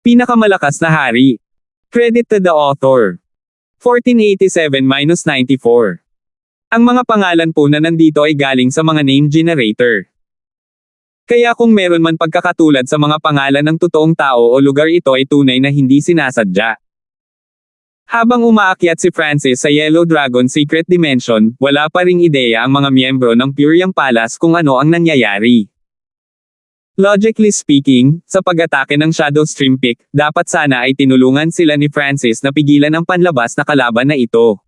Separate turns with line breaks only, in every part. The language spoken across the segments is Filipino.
Pinakamalakas na hari. Credit to the author. 1487-94. Ang mga pangalan po na nandito ay galing sa mga name generator. Kaya kung meron man pagkakatulad sa mga pangalan ng totoong tao o lugar, ito ay tunay na hindi sinasadya. Habang umaakyat si Francis sa Yellow Dragon Secret Dimension, wala pa ring ideya ang mga miyembro ng Purium Palace kung ano ang nangyayari. Logically speaking, sa pag-atake ng Shadow Stream Peak, dapat sana ay tinulungan sila ni Francis na pigilan ang panlabas na kalaban na ito.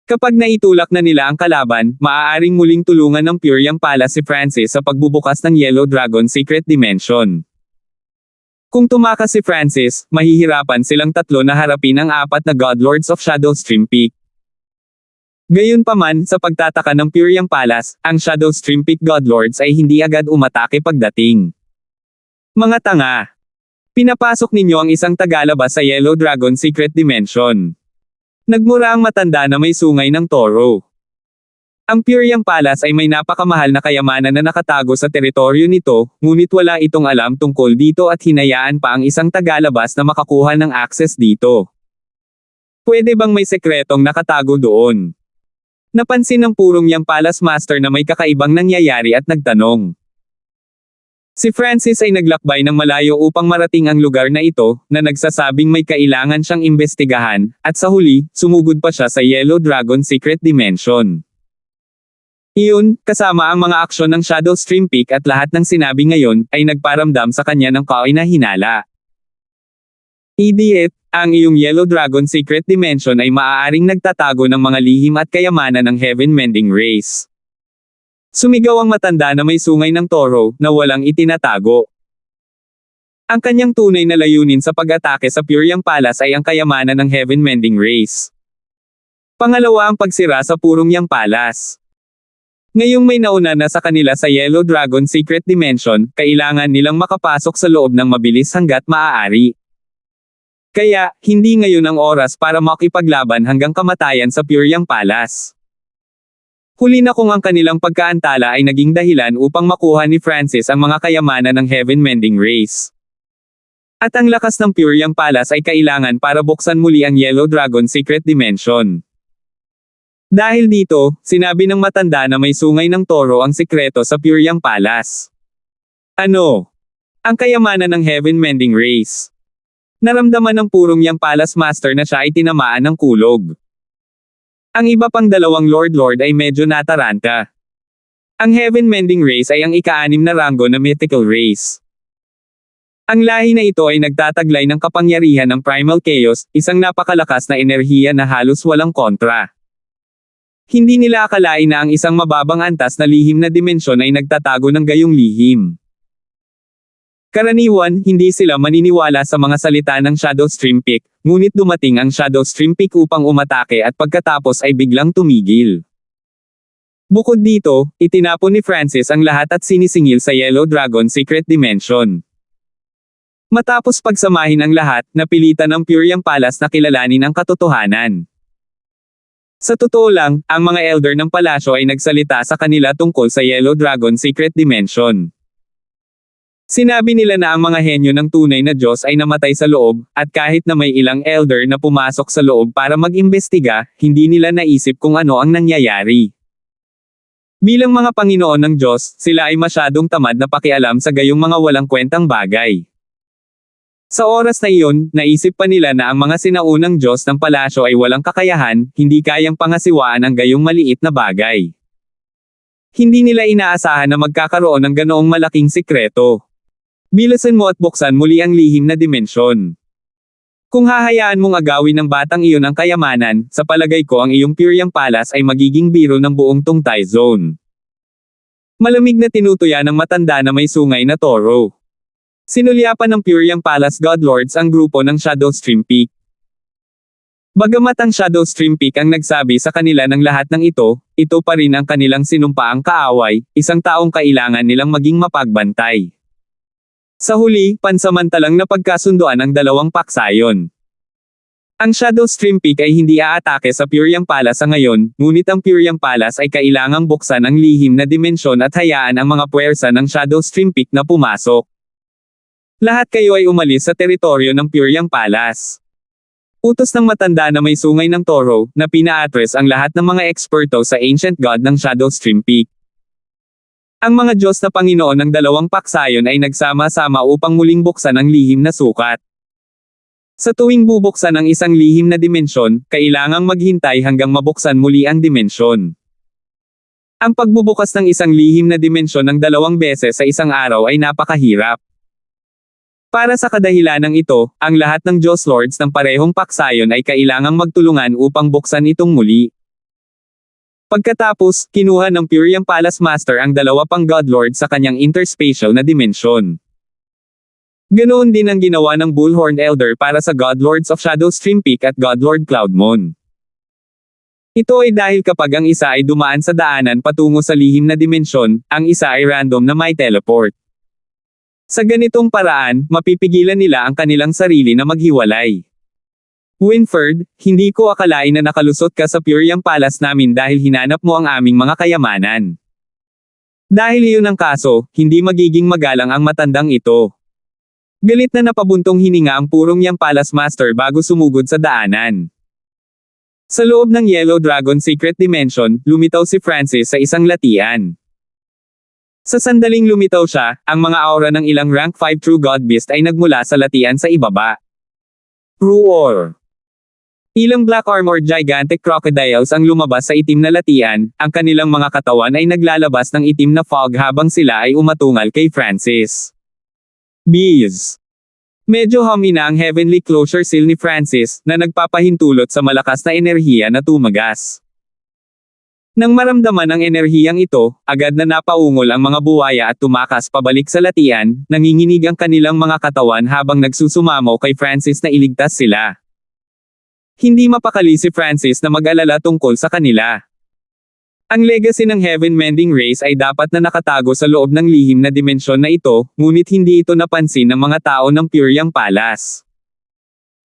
Kapag naitulak na nila ang kalaban, maaaring muling tulungan ng Purium Palace si Francis sa pagbubukas ng Yellow Dragon Secret Dimension. Kung tumakas si Francis, mahihirapan silang tatlo na harapin ang apat na Godlords of Shadow Stream Peak. Gayunpaman, sa pagtataka ng Purium Palace, ang Shadow Stream Peak Godlords ay hindi agad umatake pagdating. Mga tanga! Pinapasok ninyo ang isang tagalabas sa Yellow Dragon Secret Dimension. Nagmura ang matanda na may sungay ng toro. Ang Purium Palace ay may napakamahal na kayamanan na nakatago sa teritoryo nito, ngunit wala itong alam tungkol dito at hinayaan pa ang isang tagalabas na makakuha ng access dito. Pwede bang may sekretong nakatago doon? Napansin ng Purium Palace Master na may kakaibang nangyayari at nagtanong. Si Francis ay naglakbay ng malayo upang marating ang lugar na ito, na nagsasabing may kailangan siyang imbestigahan, at sa huli, sumugod pa siya sa Yellow Dragon Secret Dimension. Iyon, kasama ang mga aksyon ng Shadow Stream Peak at lahat ng sinabi ngayon, ay nagparamdam sa kanya ng kainahinala. Idiot, ang iyong Yellow Dragon Secret Dimension ay maaaring nagtatago ng mga lihim at kayamanan ng Heaven Mending Race. Sumigaw ang matanda na may sungay ng toro, na walang itinatago. Ang kanyang tunay na layunin sa pag-atake sa Purium Palace ay ang kayamanan ng Heaven Mending Race. Pangalawa ang pagsira sa Purium Palace. Ngayong may nauna na sa kanila sa Yellow Dragon Secret Dimension, kailangan nilang makapasok sa loob ng mabilis hanggat maaari. Kaya, hindi ngayon ang oras para makipaglaban hanggang kamatayan sa Purium Palace. Huli na kung ang kanilang pagkaantala ay naging dahilan upang makuha ni Francis ang mga kayamanan ng Heaven Mending Race. At ang lakas ng Purium Palace ay kailangan para buksan muli ang Yellow Dragon Secret Dimension. Dahil dito, sinabi ng matanda na may sungay ng toro ang sikreto sa Purium Palace. Ano? Ang kayamanan ng Heaven Mending Race. Naramdaman ng Purium Palace Master na siya ay tinamaan ng kulog. Ang iba pang dalawang Lord ay medyo nataranta. Ang Heaven Mending Race ay ang ika-6 na ranggo na mythical race. Ang lahi na ito ay nagtataglay ng kapangyarihan ng Primal Chaos, isang napakalakas na enerhiya na halos walang kontra. Hindi nila akalain na ang isang mababang antas na lihim na dimensyon ay nagtatago ng gayong lihim. Karaniwan, hindi sila maniniwala sa mga salita ng Shadow Stream Peak, ngunit dumating ang Shadow Stream Peak upang umatake at pagkatapos ay biglang tumigil. Bukod dito, itinapon ni Francis ang lahat at sinisingil sa Yellow Dragon Secret Dimension. Matapos pagsamahin ang lahat, napilitan ng Purium Palace na kilalanin ang katotohanan. Sa totoo lang, ang mga elder ng palasyo ay nagsalita sa kanila tungkol sa Yellow Dragon Secret Dimension. Sinabi nila na ang mga henyo ng tunay na Diyos ay namatay sa loob, at kahit na may ilang elder na pumasok sa loob para mag-imbestiga, hindi nila naisip kung ano ang nangyayari. Bilang mga Panginoon ng Diyos, sila ay masyadong tamad na pakialam sa gayong mga walang kwentang bagay. Sa oras na iyon, naisip pa nila na ang mga sinaunang Diyos ng palasyo ay walang kakayahan, hindi kayang pangasiwaan ang gayong maliit na bagay. Hindi nila inaasahan na magkakaroon ng ganoong malaking sikreto. Bilasan mo at buksan muli ang lihim na dimensyon. Kung hahayaan mong agawin ng batang iyon ang kayamanan, sa palagay ko ang iyong Purium Palace ay magiging biro ng buong Tungtay Zone. Malamig na tinutuya ng matanda na may sungay na toro. Sinulyapan ng Purium Palace Godlords ang grupo ng Shadow Stream Peak. Bagamat ang Shadow Stream Peak ang nagsabi sa kanila ng lahat ng ito pa rin ang kanilang sinumpaang kaaway, isang taong kailangan nilang maging mapagbantay. Sa huli, pansamantalang napagkasunduan ang dalawang paksayon. Ang Shadow Stream Peak ay hindi aatake sa Purium Palace sa ngayon, ngunit ang Purium Palace ay kailangang buksan ang lihim na dimensyon at hayaan ang mga puwersa ng Shadow Stream Peak na pumasok. Lahat kayo ay umalis sa teritoryo ng Pyriang Palace. Utos ng matanda na may sungay ng toro, na pina-address ang lahat ng mga eksperto sa Ancient God ng Shadowstream Peak. Ang mga Diyos na Panginoon ng dalawang paksayon ay nagsama-sama upang muling buksan ang lihim na sukat. Sa tuwing bubuksan ang isang lihim na dimensyon, kailangang maghintay hanggang mabuksan muli ang dimensyon. Ang pagbubukas ng isang lihim na dimensyon ng 2 beses sa isang araw ay napakahirap. Para sa kadahilanang ito, ang lahat ng Diyos Lords ng parehong paksayon ay kailangang magtulungan upang buksan itong muli. Pagkatapos, kinuha ng Pyriang Palace Master ang 2 pang God Lord sa kanyang interspatial na dimensyon. Ganoon din ang ginawa ng Bullhorn Elder para sa God Lords of Shadowstream Peak at God Lord Cloudmon. Ito ay dahil kapag ang isa ay dumaan sa daanan patungo sa lihim na dimensyon, ang isa ay random na may teleport. Sa ganitong paraan, mapipigilan nila ang kanilang sarili na maghiwalay. Winford, hindi ko akalain na nakalusot ka sa Pyriang Palace namin dahil hinanap mo ang aming mga kayamanan. Dahil iyon ang kaso, hindi magiging magalang ang matandang ito. Galit na napabuntong hininga ang Pyriang Palace Master bago sumugod sa daanan. Sa loob ng Yellow Dragon Secret Dimension, lumitaw si Francis sa isang latian. Sa sandaling lumitaw siya, ang mga aura ng ilang rank 5 True God Beast ay nagmula sa latian sa ibaba. Roar! Ilang black armored gigantic crocodiles ang lumabas sa itim na latian, ang kanilang mga katawan ay naglalabas ng itim na fog habang sila ay umatungal kay Francis. Bees! Medyo humina ang heavenly closure seal ni Francis, na nagpapahintulot sa malakas na enerhiya na tumagas. Nang maramdaman ang enerhiyang ito, agad na napaungol ang mga buwaya at tumakas pabalik sa latian, nanginginig ang kanilang mga katawan habang nagsusumamo kay Francis na iligtas sila. Hindi mapakali si Francis na mag-alala tungkol sa kanila. Ang legacy ng Heaven Mending Race ay dapat na nakatago sa loob ng lihim na dimensyon na ito, ngunit hindi ito napansin ng mga tao ng Pyriang Palace.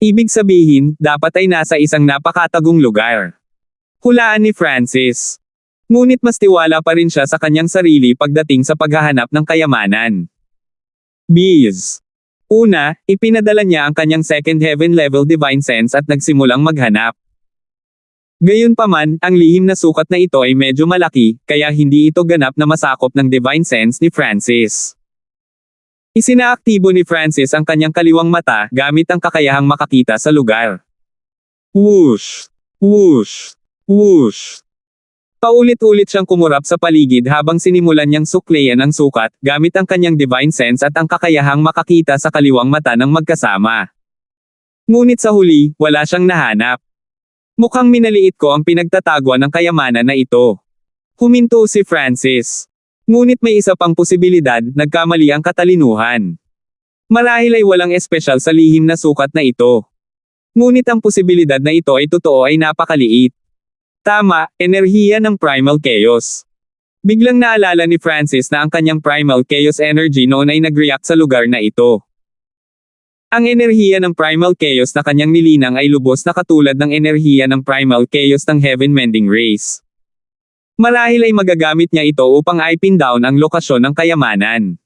Ibig sabihin, dapat ay nasa isang napakatagong lugar. Hulaan ni Francis. Ngunit mas tiwala pa rin siya sa kanyang sarili pagdating sa paghahanap ng kayamanan. Bees. Una, ipinadala niya ang kanyang second heaven level divine sense at nagsimulang maghanap. Gayunpaman, ang lihim na sukat na ito ay medyo malaki, kaya hindi ito ganap na masakop ng divine sense ni Francis. Isinaaktibo ni Francis ang kanyang kaliwang mata gamit ang kakayahang makakita sa lugar. Whoosh! Whoosh! Whoosh! Paulit-ulit siyang kumurap sa paligid habang sinimulan niyang suklayan ang sukat, gamit ang kanyang divine sense at ang kakayahang makakita sa kaliwang mata ng magkasama. Ngunit sa huli, wala siyang nahanap. Mukhang minaliit ko ang pinagtatagwa ng kayamanan na ito. Huminto si Francis. Ngunit may isa pang posibilidad, nagkamali ang katalinuhan. Marahil ay walang espesyal sa lihim na sukat na ito. Ngunit ang posibilidad na ito ay totoo ay napakaliit. Tama, enerhiya ng Primal Chaos. Biglang naalala ni Francis na ang kanyang Primal Chaos energy noon ay nag-react sa lugar na ito. Ang enerhiya ng Primal Chaos na kanyang nilinang ay lubos na katulad ng enerhiya ng Primal Chaos ng Heaven Mending Race. Marahil ay magagamit niya ito upang i-pin down ang lokasyon ng kayamanan.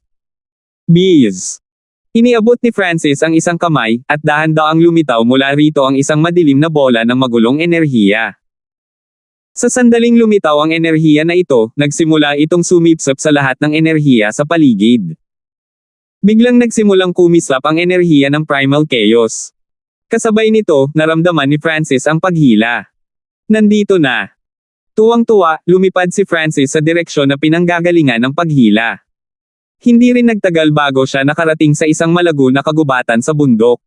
Bees. Iniabot ni Francis ang isang kamay, at dahan-daang lumitaw mula rito ang isang madilim na bola ng magulong enerhiya. Sa sandaling lumitaw ang enerhiya na ito, nagsimula itong sumipsop sa lahat ng enerhiya sa paligid. Biglang nagsimulang kumislap ang enerhiya ng Primal Chaos. Kasabay nito, naramdaman ni Francis ang paghila. Nandito na. Tuwang-tuwa, lumipad si Francis sa direksyon na pinanggagalingan ng paghila. Hindi rin nagtagal bago siya nakarating sa isang malago na kagubatan sa bundok.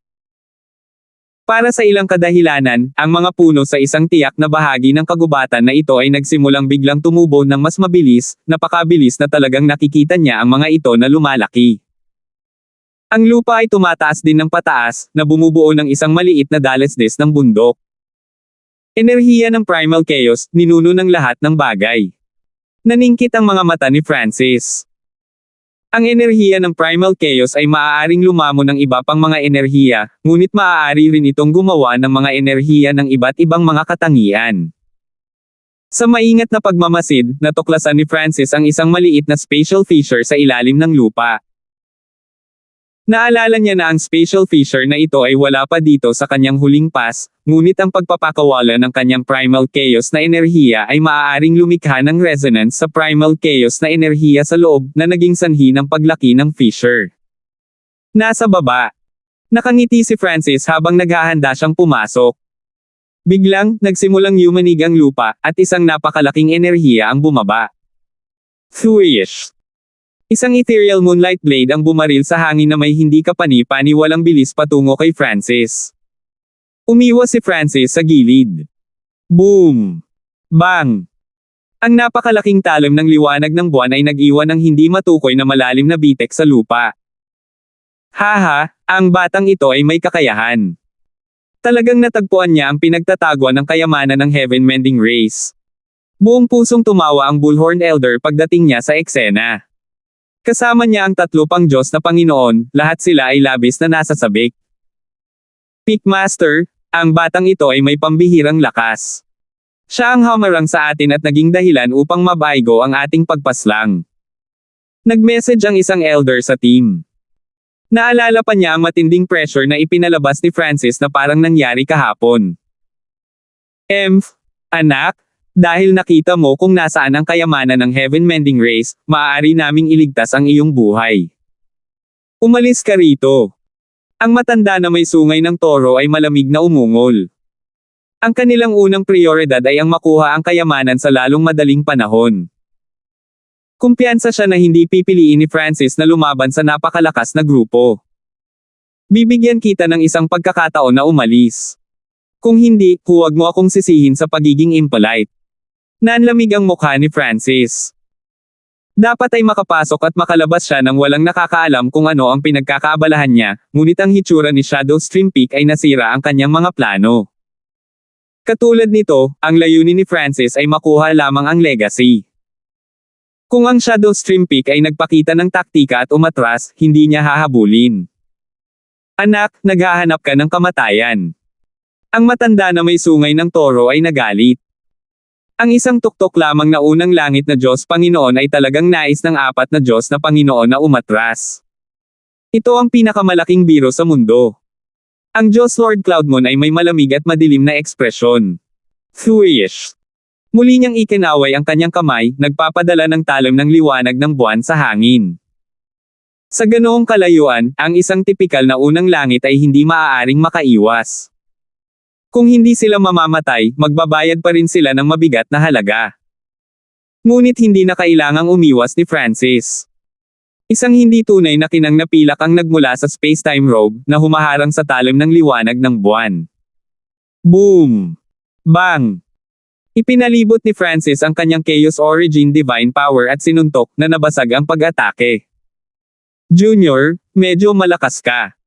Para sa ilang kadahilanan, ang mga puno sa isang tiyak na bahagi ng kagubatan na ito ay nagsimulang biglang tumubo ng mas mabilis, napakabilis na talagang nakikita niya ang mga ito na lumalaki. Ang lupa ay tumataas din ng pataas, na bumubuo ng isang maliit na dalesdes ng bundok. Enerhiya ng Primal Chaos, ninuno ng lahat ng bagay. Naningkit ang mga mata ni Francis. Ang enerhiya ng Primal Chaos ay maaaring lumamo ng iba pang mga enerhiya, ngunit maaari rin itong gumawa ng mga enerhiya ng iba't ibang mga katangian. Sa maingat na pagmamasid, natuklasan ni Francis ang isang maliit na spatial fissure sa ilalim ng lupa. Naalala niya na ang spatial fissure na ito ay wala pa dito sa kanyang huling pass, ngunit ang pagpapakawala ng kanyang primal chaos na enerhiya ay maaaring lumikha ng resonance sa primal chaos na enerhiya sa loob na naging sanhi ng paglaki ng fissure. Nasa baba. Nakangiti si Francis habang naghahanda siyang pumasok. Biglang, nagsimulang yumanig ang lupa, at isang napakalaking enerhiya ang bumaba. Thwish! Isang ethereal moonlight blade ang bumaril sa hangin na may hindi kapani-paniwalang bilis patungo kay Francis. Umiwas si Francis sa gilid. Boom! Bang! Ang napakalaking talim ng liwanag ng buwan ay nag-iwan ng hindi matukoy na malalim na bitek sa lupa. Haha, ang batang ito ay may kakayahan. Talagang natagpuan niya ang pinagtatagwa ng kayamanan ng Heaven Mending Race. Buong pusong tumawa ang Bullhorn Elder pagdating niya sa eksena. Kasama niya ang 3 pang Diyos na Panginoon, lahat sila ay labis na nasasabik. Peakmaster, ang batang ito ay may pambihirang lakas. Siya ang humarang sa atin at naging dahilan upang mabaigo ang ating pagpaslang. Nag-message ang isang elder sa team. Naalala pa niya ang matinding pressure na ipinalabas ni Francis na parang nangyari kahapon. Anak, dahil nakita mo kung nasaan ang kayamanan ng Heaven Mending Race, maaari naming iligtas ang iyong buhay. Umalis ka rito. Ang matanda na may sungay ng toro ay malamig na umungol. Ang kanilang unang prioridad ay ang makuha ang kayamanan sa lalong madaling panahon. Kumpiyansa siya na hindi pipiliin ni Francis na lumaban sa napakalakas na grupo. Bibigyan kita ng isang pagkakataon na umalis. Kung hindi, huwag mo akong sisihin sa pagiging impolite. Nanlamig ang mukha ni Francis. Dapat ay makapasok at makalabas siya nang walang nakakaalam kung ano ang pinagkakaabalahan niya, ngunit ang hitsura ni Shadow Stream Peak ay nasira ang kanyang mga plano. Katulad nito, ang layunin ni Francis ay makuha lamang ang legacy. Kung ang Shadow Stream Peak ay nagpakita ng taktika at umatras, hindi niya hahabulin. Anak, naghahanap ka ng kamatayan. Ang matanda na may sungay ng toro ay nagalit. Ang isang tuktok lamang na unang langit na Diyos Panginoon ay talagang nais ng 4 na Diyos na Panginoon na umatras. Ito ang pinakamalaking biro sa mundo. Ang Diyos Lord Cloudmoon ay may malamig at madilim na ekspresyon. Thwish! Muli niyang ikinaway ang kanyang kamay, nagpapadala ng talim ng liwanag ng buwan sa hangin. Sa ganoong kalayuan, ang isang tipikal na unang langit ay hindi maaaring makaiwas. Kung hindi sila mamamatay, magbabayad pa rin sila ng mabigat na halaga. Ngunit hindi na kailangang umiwas ni Francis. Isang hindi tunay na kinang napilak ang nagmula sa space-time robe na humaharang sa talim ng liwanag ng buwan. Boom! Bang! Ipinalibot ni Francis ang kanyang Chaos Origin Divine Power at sinuntok na nabasag ang pag-atake. Junior, medyo malakas ka.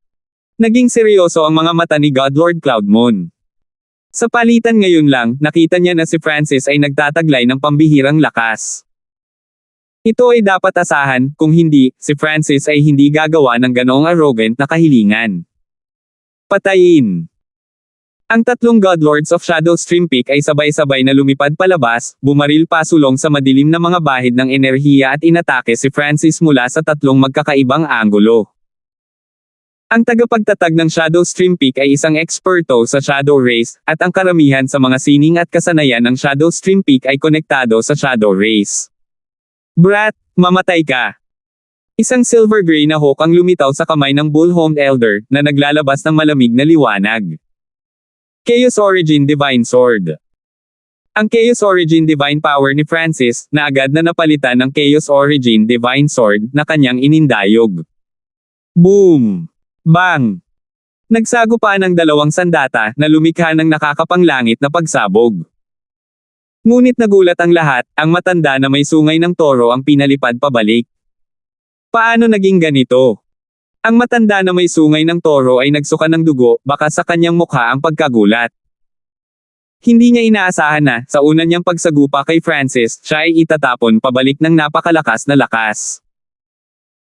Naging seryoso ang mga mata ni Godlord Cloudmoon. Sa palitan ngayon lang, nakita niya na si Francis ay nagtataglay ng pambihirang lakas. Ito ay dapat asahan, kung hindi, si Francis ay hindi gagawa ng ganoong arrogant na kahilingan. Patayin! Ang 3 Godlords of Shadow Stream Peak ay sabay-sabay na lumipad palabas, bumaril pasulong sa madilim na mga bahid ng enerhiya at inatake si Francis mula sa 3 magkakaibang anggulo. Ang tagapagtatag ng Shadow Stream Peak ay isang eksperto sa Shadow Race, at ang karamihan sa mga sining at kasanayan ng Shadow Stream Peak ay konektado sa Shadow Race. Brat, mamatay ka! Isang silver gray na hawk ang lumitaw sa kamay ng Bullhorn Elder, na naglalabas ng malamig na liwanag. Chaos Origin Divine Sword. Ang Chaos Origin Divine Power ni Francis, na agad na napalitan ng Chaos Origin Divine Sword, na kanyang inindayog. Boom! Bang! Nagsagupaan ang 2 sandata na lumikha ng nakakapanglangit na pagsabog. Ngunit nagulat ang lahat, ang matanda na may sungay ng toro ang pinalipad pabalik. Paano naging ganito? Ang matanda na may sungay ng toro ay nagsuka ng dugo, baka sa kanyang mukha ang pagkagulat. Hindi niya inaasahan na, sa una niyang pagsagupa kay Francis, siya ay itatapon pabalik ng napakalakas na lakas.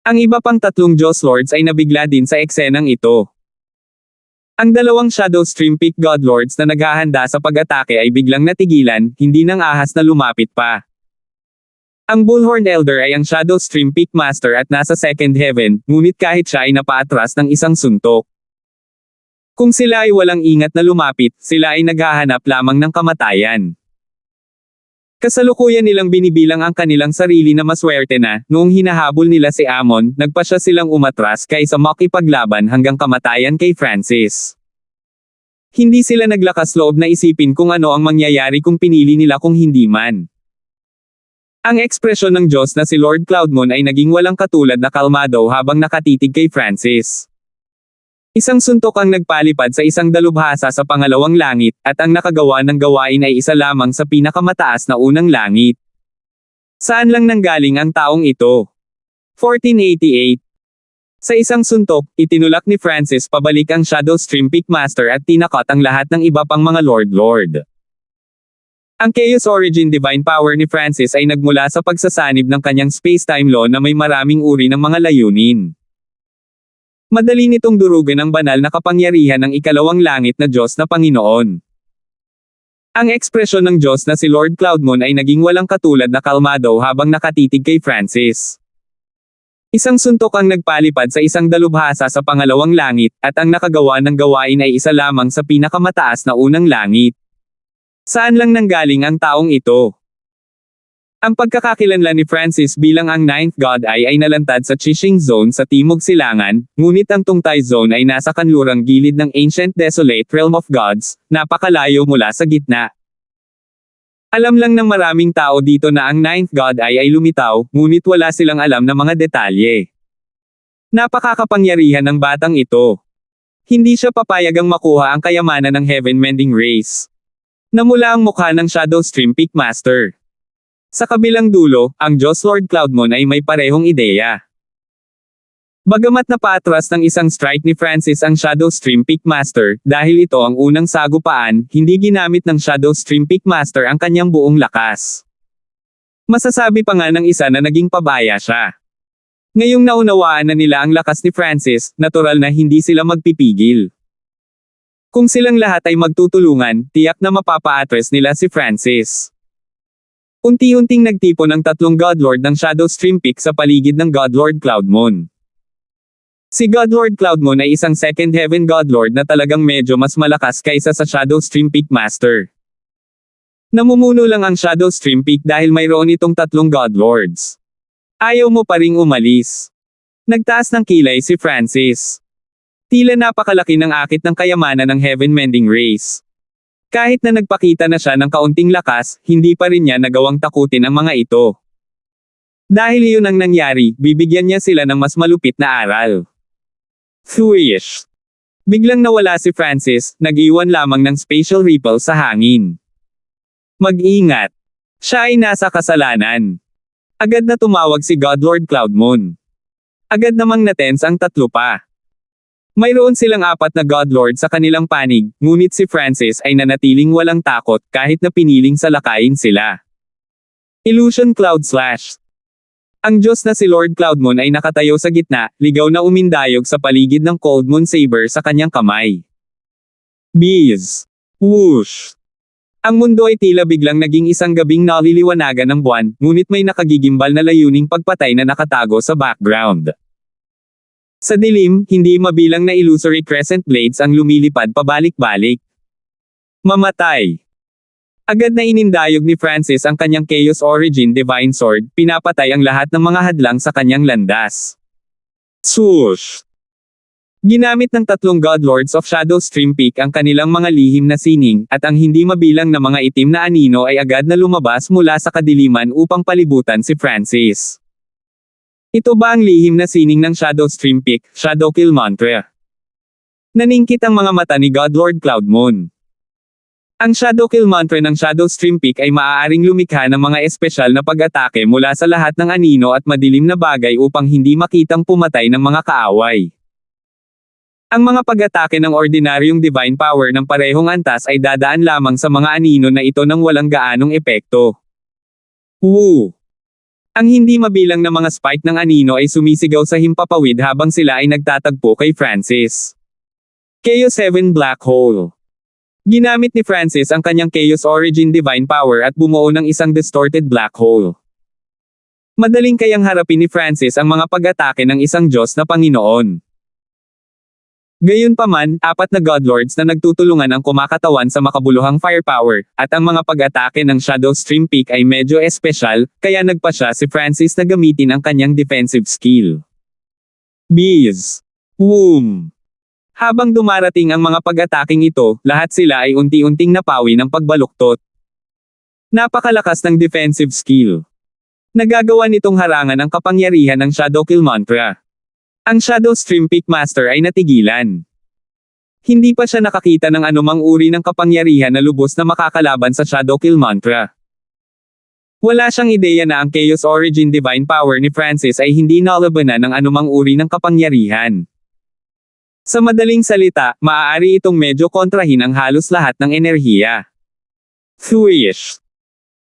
Ang iba pang 3 Diyos Lords ay nabigla din sa eksenang ito. Ang 2 Shadow Stream Peak Godlords na naghahanda sa pag-atake ay biglang natigilan, hindi nang ahas na lumapit pa. Ang Bullhorn Elder ay ang Shadow Stream Peak Master at nasa Second Heaven, ngunit kahit siya ay napaatras ng isang suntok. Kung sila ay walang ingat na lumapit, sila ay naghahanap lamang ng kamatayan. Kasalukuyan nilang binibilang ang kanilang sarili na maswerte na, noong hinahabol nila si Amon, nagpasya silang umatras kaysa makipaglaban hanggang kamatayan kay Francis. Hindi sila naglakas loob na isipin kung ano ang mangyayari kung pinili nila kung hindi man. Ang ekspresyon ng Diyos na si Lord Cloudmoon ay naging walang katulad na kalmado habang nakatitig kay Francis. Isang suntok ang nagpalipad sa isang dalubhasa sa pangalawang langit, at ang nakagawa ng gawain ay isa lamang sa pinakamataas na unang langit. Saan lang nanggaling ang taong ito? 1488. Sa isang suntok, itinulak ni Francis pabalik ang Shadow Stream Peak Master at tinakot ang lahat ng iba pang mga Lord. Ang Chaos Origin Divine Power ni Francis ay nagmula sa pagsasanib ng kanyang space-time law na may maraming uri ng mga layunin. Madali nitong durugan ang banal na kapangyarihan ng ikalawang langit na Diyos na Panginoon. Ang ekspresyon ng Diyos na si Lord Cloudmoon ay naging walang katulad na kalmado habang nakatitig kay Francis. Isang suntok ang nagpalipad sa isang dalubhasa sa pangalawang langit, at ang nakagawa ng gawain ay isa lamang sa pinakamataas na unang langit. Saan lang nanggaling ang taong ito? Ang pagkakakilanlan ni Francis bilang ang Ninth God ay nalantad sa Chishing Zone sa Timog Silangan, ngunit ang Tungtay Zone ay nasa kanlurang gilid ng Ancient Desolate Realm of Gods, napakalayo mula sa gitna. Alam lang ng maraming tao dito na ang Ninth God ay lumitaw, ngunit wala silang alam na mga detalye. Napakakapangyarihan ng batang ito. Hindi siya papayagang makuha ang kayamanan ng Heaven Mending Race. Namula ang mukha ng Shadow Stream Peak Master. Sa kabilang dulo, ang Diyos Lord Cloudmoon ay may parehong ideya. Bagamat napaatras ng isang strike ni Francis ang Shadow Stream Peak Master, dahil ito ang unang sagupaan, hindi ginamit ng Shadow Stream Peak Master ang kanyang buong lakas. Masasabi pa nga ng isa na naging pabaya siya. Ngayong naunawaan na nila ang lakas ni Francis, natural na hindi sila magpipigil. Kung silang lahat ay magtutulungan, tiyak na mapapa-address nila si Francis. Unti-unting nagtipon ang tatlong Godlord ng Shadow Stream Peak sa paligid ng Godlord Cloudmoon. Si Godlord Cloudmoon ay isang Second Heaven Godlord na talagang medyo mas malakas kaysa sa Shadow Stream Peak Master. Namumuno lang ang Shadow Stream Peak dahil mayroon itong tatlong Godlords. Ayaw mo pa ring umalis. Nagtaas ng kilay si Francis. Tila napakalaki ng akit ng kayamanan ng Heaven Mending Race. Kahit na nagpakita na siya ng kaunting lakas, hindi pa rin niya nagawang takutin ang mga ito. Dahil iyon ang nangyari, bibigyan niya sila ng mas malupit na aral. Thwish. Biglang nawala si Francis, nag-iwan lamang ng spatial ripple sa hangin. Mag-ingat. Siya ay nasa kasalanan. Agad na tumawag si Godlord Cloudmoon. Agad namang natense ang tatlo pa. Mayroon silang 4 na Godlord sa kanilang panig, ngunit si Francis ay nanatiling walang takot kahit na piniling salakayin sila. Illusion Cloud Slash. Ang Diyos na si Lord Cloudmoon ay nakatayo sa gitna, ligaw na umindayog sa paligid ng Cold Moon Saber sa kanyang kamay. Bees. Whoosh. Ang mundo ay tila biglang naging isang gabing naliliwanagan ng buwan, ngunit may nakagigimbal na layuning pagpatay na nakatago sa background. Sa dilim, hindi mabilang na illusory crescent blades ang lumilipad pabalik-balik. Mamatay. Agad na inindayog ni Francis ang kanyang Chaos Origin Divine Sword, pinapatay ang lahat ng mga hadlang sa kanyang landas. Swoosh! Ginamit ng tatlong Godlords of Shadow Stream Peak ang kanilang mga lihim na sining, at ang hindi mabilang na mga itim na anino ay agad na lumabas mula sa kadiliman upang palibutan si Francis. Ito ba ang lihim na sining ng Shadow Stream Peak, Shadow Kill Mantra? Naningkit ang mga mata ni Godlord Cloudmoon. Ang Shadow Kill Mantra ng Shadow Stream Peak ay maaaring lumikha ng mga espesyal na pag-atake mula sa lahat ng anino at madilim na bagay upang hindi makitang pumatay ng mga kaaway. Ang mga pag-atake ng ordinaryong divine power ng parehong antas ay dadaan lamang sa mga anino na ito nang walang gaanong epekto. Woo! Ang hindi mabilang na mga spike ng anino ay sumisigaw sa himpapawid habang sila ay nagtatagpo kay Francis. Chaos Heaven Black Hole. Ginamit ni Francis ang kanyang Chaos Origin Divine Power at bumuo ng isang distorted black hole. Madaling kayang harapin ni Francis ang mga pag-atake ng isang Diyos na Panginoon. Gayunpaman, 4 na Godlords na nagtutulungan ang kumakatawan sa makabuluhang firepower, at ang mga pag-atake ng Shadow Stream Peak ay medyo espesyal, kaya nagpa siya si Francis na gamitin ang kanyang defensive skill. Bees. Boom. Habang dumarating ang mga pag-ataking ito, lahat sila ay unti-unting napawi ng pagbaluktot. Napakalakas ng defensive skill. Nagagawa nitong harangan ang kapangyarihan ng Shadow Kill Mantra. Ang Shadow Stream Peak Master ay natigilan. Hindi pa siya nakakita ng anumang uri ng kapangyarihan na lubos na makakalaban sa Shadow Kill Mantra. Wala siyang ideya na ang Chaos Origin Divine Power ni Francis ay hindi nalabanan ng anumang uri ng kapangyarihan. Sa madaling salita, maaari itong medyo kontrahin ang halos lahat ng enerhiya. Thwish.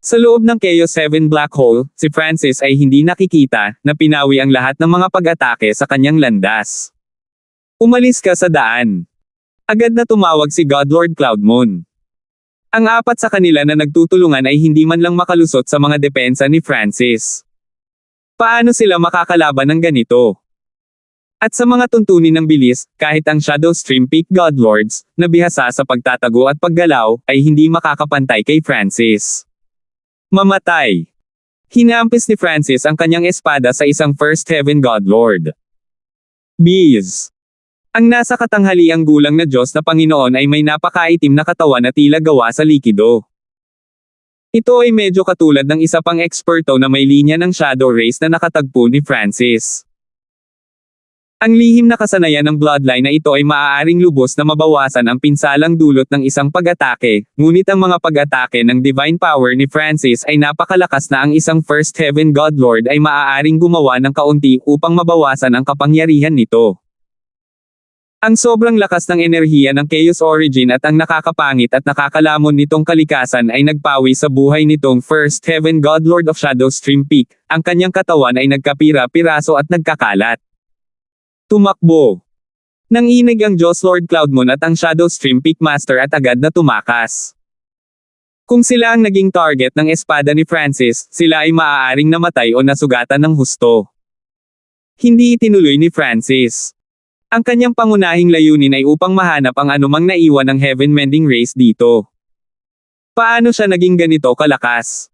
Sa loob ng Chaos 7 Black Hole, si Francis ay hindi nakikita, na pinawi ang lahat ng mga pag-atake sa kanyang landas. Umalis ka sa daan. Agad na tumawag si Godlord Cloudmoon. Ang 4 sa kanila na nagtutulungan ay hindi man lang makalusot sa mga depensa ni Francis. Paano sila makakalaban ng ganito? At sa mga tuntunin ng bilis, kahit ang Shadow Stream Peak Godlords, na bihasa sa pagtatago at paggalaw, ay hindi makakapantay kay Francis. Mamatay. Hinampis ni Francis ang kanyang espada sa isang First Heaven Godlord. Bees. Ang nasa katanghaliang gulang na Diyos na Panginoon ay may napakaitim na katawan na tila gawa sa likido. Ito ay medyo katulad ng isa pang eksperto na may linya ng Shadow Race na nakatagpo ni Francis. Ang lihim na kasanayan ng bloodline na ito ay maaaring lubos na mabawasan ang pinsalang dulot ng isang pag-atake, ngunit ang mga pag-atake ng divine power ni Francis ay napakalakas na ang isang First Heaven Godlord ay maaaring gumawa ng kaunti upang mabawasan ang kapangyarihan nito. Ang sobrang lakas ng enerhiya ng Chaos Origin at ang nakakapangit at nakakalamon nitong kalikasan ay nagpawi sa buhay nitong First Heaven Godlord of Shadow Stream Peak, ang kanyang katawan ay nagkapira-piraso at nagkakalat. Tumakbo. Nanginig ang Diyos Lord Cloudmoon at ang Shadow Stream Peak Master at agad na tumakas. Kung sila ang naging target ng espada ni Francis, sila ay maaaring namatay o nasugatan ng husto. Hindi itinuloy ni Francis. Ang kanyang pangunahing layunin ay upang mahanap ang anumang naiwan ng Heaven Mending Race dito. Paano siya naging ganito kalakas?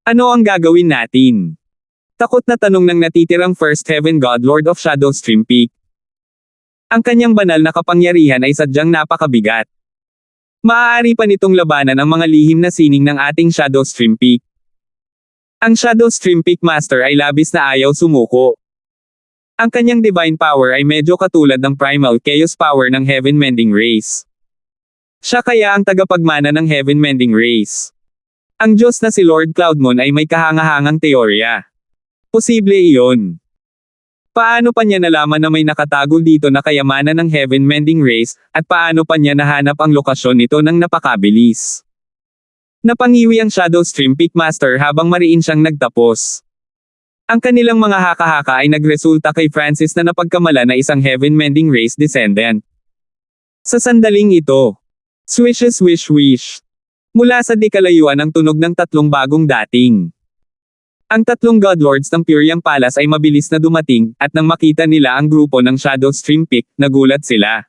Ano ang gagawin natin? Takot na tanong ng natitirang First Heaven Godlord of Shadow Stream Peak. Ang kanyang banal na kapangyarihan ay sadyang napakabigat. Maaari pa nitong labanan ang mga lihim na sining ng ating Shadow Stream Peak. Ang Shadow Stream Peak Master ay labis na ayaw sumuko. Ang kanyang divine power ay medyo katulad ng primal chaos power ng Heaven Mending Race. Siya kaya ang tagapagmana ng Heaven Mending Race. Ang Diyos na si Lord Cloudmoon ay may kahangahangang teorya. Posible iyon. Paano pa niya nalaman na may nakatago dito na kayamanan ng Heaven Mending Race, at paano pa niya nahanap ang lokasyon nito ng napakabilis? Napangiwi ang Shadow Stream Peak Master habang mariin siyang nagtapos. Ang kanilang mga haka-haka ay nagresulta kay Francis na napagkamala na isang Heaven Mending Race descendant. Sa sandaling ito, swish swish wish. Mula sa di kalayuan ang tunog ng 3 bagong dating. Ang 3 Godlords ng Puriang Palace ay mabilis na dumating, at nang makita nila ang grupo ng Shadow Stream Peak, nagulat sila.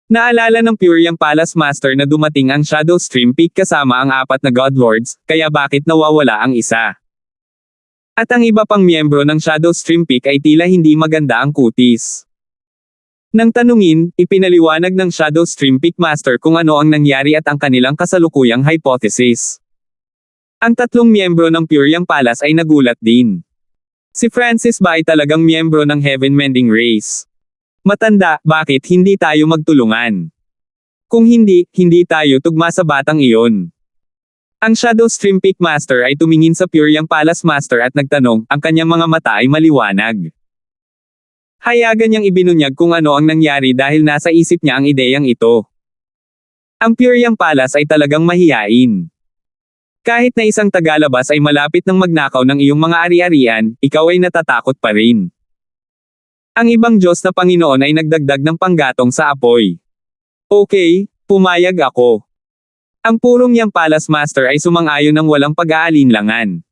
Naalala ng Puriang Palace Master na dumating ang Shadow Stream Peak kasama ang 4 na Godlords, kaya bakit nawawala ang isa? At ang iba pang miyembro ng Shadow Stream Peak ay tila hindi maganda ang kutis. Nang tanungin, ipinaliwanag ng Shadow Stream Peak Master kung ano ang nangyari at ang kanilang kasalukuyang hypothesis. Ang 3 miyembro ng Puriang Palace ay nagulat din. Si Francis ba ay talagang miyembro ng Heaven Mending Race? Matanda, bakit hindi tayo magtulungan? Kung hindi, hindi tayo tugma sa batang iyon. Ang Shadow Stream Peak Master ay tumingin sa Puriang Palace Master at nagtanong, ang kanyang mga mata ay maliwanag. Hayagan niyang ibinunyag kung ano ang nangyari dahil nasa isip niya ang ideyang ito. Ang Puriang Palace ay talagang mahiyain. Kahit na isang tagalabas ay malapit ng magnakaw ng iyong mga ari-arian, ikaw ay natatakot pa rin. Ang ibang Diyos na Panginoon ay nagdagdag ng panggatong sa apoy. Okay, pumayag ako. Ang purong niyang Palace Master ay sumang-ayon ng walang pag-aalinlangan.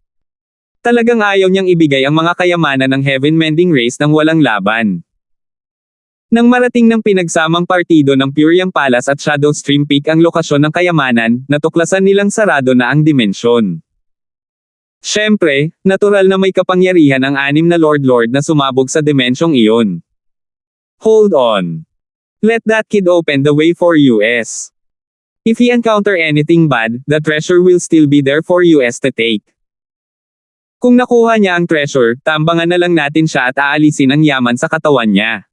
Talagang ayaw niyang ibigay ang mga kayamanan ng Heaven Mending Race nang walang laban. Nang marating ng pinagsamang partido ng Purium Palace at Shadow Stream Peak ang lokasyon ng kayamanan, natuklasan nilang sarado na ang dimensyon. Siyempre, natural na may kapangyarihan ang 6 na Lord na sumabog sa dimensyong iyon. Hold on. Let that kid open the way for US. If he encounter anything bad, the treasure will still be there for US to take. Kung nakuha niya ang treasure, tambangan na lang natin siya at aalisin ang yaman sa katawan niya.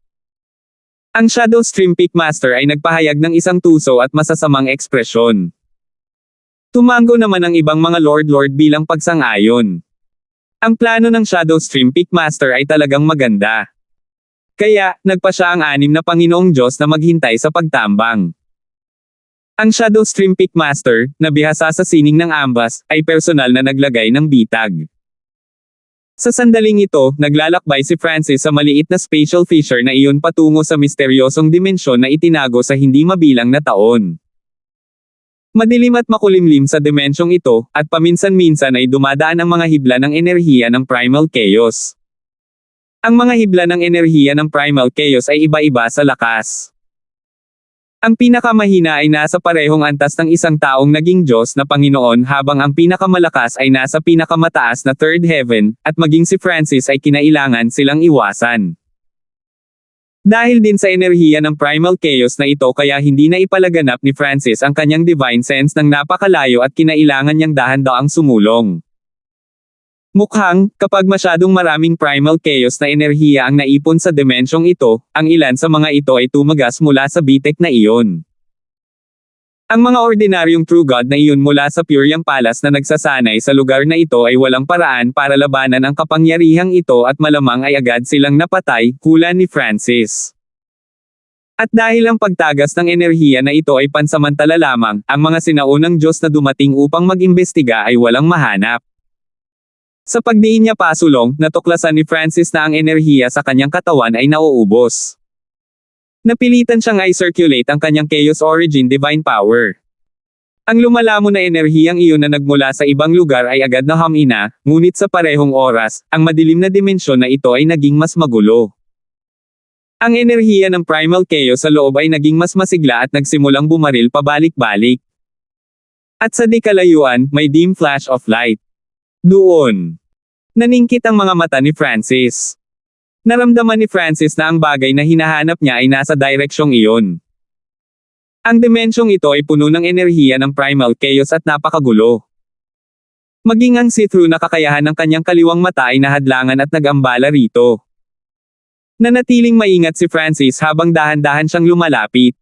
Ang Shadow Stream Peak Master ay nagpahayag ng isang tuso at masasamang ekspresyon. Tumango naman ang ibang mga Lord bilang pagsang-ayon. Ang plano ng Shadow Stream Peak Master ay talagang maganda. Kaya, nagpa siya ang 6 na Panginoong Diyos na maghintay sa pagtambang. Ang Shadow Stream Peak Master, na bihasa sa sining ng ambas, ay personal na naglagay ng bitag. Sa sandaling ito, naglalakbay si Francis sa maliit na spatial fissure na iyon patungo sa misteryosong dimensyon na itinago sa hindi mabilang na taon. Madilim at makulimlim sa dimensyong ito, at paminsan-minsan ay dumadaan ang mga hibla ng enerhiya ng Primal Chaos. Ang mga hibla ng enerhiya ng Primal Chaos ay iba-iba sa lakas. Ang pinakamahina ay nasa parehong antas ng isang taong naging Diyos na Panginoon habang ang pinakamalakas ay nasa pinakamataas na third heaven, at maging si Francis ay kinailangan silang iwasan. Dahil din sa enerhiya ng Primal Chaos na ito kaya hindi na ipalaganap ni Francis ang kanyang divine sense ng napakalayo at kinailangan niyang dahan-daang sumulong. Mukhang, kapag masyadong maraming Primal Chaos na enerhiya ang naipon sa dimensyong ito, ang ilan sa mga ito ay tumagas mula sa bitek na iyon. Ang mga ordinaryong True God na iyon mula sa Purium Palace na nagsasanay sa lugar na ito ay walang paraan para labanan ang kapangyarihang ito at malamang ay agad silang napatay, hula ni Francis. At dahil ang pagtagas ng enerhiya na ito ay pansamantala lamang, ang mga sinaunang Diyos na dumating upang mag-imbestiga ay walang mahanap. Sa pagdiin niya pasulong, natuklasan ni Francis na ang enerhiya sa kanyang katawan ay nauubos. Napilitan siyang i-circulate ang kanyang Chaos Origin Divine Power. Ang lumalamon na enerhiyang iyon na nagmula sa ibang lugar ay agad na hamina, ngunit sa parehong oras, ang madilim na dimensyon na ito ay naging mas magulo. Ang enerhiya ng Primal Chaos sa loob ay naging mas masigla at nagsimulang bumaril pabalik-balik. At sa di kalayuan, may dim flash of light. Doon. Naningkit ang mga mata ni Francis. Naramdaman ni Francis na ang bagay na hinahanap niya ay nasa direksyong iyon. Ang dimensyong ito ay puno ng enerhiya ng Primal Chaos at napakagulo. Maging ang see-through na kakayahan ng kanyang kaliwang mata ay nahadlangan at nag-ambala rito. Nanatiling maingat si Francis habang dahan-dahan siyang lumalapit.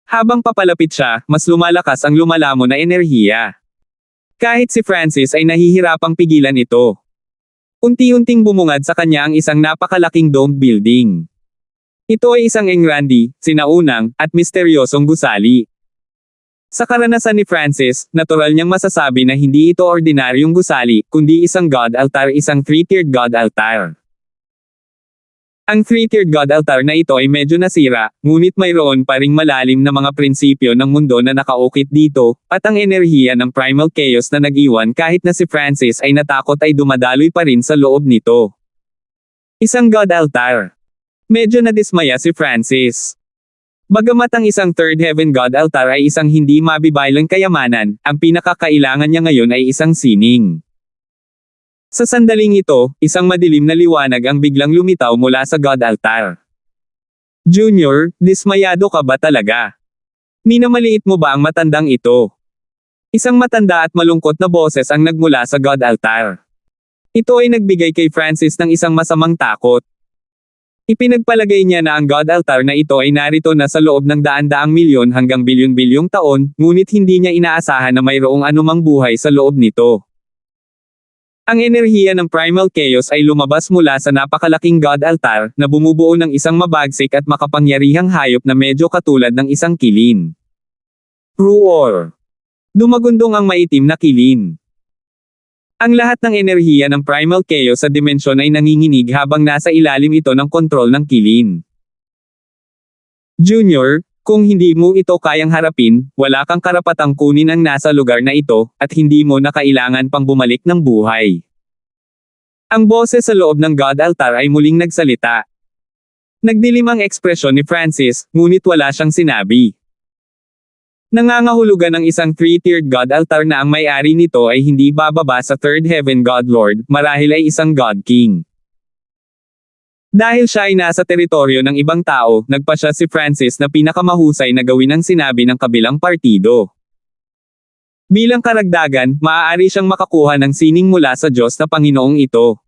Habang papalapit siya, mas lumalakas ang lumalamon na enerhiya. Kahit si Francis ay nahihirapang pigilan ito. Unti-unting bumungad sa kanya ang isang napakalaking domed building. Ito ay isang engrandi, sinaunang, at misteryosong gusali. Sa karanasan ni Francis, natural niyang masasabi na hindi ito ordinaryong gusali, kundi isang God altar, isang three-tiered God altar. Ang three-tiered God altar na ito ay medyo nasira, ngunit mayroon pa ring malalim na mga prinsipyo ng mundo na nakaukit dito, at ang enerhiya ng Primal Chaos na nag-iwan kahit na si Francis ay natakot ay dumadaloy pa rin sa loob nito. Isang God altar. Medyo nadismaya si Francis. Bagamat ang isang third heaven God altar ay isang hindi mabibaylang kayamanan, ang pinakakailangan niya ngayon ay isang sining. Sa sandaling ito, isang madilim na liwanag ang biglang lumitaw mula sa God altar. Junior, dismayado ka ba talaga? Minamaliit mo ba ang matandang ito? Isang matanda at malungkot na boses ang nagmula sa God altar. Ito ay nagbigay kay Francis ng isang masamang takot. Ipinagpalagay niya na ang God altar na ito ay narito na sa loob ng daan-daang milyon hanggang bilyon-bilyong taon, ngunit hindi niya inaasahan na mayroong anumang buhay sa loob nito. Ang enerhiya ng Primal Chaos ay lumabas mula sa napakalaking God altar na bumubuo ng isang mabagsik at makapangyarihang hayop na medyo katulad ng isang kilin. Roar! Dumagundong ang maitim na kilin. Ang lahat ng enerhiya ng Primal Chaos sa dimensyon ay nanginginig habang nasa ilalim ito ng kontrol ng kilin. Junior, kung hindi mo ito kayang harapin, wala kang karapatang kunin ang nasa lugar na ito, at hindi mo na kailangan pang bumalik ng buhay. Ang boses sa loob ng God altar ay muling nagsalita. Nagdilim ang ekspresyon ni Francis, ngunit wala siyang sinabi. Nangangahulugan ng isang three-tiered God altar na ang may-ari nito ay hindi bababa sa third heaven God Lord, marahil ay isang God King. Dahil siya ay nasa teritoryo ng ibang tao, nagpasya si Francis na pinakamahusay na gawin ang sinabi ng kabilang partido. Bilang karagdagan, maaari siyang makakuha ng sining mula sa Diyos na Panginoong ito.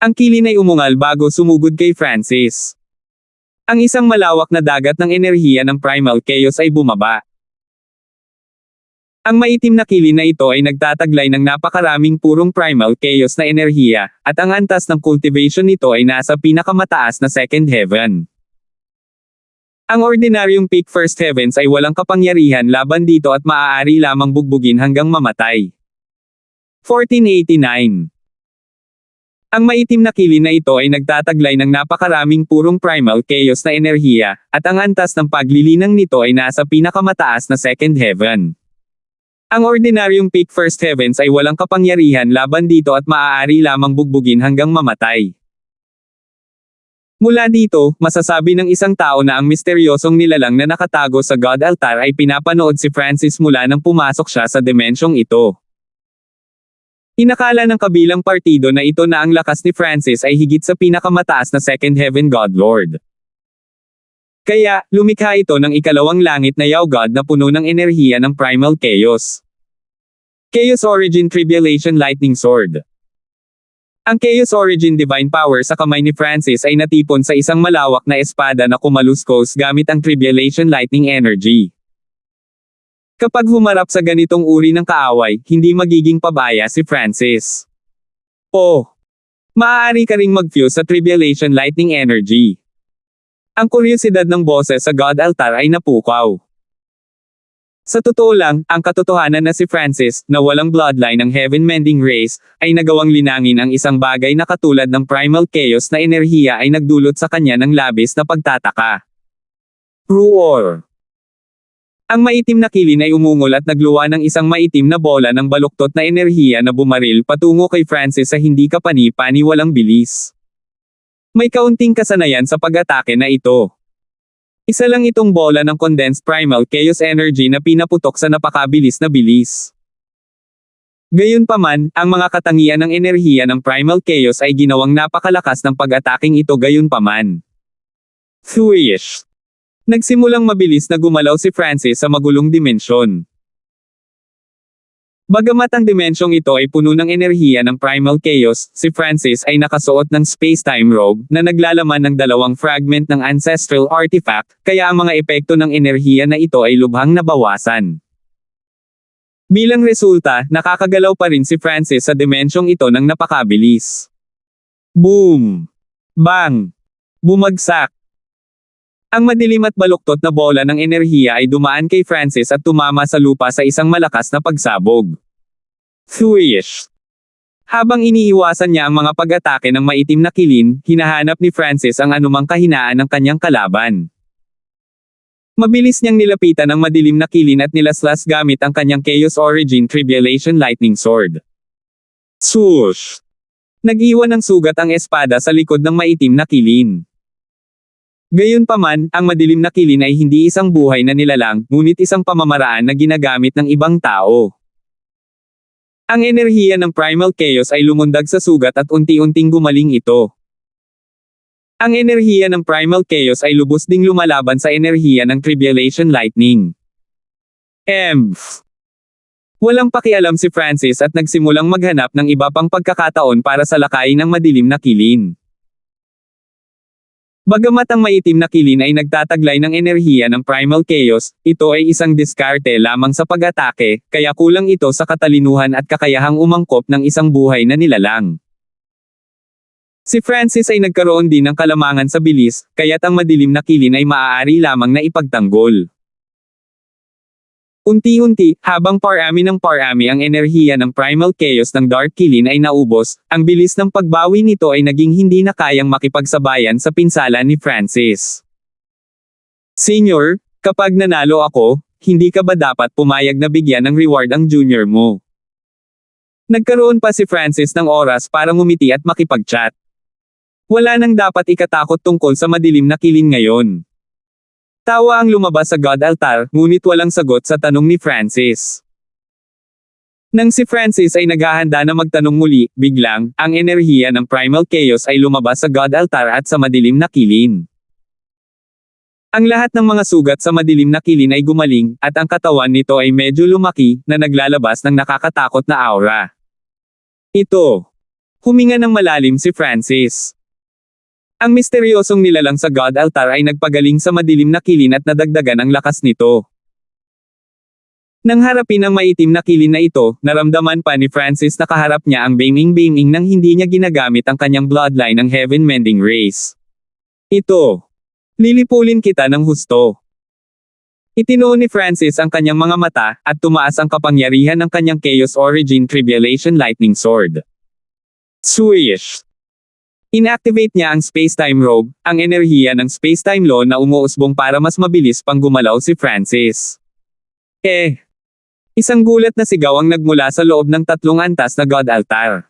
Ang kilin ay umungal bago sumugod kay Francis. Ang isang malawak na dagat ng enerhiya ng primal chaos ay bumaba. Ang maitim na kilin na ito ay nagtataglay ng napakaraming purong primal chaos na enerhiya, at ang antas ng cultivation nito ay nasa pinakamataas na second heaven. Ang ordinaryong peak first heavens ay walang kapangyarihan laban dito at maaari lamang bugbugin hanggang mamatay. 1489. Ang maitim na kilin na ito ay nagtataglay ng napakaraming purong primal chaos na enerhiya, at ang antas ng paglilinang nito ay nasa pinakamataas na second heaven. Ang ordinaryong peak first heavens ay walang kapangyarihan laban dito at maaari lamang bugbugin hanggang mamatay. Mula dito, masasabi ng isang tao na ang misteryosong nilalang na nakatago sa God altar ay pinapanood si Francis mula nang pumasok siya sa dimensyong ito. Inakala ng kabilang partido na ito na ang lakas ni Francis ay higit sa pinakamataas na second heaven God Lord. Kaya, lumikha ito ng ikalawang langit na Yao God na puno ng enerhiya ng primal chaos. Chaos Origin Tribulation Lightning Sword. Ang Chaos Origin Divine Power sa kamay ni Francis ay natipon sa isang malawak na espada na kumaluskos gamit ang Tribulation Lightning Energy. Kapag humarap sa ganitong uri ng kaaway, hindi magiging pabaya si Francis. Maaari ka ring mag-fuse sa Tribulation Lightning Energy. Ang kuryosidad ng boses sa God altar ay napukaw. Sa totoo lang, ang katotohanan na si Francis, na walang bloodline ng heaven-mending race, ay nagawang linangin ang isang bagay na katulad ng primal chaos na enerhiya ay nagdulot sa kanya ng labis na pagtataka. Roar! Ang maitim na kilin ay umungol at nagluwa ng isang maitim na bola ng baluktot na enerhiya na bumaril patungo kay Francis sa hindi kapani-paniwalang bilis. May kaunting kasanayan sa pag-atake na ito. Isa lang itong bola ng condensed primal chaos energy na pinaputok sa napakabilis na bilis. Gayunpaman, ang mga katangian ng enerhiya ng primal chaos ay ginawang napakalakas ng pag-ataking ito gayunpaman. Thwish! Nagsimulang mabilis na gumalaw si Francis sa magulong dimensyon. Bagamat ang dimensyong ito ay puno ng enerhiya ng primal chaos, si Francis ay nakasuot ng space-time robe na naglalaman ng dalawang fragment ng ancestral artifact, kaya ang mga epekto ng enerhiya na ito ay lubhang nabawasan. Bilang resulta, nakakagalaw pa rin si Francis sa dimensyong ito ng napakabilis. Boom! Bang! Bumagsak! Ang madilim at baluktot na bola ng enerhiya ay dumaan kay Francis at tumama sa lupa sa isang malakas na pagsabog. Thwish! Habang iniiwasan niya ang mga pag-atake ng maitim na kilin, hinahanap ni Francis ang anumang kahinaan ng kanyang kalaban. Mabilis niyang nilapitan ang madilim na kilin at nilaslas gamit ang kanyang Chaos Origin Tribulation Lightning Sword. Swoosh! Nag-iwan ng sugat ang espada sa likod ng maitim na kilin. Gayunpaman, ang madilim na kilin ay hindi isang buhay na nilalang, ngunit isang pamamaraan na ginagamit ng ibang tao. Ang enerhiya ng primal chaos ay lumundag sa sugat at unti-unting gumaling ito. Ang enerhiya ng primal chaos ay lubos ding lumalaban sa enerhiya ng tribulation lightning. Walang pakialam si Francis at nagsimulang maghanap ng iba pang pagkakataon para salakayin ang madilim na kilin. Bagamat ang maitim na kilin ay nagtataglay ng enerhiya ng primal chaos, ito ay isang diskarte lamang sa pag-atake, kaya kulang ito sa katalinuhan at kakayahang umangkop ng isang buhay na nilalang. Si Francis ay nagkaroon din ng kalamangan sa bilis, kaya't ang madilim na kilin ay maaari lamang na ipagtanggol. Unti-unti, habang parami ng parami ang enerhiya ng primal chaos ng Dark Kilin ay naubos, ang bilis ng pagbawi nito ay naging hindi na kayang makipagsabayan sa pinsala ni Francis. Senior, kapag nanalo ako, hindi ka ba dapat pumayag na bigyan ng reward ang junior mo? Nagkaroon pa si Francis ng oras para ngumiti at makipag-chat. Wala nang dapat ikatakot tungkol sa madilim na kilin ngayon. Tawa ang lumabas sa God altar, ngunit walang sagot sa tanong ni Francis. Nang si Francis ay naghahanda na magtanong muli, biglang, ang enerhiya ng primal chaos ay lumabas sa God altar at sa madilim na kilin. Ang lahat ng mga sugat sa madilim na kilin ay gumaling, at ang katawan nito ay medyo lumaki, na naglalabas ng nakakatakot na aura. Ito. Huminga ng malalim si Francis. Ang misteryosong nilalang sa God altar ay nagpagaling sa madilim na kilin at nadagdagan ang lakas nito. Nang harapin ang maitim na kilin na ito, naramdaman pa ni Francis na kaharap niya ang baming-baming nang hindi niya ginagamit ang kanyang bloodline ng heaven mending race. Ito. Lilipulin kita ng husto. Itinuon ni Francis ang kanyang mga mata, at tumaas ang kapangyarihan ng kanyang Chaos Origin Tribulation Lightning Sword. Swish! Inactivate niya ang space-time robe, ang enerhiya ng space-time law na umuusbong para mas mabilis pang gumalaw si Francis. Isang gulat na sigaw ang nagmula sa loob ng 3 antas na God altar.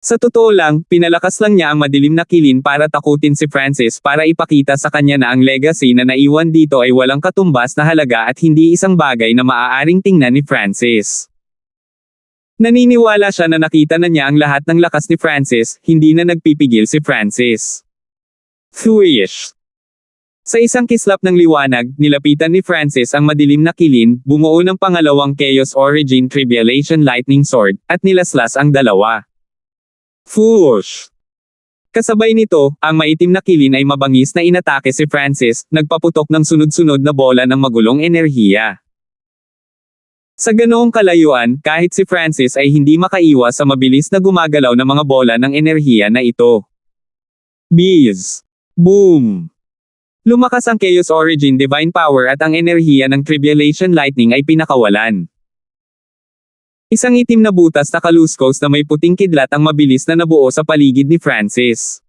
Sa totoo lang, pinalakas lang niya ang madilim na kilin para takutin si Francis para ipakita sa kanya na ang legacy na naiwan dito ay walang katumbas na halaga at hindi isang bagay na maaaring tingnan ni Francis. Naniniwala siya na nakita na niya ang lahat ng lakas ni Francis, hindi na nagpipigil si Francis. Swish! Sa isang kislap ng liwanag, nilapitan ni Francis ang madilim na kilin, bumuo ng pangalawang Chaos Origin Tribulation Lightning Sword, at nilaslas ang dalawa. Fush! Kasabay nito, ang maitim na kilin ay mabangis na inatake si Francis, nagpaputok ng sunod-sunod na bola ng magulong enerhiya. Sa ganoong kalayuan, kahit si Francis ay hindi makaiwas sa mabilis na gumagalaw na mga bola ng enerhiya na ito. Bees! Boom! Lumakas ang Chaos Origin Divine Power at ang enerhiya ng Tribulation Lightning ay pinakawalan. Isang itim na butas na kaluskos na may puting kidlat ang mabilis na nabuo sa paligid ni Francis.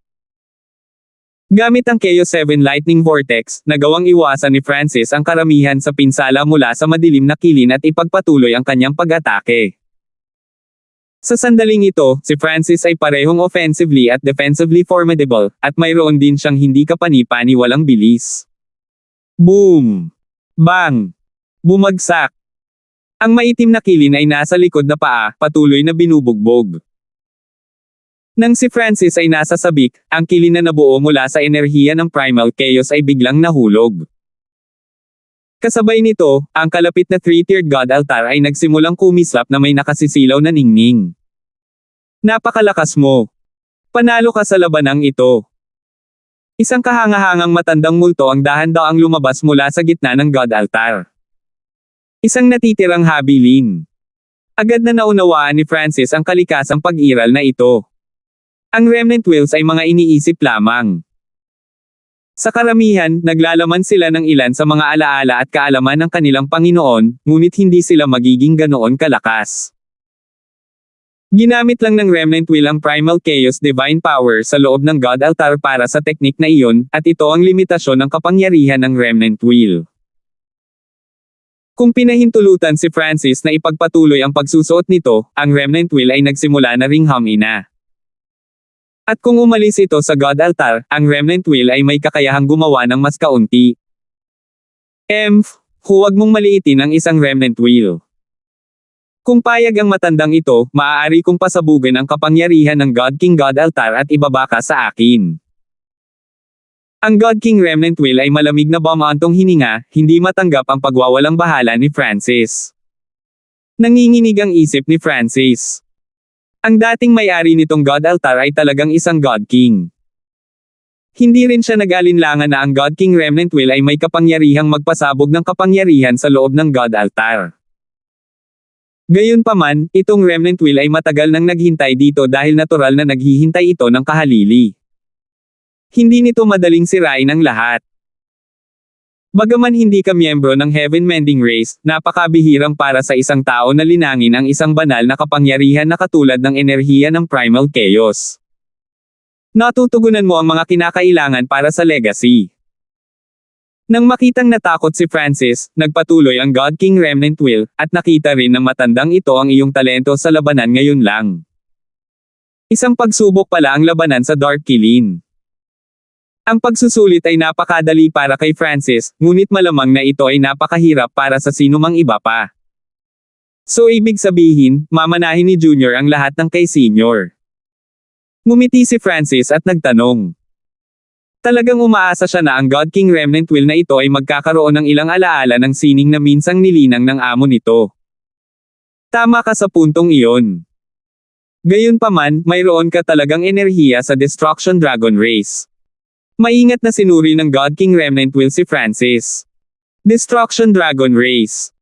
Gamit ang Chaos 7 Lightning Vortex, nagawang iwasan ni Francis ang karamihan sa pinsala mula sa madilim na kilin at ipagpatuloy ang kanyang pag-atake. Sa sandaling ito, si Francis ay parehong offensively at defensively formidable, at mayroon din siyang hindi kapani-paniwalang bilis. Boom! Bang! Bumagsak! Ang maitim na kilin ay nasa likod na paa, patuloy na binubugbog. Nang si Francis ay nasa sabik, ang kilin na nabuo mula sa enerhiya ng primal chaos ay biglang nahulog. Kasabay nito, ang kalapit na 3-tiered God altar ay nagsimulang kumislap na may nakasisilaw na ningning. Napakalakas mo! Panalo ka sa labanang ito! Isang kahangahangang matandang multo ang dahan-daang lumabas mula sa gitna ng God altar. Isang natitirang habilin. Agad na naunawaan ni Francis ang kalikasang pag-iral na ito. Ang remnant wheels ay mga iniisip lamang. Sa karamihan, naglalaman sila ng ilan sa mga alaala at kaalaman ng kanilang Panginoon, ngunit hindi sila magiging ganoon kalakas. Ginamit lang ng remnant wheel ang primal chaos divine power sa loob ng God altar para sa teknik na iyon, at ito ang limitasyon ng kapangyarihan ng remnant wheel. Kung pinahintulutan si Francis na ipagpatuloy ang pagsusuot nito, ang remnant wheel ay nagsimula na ring humina. At kung umalis ito sa God altar, ang remnant wheel ay may kakayahang gumawa ng mas kaunti. Huwag mong maliitin ang isang remnant wheel. Kung payag ang matandang ito, maaari kong pasabugan ang kapangyarihan ng God King God altar at ibaba ka sa akin. Ang God King remnant wheel ay malamig na bumantong hininga, hindi matanggap ang pagwawalang bahala ni Francis. Nanginginig ang isip ni Francis. Ang dating may-ari nitong God altar ay talagang isang God King. Hindi rin siya nag-alinlangan na ang God King remnant wheel ay may kapangyarihang magpasabog ng kapangyarihan sa loob ng God altar. Gayunpaman, itong remnant wheel ay matagal nang naghintay dito dahil natural na naghihintay ito ng kahalili. Hindi nito madaling sirain ang lahat. Bagaman hindi ka miyembro ng Heaven Mending Race, napakabihirang para sa isang tao na linangin ang isang banal na kapangyarihan na katulad ng enerhiya ng Primal Chaos. Natutugunan mo ang mga kinakailangan para sa legacy. Nang makitang natakot si Francis, nagpatuloy ang God King Remnant Will, at nakita rin ng matandang ito ang iyong talento sa labanan ngayon lang. Isang pagsubok pala ang labanan sa Dark Kilin. Ang pagsusulit ay napakadali para kay Francis, ngunit malamang na ito ay napakahirap para sa sinumang iba pa. So ibig sabihin, mamanahin ni Junior ang lahat ng kay Senior. Ngumiti si Francis at nagtanong. Talagang umaasa siya na ang God King Remnant Will na ito ay magkakaroon ng ilang alaala ng sining na minsang nilinang ng amo nito. Tama ka sa puntong iyon. Gayunpaman, mayroon ka talagang enerhiya sa Destruction Dragon Race. Maingat na sinuri ng God King Remnant Will si Francis. Destruction Dragon Race.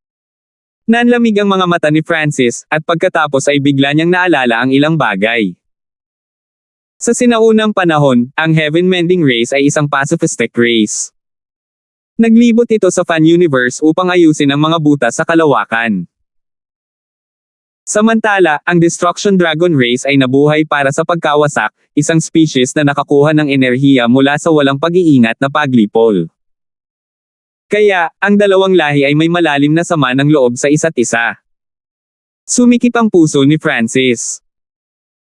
Nanlamig ang mga mata ni Francis, at pagkatapos ay bigla niyang naalala ang ilang bagay. Sa sinaunang panahon, ang Heaven Mending Race ay isang pacifistic race. Naglibot ito sa fan universe upang ayusin ang mga butas sa kalawakan. Samantala, ang Destruction Dragon Race ay nabuhay para sa pagkawasak, isang species na nakakuha ng enerhiya mula sa walang pag-iingat na paglipol. Kaya, ang dalawang lahi ay may malalim na sama ng loob sa isa't isa. Sumikip ang puso ni Francis.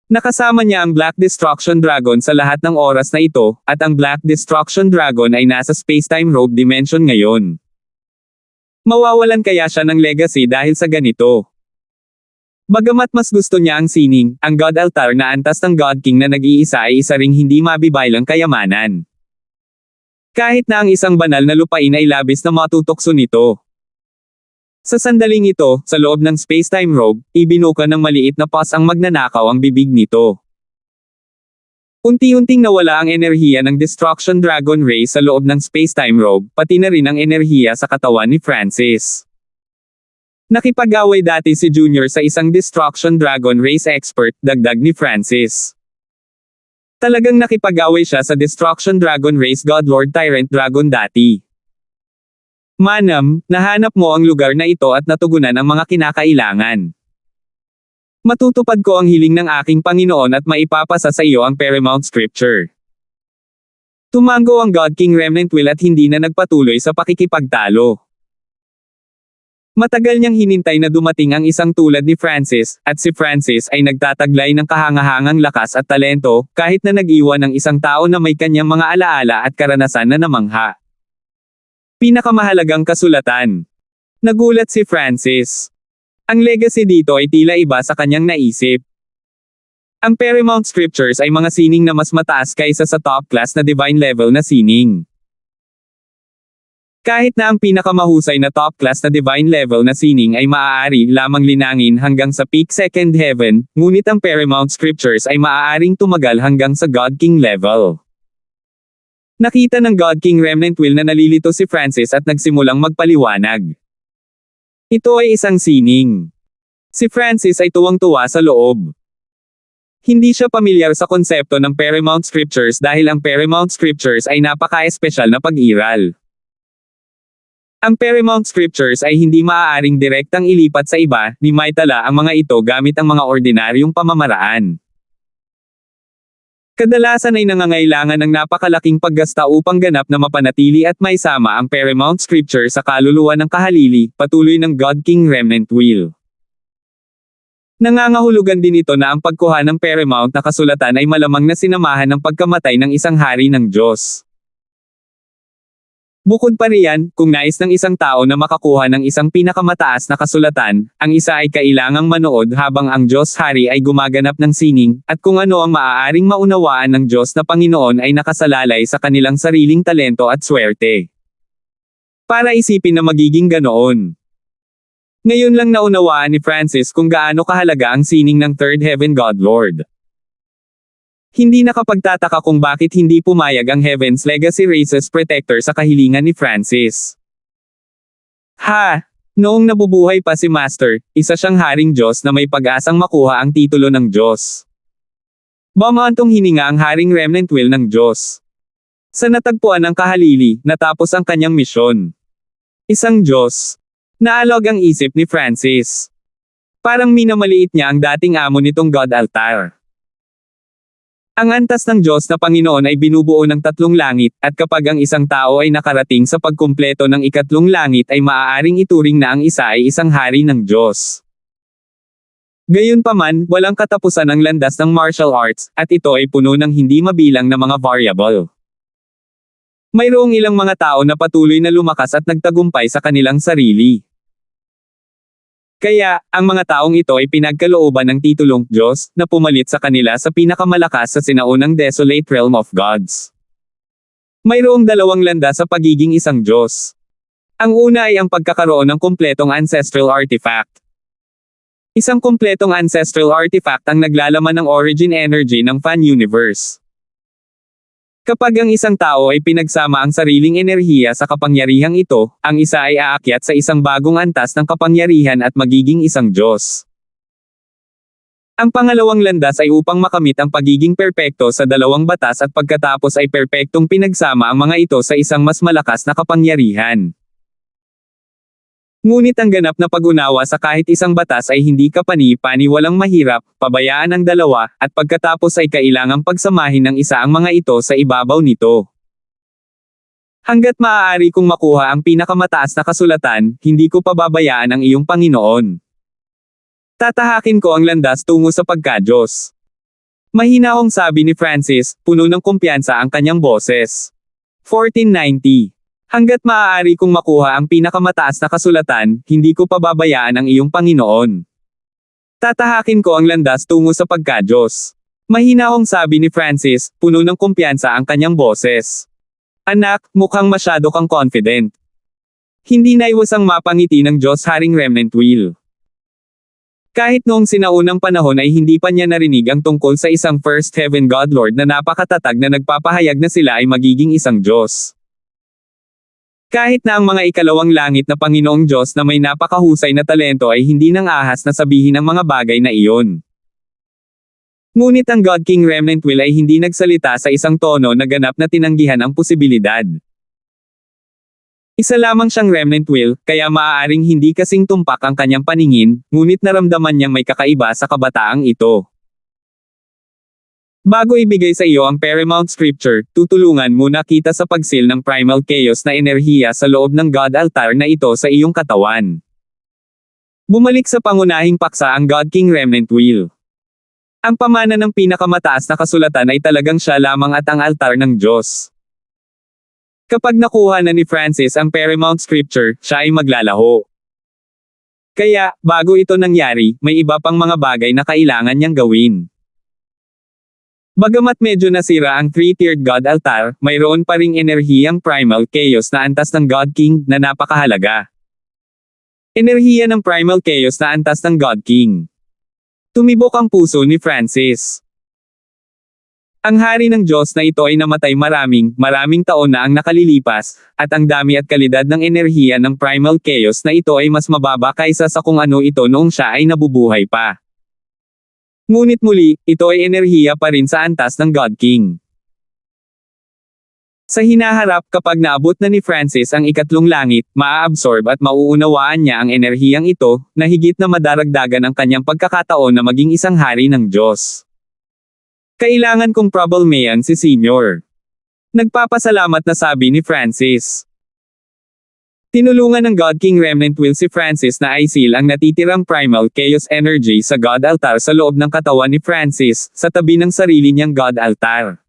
Nakasama niya ang Black Destruction Dragon sa lahat ng oras na ito, at ang Black Destruction Dragon ay nasa Spacetime Robe Dimension ngayon. Mawawalan kaya siya ng legacy dahil sa ganito? Bagamat mas gusto niya ang sining, ang God Altar na antas ng God King na nag-iisa ay isa ring hindi mabibaylang kayamanan. Kahit na ang isang banal na lupain ay labis na matutokso nito. Sa sandaling ito, sa loob ng Spacetime Robe, ibinuka ng maliit na pus ang magnanakaw ang bibig nito. Unti-unting nawala ang enerhiya ng Destruction Dragon Race sa loob ng Spacetime Robe, pati na rin ang enerhiya sa katawan ni Francis. Nakipag-away dati si Junior sa isang Destruction Dragon Race expert, dagdag ni Francis. Talagang nakipag-away siya sa Destruction Dragon Race Godlord Tyrant Dragon dati. Manam, nahanap mo ang lugar na ito at natugunan ang mga kinakailangan. Matutupad ko ang hiling ng aking Panginoon at maipapasa sa iyo ang Paramount Scripture. Tumango ang God King Remnant Will at hindi na nagpatuloy sa pakikipagtalo. Matagal niyang hinintay na dumating ang isang tulad ni Francis, at si Francis ay nagtataglay ng kahangahangang lakas at talento, kahit na nag-iwan ng isang tao na may kanyang mga alaala at karanasan na namangha. Pinakamahalagang kasulatan. Nagulat si Francis. Ang legacy dito ay tila iba sa kanyang naisip. Ang Paramount Scriptures ay mga sining na mas mataas kaysa sa top class na divine level na sining. Kahit na ang pinakamahusay na top class na divine level na sining ay maaari lamang linangin hanggang sa peak second heaven, ngunit ang Paramount Scriptures ay maaaring tumagal hanggang sa God King level. Nakita ng God King Remnant Will na nalilito si Francis at nagsimulang magpaliwanag. Ito ay isang sining. Si Francis ay tuwang-tuwa sa loob. Hindi siya pamilyar sa konsepto ng Paramount Scriptures dahil ang Paramount Scriptures ay napaka-espesyal na pag-iral. Ang Paramount Scriptures ay hindi maaaring direktang ilipat sa iba, ni maitala ang mga ito gamit ang mga ordinaryong pamamaraan. Kadalasan ay nangangailangan ng napakalaking paggasta upang ganap na mapanatili at maisama ang Paramount Scripture sa kaluluwa ng kahalili, patuloy ng God King Remnant Will. Nangangahulugan din ito na ang pagkuha ng Paramount na kasulatan ay malamang na sinamahan ng pagkamatay ng isang hari ng Diyos. Bukod pa riyan, kung nais ng isang tao na makakuha ng isang pinakamataas na kasulatan, ang isa ay kailangang manood habang ang Diyos Hari ay gumaganap ng sining, at kung ano ang maaaring maunawaan ng Diyos na Panginoon ay nakasalalay sa kanilang sariling talento at swerte. Para isipin na magiging ganoon. Ngayon lang naunawaan ni Francis kung gaano kahalaga ang sining ng Third Heaven God Lord. Hindi nakapagtataka kung bakit hindi pumayag ang Heaven's Legacy Races Protector sa kahilingan ni Francis. Noong nabubuhay pa si Master, isa siyang haring Diyos na may pag-asang makuha ang titulo ng Diyos. Bumantong hininga ang haring Remnant Will ng Diyos. Sa natagpuan ng kahalili, natapos ang kanyang misyon. Isang Diyos. Naalog ang isip ni Francis. Parang minamaliit niya ang dating amo nitong God Altar. Ang antas ng Diyos na Panginoon ay binubuo ng tatlong langit, at kapag ang isang tao ay nakarating sa pagkumpleto ng ikatlong langit ay maaaring ituring na ang isa ay isang hari ng Diyos. Gayunpaman, walang katapusan ang landas ng martial arts, at ito ay puno ng hindi mabilang na mga variable. Mayroong ilang mga tao na patuloy na lumakas at nagtagumpay sa kanilang sarili. Kaya, ang mga taong ito ay pinagkalooban ng titulong Diyos, na pumalit sa kanila sa pinakamalakas sa sinaunang desolate realm of gods. Mayroong dalawang landas sa pagiging isang Diyos. Ang una ay ang pagkakaroon ng kumpletong ancestral artifact. Isang kumpletong ancestral artifact ang naglalaman ng origin energy ng fan universe. Kapag ang isang tao ay pinagsama ang sariling enerhiya sa kapangyarihang ito, ang isa ay aakyat sa isang bagong antas ng kapangyarihan at magiging isang Diyos. Ang pangalawang landas ay upang makamit ang pagiging perpekto sa dalawang batas at pagkatapos ay perpektong pinagsama ang mga ito sa isang mas malakas na kapangyarihan. Ngunit ang ganap na pag-unawa sa kahit isang batas ay hindi kapani-pani, walang mahirap, pabayaan ang dalawa, at pagkatapos ay kailangang pagsamahin ng isa ang mga ito sa ibabaw nito. Hanggat maaari kong makuha ang pinakamataas na kasulatan, hindi ko pababayaan ang iyong Panginoon. Tatahakin ko ang landas tungo sa pagka-Diyos. Mahinahong sabi ni Francis, puno ng kumpiyansa ang kanyang boses. 1490. Hanggat maaari kong makuha ang pinakamataas na kasulatan, hindi ko pababayaan ang iyong Panginoon. Tatahakin ko ang landas tungo sa pagka-Diyos. Mahinahong sabi ni Francis, puno ng kumpiyansa ang kanyang boses. Anak, mukhang masyado kang confident. Hindi naiwasang mapangiti ng Diyos Haring Remnant Wheel. Kahit noong sinaunang panahon ay hindi pa niya narinig ang tungkol sa isang First Heaven God Lord na napakatatag na nagpapahayag na sila ay magiging isang Diyos. Kahit na ang mga ikalawang langit na Panginoong Diyos na may napakahusay na talento ay hindi nang ahas na sabihin ang mga bagay na iyon. Ngunit ang God King Remnant Wheel ay hindi nagsalita sa isang tono na ganap na tinanggihan ang posibilidad. Isa lamang siyang Remnant Wheel, kaya maaaring hindi kasing tumpak ang kanyang paningin, ngunit naramdaman niyang may kakaiba sa kabataang ito. Bago ibigay sa iyo ang paramount scripture, tutulungan muna kita sa pagsil ng primal chaos na enerhiya sa loob ng God altar na ito sa iyong katawan. Bumalik sa pangunahing paksa ang God King Remnant Wheel. Ang pamana ng pinakamataas na kasulatan ay talagang siya lamang at ang altar ng Diyos. Kapag nakuha na ni Francis ang paramount scripture, siya ay maglalaho. Kaya, bago ito nangyari, may iba pang mga bagay na kailangan niyang gawin. Bagamat medyo nasira ang three-tiered God altar, mayroon pa ring enerhiyang primal chaos na antas ng God King na napakahalaga. Enerhiya ng primal chaos na antas ng God King. Tumibok ang puso ni Francis. Ang hari ng Diyos na ito ay namatay maraming taon na ang nakalilipas, at ang dami at kalidad ng enerhiya ng primal chaos na ito ay mas mababa kaysa sa kung ano ito noong siya ay nabubuhay pa. Ngunit muli, ito ay enerhiya pa rin sa antas ng God King. Sa hinaharap, kapag naabot na ni Francis ang ikatlong langit, maa-absorb at mauunawaan niya ang enerhiyang ito, na higit na madaragdagan ang kanyang pagkakataon na maging isang hari ng Diyos. Kailangan kong problemayan si Senior. Nagpapasalamat na sabi ni Francis. Tinulungan ng God King Remnant Wheel si Francis na i-seal ang natitirang primal chaos energy sa God altar sa loob ng katawan ni Francis, sa tabi ng sarili niyang God altar.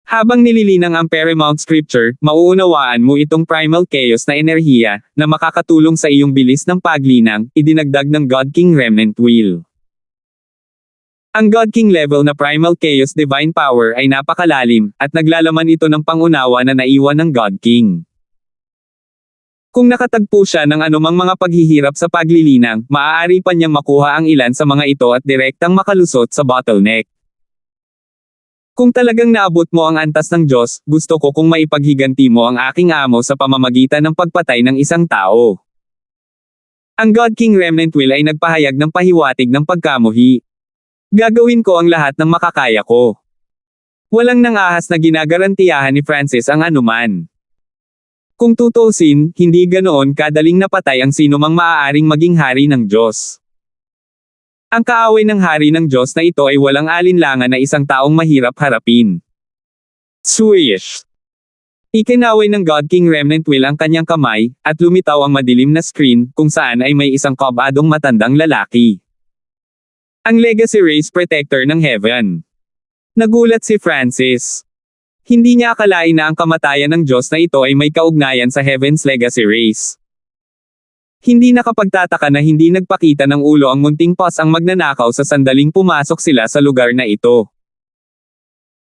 Habang nililinang ang paramount scripture, mauunawaan mo itong primal chaos na enerhiya, na makakatulong sa iyong bilis ng paglinang, idinagdag ng God King Remnant Wheel. Ang God King level na primal chaos divine power ay napakalalim, at naglalaman ito ng pangunawa na naiwan ng God King. Kung nakatagpo siya ng anumang mga paghihirap sa paglilinang, maaari pa niyang makuha ang ilan sa mga ito at direktang makalusot sa bottleneck. Kung talagang naabot mo ang antas ng Diyos, gusto ko kung maipaghiganti mo ang aking amo sa pamamagitan ng pagpatay ng isang tao. Ang God King Remnant Wheel ay nagpahayag ng pahiwatig ng pagkamuhi. Gagawin ko ang lahat ng makakaya ko. Walang nangahas na ginagarantiyahan ni Francis ang anuman. Kung tutuusin, hindi ganoon kadaling napatay ang sinumang maaaring maging hari ng Diyos. Ang kaaway ng hari ng Diyos na ito ay walang alinlangan na isang taong mahirap harapin. Swish! Ikinaway ng God King Remnant Will ang kanyang kamay, at lumitaw ang madilim na screen, kung saan ay may isang kabadong matandang lalaki. Ang Legacy Race Protector ng Heaven. Nagulat si Francis. Hindi niya akalain na ang kamatayan ng Diyos na ito ay may kaugnayan sa Heaven's Legacy Race. Hindi nakapagtataka na hindi nagpakita ng ulo ang munting pos ang magnanakaw sa sandaling pumasok sila sa lugar na ito.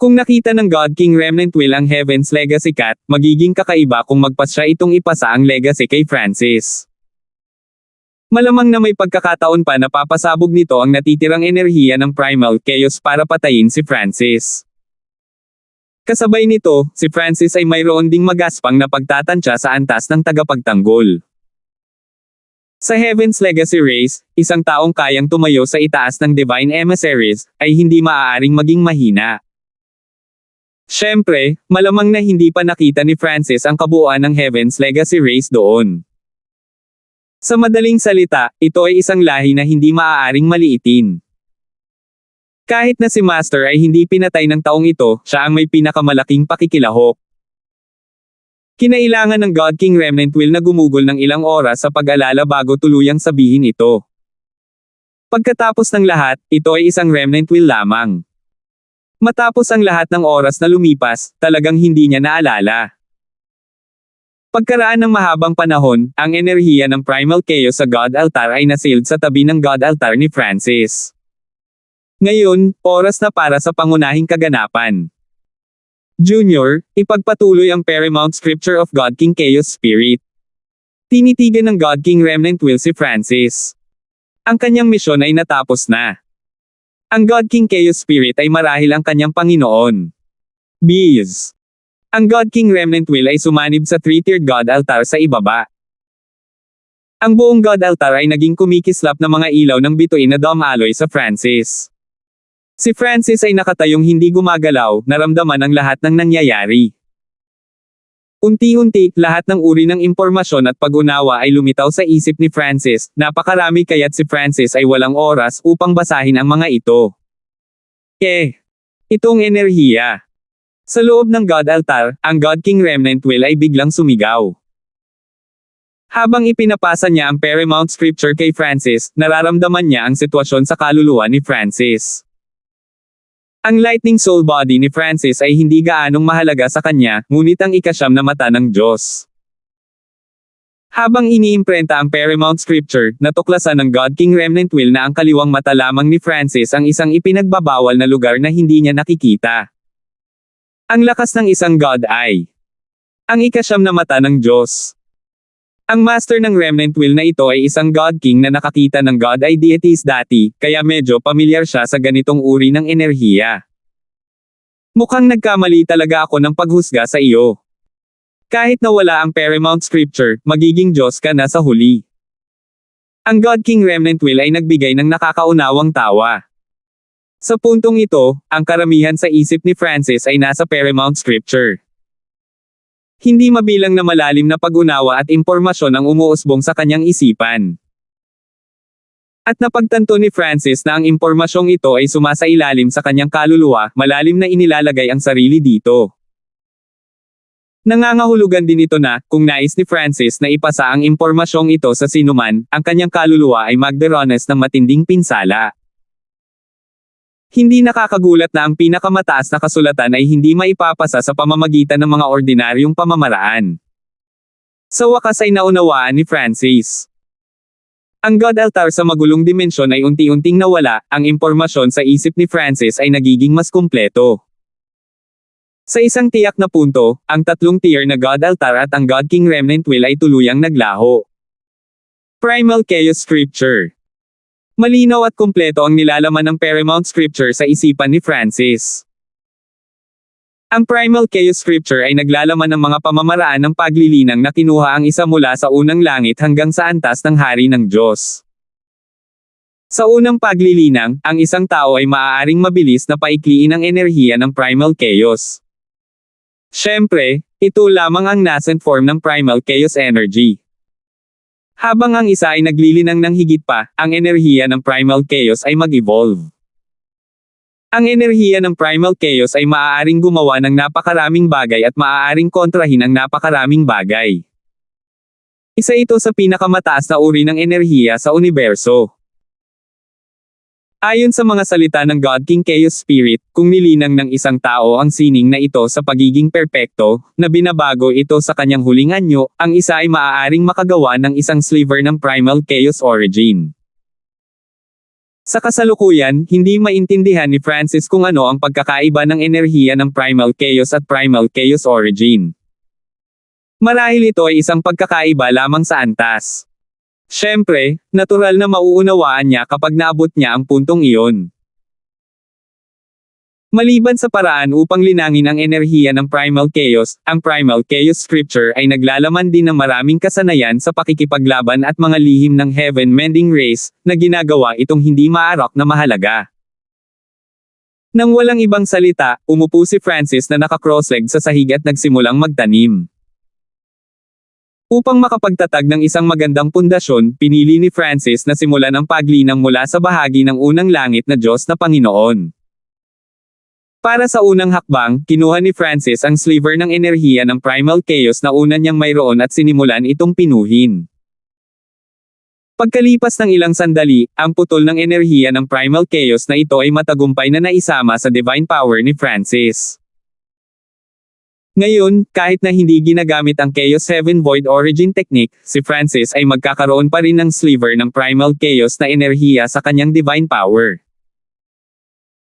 Kung nakita ng God King Remnant Will ang Heaven's Legacy Cat, magiging kakaiba kung magpas siya itong ipasa ang legacy kay Francis. Malamang na may pagkakataon pa na papasabog nito ang natitirang enerhiya ng Primal Chaos para patayin si Francis. Kasabay nito, si Francis ay mayroon ding magaspang na pagtatansya sa antas ng tagapagtanggol. Sa Heaven's Legacy Race, isang taong kayang tumayo sa itaas ng Divine Emissaries, ay hindi maaaring maging mahina. Siyempre, malamang na hindi pa nakita ni Francis ang kabuuan ng Heaven's Legacy Race doon. Sa madaling salita, ito ay isang lahi na hindi maaaring maliitin. Kahit na si Master ay hindi pinatay ng taong ito, siya ang may pinakamalaking pakikilahok. Kinailangan ng God King Remnant Will na gumugol ng ilang oras sa pag-alala bago tuluyang sabihin ito. Pagkatapos ng lahat, ito ay isang Remnant Will lamang. Matapos ang lahat ng oras na lumipas, talagang hindi niya naalala. Pagkaraan ng mahabang panahon, ang enerhiya ng Primal Chaos sa God Altar ay nasealed sa tabi ng God Altar ni Francis. Ngayon, oras na para sa pangunahing kaganapan. Junior, ipagpatuloy ang Paramount Scripture of God King Chaos Spirit. Tinitigan ng God King Remnant Will si Francis. Ang kanyang misyon ay natapos na. Ang God King Chaos Spirit ay marahil ang kanyang Panginoon. Biz. Ang God King Remnant Will ay sumanib sa three-tiered God Altar sa ibaba. Ang buong God Altar ay naging kumikislap na mga ilaw ng bituin na dome alloy sa Francis. Si Francis ay nakatayong hindi gumagalaw, naramdaman ang lahat ng nangyayari. Unti-unti, lahat ng uri ng impormasyon at pag-unawa ay lumitaw sa isip ni Francis, napakarami kaya't si Francis ay walang oras upang basahin ang mga ito. Itong enerhiya. Sa loob ng God Altar, ang God King Remnant Will ay biglang sumigaw. Habang ipinapasa niya ang Paramount Scripture kay Francis, nararamdaman niya ang sitwasyon sa kaluluwa ni Francis. Ang lightning soul body ni Francis ay hindi gaanong mahalaga sa kanya, ngunit ang ikasyam na mata ng Diyos. Habang iniimprenta ang Paramount Scripture, natuklasan ng God King Remnant Will na ang kaliwang mata lamang ni Francis ang isang ipinagbabawal na lugar na hindi niya nakikita. Ang lakas ng isang God Eye. Ang ikasyam na mata ng Diyos. Ang master ng Remnant Will na ito ay isang God King na nakakita ng God Eye deities dati, kaya medyo pamilyar siya sa ganitong uri ng enerhiya. Mukhang nagkamali talaga ako ng paghusga sa iyo. Kahit na wala ang Paramount Scripture, magiging Diyos ka na sa huli. Ang God King Remnant Will ay nagbigay ng nakakaunawang tawa. Sa puntong ito, ang karamihan sa isip ni Francis ay nasa Paramount Scripture. Hindi mabilang na malalim na pag-unawa at impormasyon ang umuusbong sa kanyang isipan. At napagtanto ni Francis na ang impormasyong ito ay sumasailalim sa kanyang kaluluwa, malalim na inilalagay ang sarili dito. Nangangahulugan din ito na, kung nais ni Francis na ipasa ang impormasyong ito sa sinuman, ang kanyang kaluluwa ay magdaranas ng matinding pinsala. Hindi nakakagulat na ang pinakamataas na kasulatan ay hindi maipapasa sa pamamagitan ng mga ordinaryong pamamaraan. Sa wakas ay naunawaan ni Francis. Ang God Altar sa magulong dimensyon ay unti-unting nawala, ang impormasyon sa isip ni Francis ay nagiging mas kumpleto. Sa isang tiyak na punto, ang tatlong tier na God Altar at ang God King Remnant Will ay tuluyang naglaho. Primal Chaos Scripture. Malinaw at kumpleto ang nilalaman ng Paramount Scripture sa isipan ni Francis. Ang Primal Chaos Scripture ay naglalaman ng mga pamamaraan ng paglilinang na kinuha ang isa mula sa unang langit hanggang sa antas ng hari ng Diyos. Sa unang paglilinang, ang isang tao ay maaaring mabilis na paikliin ang enerhiya ng Primal Chaos. Siyempre, ito lamang ang nascent form ng Primal Chaos Energy. Habang ang isa ay naglilinang ng higit pa, ang enerhiya ng Primal Chaos ay mag-evolve. Ang enerhiya ng Primal Chaos ay maaaring gumawa ng napakaraming bagay at maaaring kontrahin ang napakaraming bagay. Isa ito sa pinakamataas na uri ng enerhiya sa universo. Ayon sa mga salita ng God King Chaos Spirit, kung nilinang ng isang tao ang sining na ito sa pagiging perpekto, na binabago ito sa kanyang huling anyo, ang isa ay maaaring makagawa ng isang sliver ng Primal Chaos Origin. Sa kasalukuyan, hindi maintindihan ni Francis kung ano ang pagkakaiba ng enerhiya ng Primal Chaos at Primal Chaos Origin. Marahil ito ay isang pagkakaiba lamang sa antas. Siyempre, natural na mauunawaan niya kapag naabot niya ang puntong iyon. Maliban sa paraan upang linangin ang enerhiya ng Primal Chaos, ang Primal Chaos Scripture ay naglalaman din ng maraming kasanayan sa pakikipaglaban at mga lihim ng Heaven Mending Race, na ginagawa itong hindi maarok na mahalaga. Nang walang ibang salita, umupo si Francis na naka-crossleg sa sahig at nagsimulang magtanim. Upang makapagtatag ng isang magandang pundasyon, pinili ni Francis na simulan ang paglinang mula sa bahagi ng unang langit na Diyos na Panginoon. Para sa unang hakbang, kinuha ni Francis ang sliver ng enerhiya ng Primal Chaos na una niyang mayroon at sinimulan itong pinuhin. Pagkalipas ng ilang sandali, ang putol ng enerhiya ng Primal Chaos na ito ay matagumpay na naisama sa divine power ni Francis. Ngayon, kahit na hindi ginagamit ang Chaos 7 Void Origin Technique, si Francis ay magkakaroon pa rin ng sliver ng Primal Chaos na enerhiya sa kanyang divine power.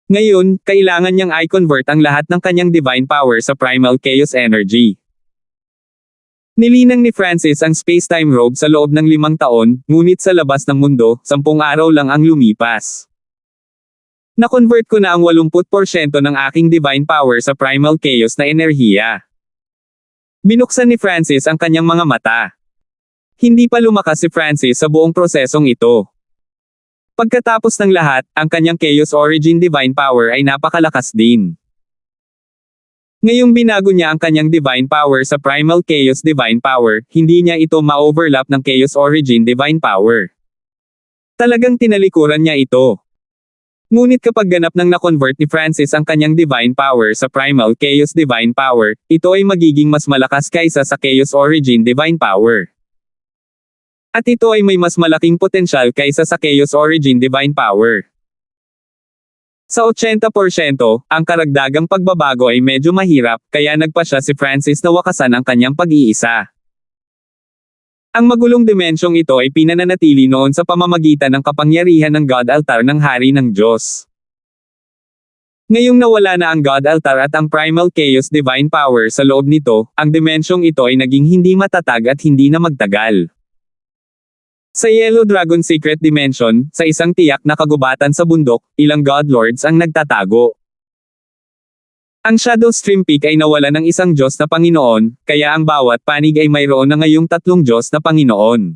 Ngayon, kailangan niyang i-convert ang lahat ng kanyang divine power sa Primal Chaos Energy. Nilinang ni Francis ang space-time robe sa loob ng 5 taon, ngunit sa labas ng mundo, 10 araw lang ang lumipas. Na-convert ko na ang 80% ng aking divine power sa Primal Chaos na enerhiya. Binuksan ni Francis ang kanyang mga mata. Hindi pa lumakas si Francis sa buong prosesong ito. Pagkatapos ng lahat, ang kanyang Chaos Origin divine power ay napakalakas din. Ngayong binago niya ang kanyang divine power sa Primal Chaos divine power, hindi niya ito ma-overlap ng Chaos Origin divine power. Talagang tinalikuran niya ito. Ngunit kapag ganap nang na-convert ni Francis ang kanyang divine power sa Primal Chaos divine power, ito ay magiging mas malakas kaysa sa Chaos Origin divine power. At ito ay may mas malaking potensyal kaysa sa Chaos Origin divine power. Sa 80%, ang karagdagang pagbabago ay medyo mahirap, kaya nagpasya si Francis na wakasan ang kanyang pag-iisa. Ang magulong dimensyong ito ay pinananatili noon sa pamamagitan ng kapangyarihan ng God Altar ng Hari ng Diyos. Ngayong nawala na ang God Altar at ang Primal Chaos Divine Power sa loob nito, ang dimensyong ito ay naging hindi matatag at hindi na magtagal. Sa Yellow Dragon Secret Dimension, sa isang tiyak na kagubatan sa bundok, ilang God Lords ang nagtatago. Ang Shadow Stream Peak ay nawala ng isang Diyos na Panginoon, kaya ang bawat panig ay mayroon na ngayong 3 Diyos na Panginoon.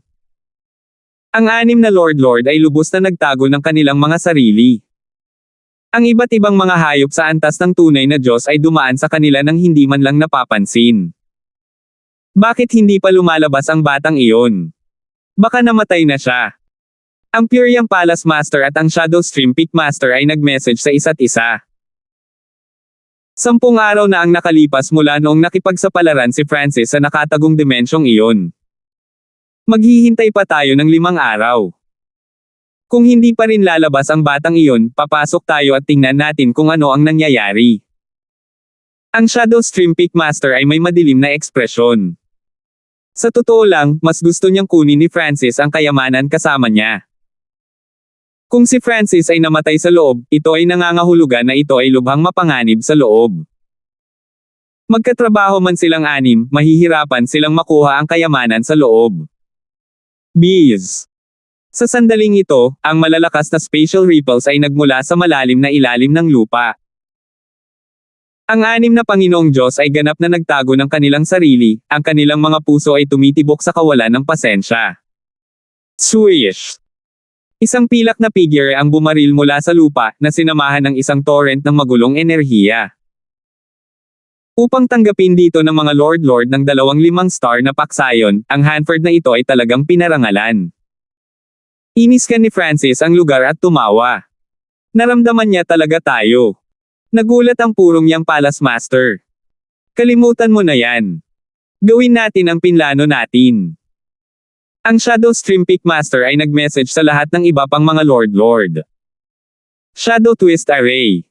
Ang 6 na Lord ay lubos na nagtago ng kanilang mga sarili. Ang iba't ibang mga hayop sa antas ng tunay na Diyos ay dumaan sa kanila nang hindi man lang napapansin. Bakit hindi pa lumalabas ang batang iyon? Baka namatay na siya. Ang Puriang Palace Master at ang Shadow Stream Peak Master ay nag-message sa isa't isa. 10 araw na ang nakalipas mula noong nakipagsapalaran si Francis sa nakatagong dimensyong iyon. Maghihintay pa tayo ng 5 araw. Kung hindi pa rin lalabas ang batang iyon, papasok tayo at tingnan natin kung ano ang nangyayari. Ang Shadow Stream Peak Master ay may madilim na ekspresyon. Sa totoo lang, mas gusto niyang kunin ni Francis ang kayamanan kasama niya. Kung si Francis ay namatay sa loob, ito ay nangangahulugan na ito ay lubhang mapanganib sa loob. Magkatrabaho man silang 6, mahihirapan silang makuha ang kayamanan sa loob. Bees. Sa sandaling ito, ang malalakas na spatial ripples ay nagmula sa malalim na ilalim ng lupa. Ang 6 na Panginoong Diyos ay ganap na nagtago ng kanilang sarili, ang kanilang mga puso ay tumitibok sa kawalan ng pasensya. Swish! Isang pilak na figure ang bumaril mula sa lupa, na sinamahan ng isang torrent ng magulong enerhiya. Upang tanggapin dito ng mga Lord ng 5-star na paksayon, ang Hanford na ito ay talagang pinarangalan. Iniskan ni Francis ang lugar at tumawa. Naramdaman niya talaga tayo. Nagulat ang purong yang Palace Master. Kalimutan mo na yan. Gawin natin ang pinlano natin. Ang Shadow Stream Peak Master ay nag-message sa lahat ng iba pang mga Lord. Shadow Twist Array.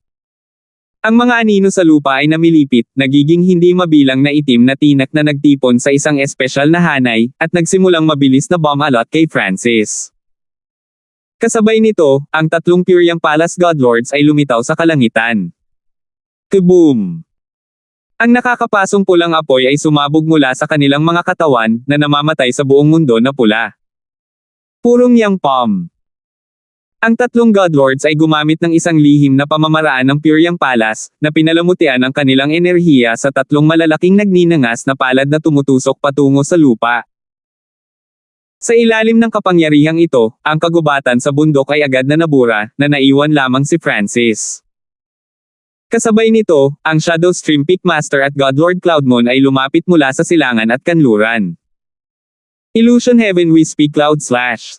Ang mga anino sa lupa ay namilipit, nagiging hindi mabilang na itim na tinak na nagtipon sa isang espesyal na hanay, at nagsimulang mabilis na bomb alot kay Francis. Kasabay nito, ang 3 Pyriang Palace Godlords ay lumitaw sa kalangitan. Kaboom! Ang nakakapasong pulang apoy ay sumabog mula sa kanilang mga katawan, na namamatay sa buong mundo na pula. Purong yang palm. Ang 3 Godlords ay gumamit ng isang lihim na pamamaraan ng Pyriang Palace, na pinalamutian ang kanilang enerhiya sa 3 malalaking nagninangas na palad na tumutusok patungo sa lupa. Sa ilalim ng kapangyarihang ito, ang kagubatan sa bundok ay agad na nabura, na naiwan lamang si Francis. Kasabay nito, ang Shadow Stream Peak Master at Godlord Cloudmoon ay lumapit mula sa silangan at kanluran. Illusion Heaven We Speak Cloud Slash.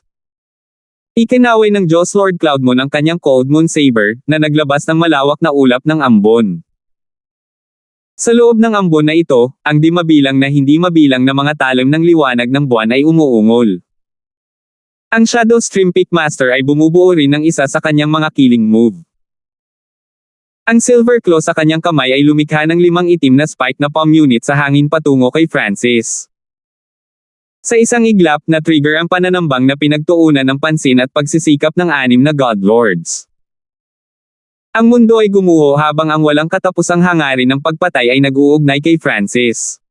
Ikinaway ng Diyos Lord Cloudmoon ang kanyang Cold Moon Saber, na naglabas ng malawak na ulap ng ambon. Sa loob ng ambon na ito, ang di mabilang na hindi mabilang na mga talim ng liwanag ng buwan ay umuungol. Ang Shadow Stream Peak Master ay bumubuo rin ng isa sa kanyang mga killing move. Ang Silver Claw sa kanyang kamay ay lumikha ng 5 itim na spike na palm unit sa hangin patungo kay Francis. Sa isang iglap, na-trigger ang pananambang na pinagtuunan ng pansin at pagsisikap ng 6 na Godlords. Ang mundo ay gumuho habang ang walang katapusang hangarin ng pagpatay ay nag-uugnay kay Francis.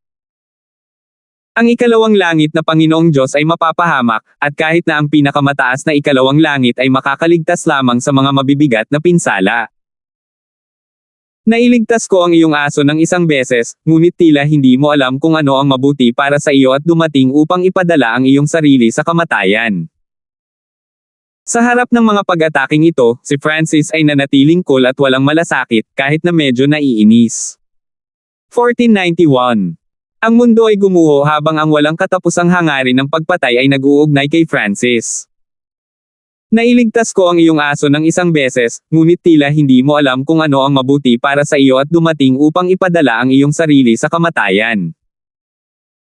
Ang 2 langit na Panginoong Diyos ay mapapahamak, at kahit na ang pinakamataas na 2 langit ay makakaligtas lamang sa mga mabibigat na pinsala. Nailigtas ko ang iyong aso ng isang beses, ngunit tila hindi mo alam kung ano ang mabuti para sa iyo at dumating upang ipadala ang iyong sarili sa kamatayan. Sa harap ng mga pag-ataking ito, si Francis ay nanatiling cool at walang malasakit, kahit na medyo naiinis. 1491. Ang mundo ay gumuho habang ang walang katapusang hangarin ng pagpatay ay nag-uugnay kay Francis. Nailigtas ko ang iyong aso ng isang beses, ngunit tila hindi mo alam kung ano ang mabuti para sa iyo at dumating upang ipadala ang iyong sarili sa kamatayan.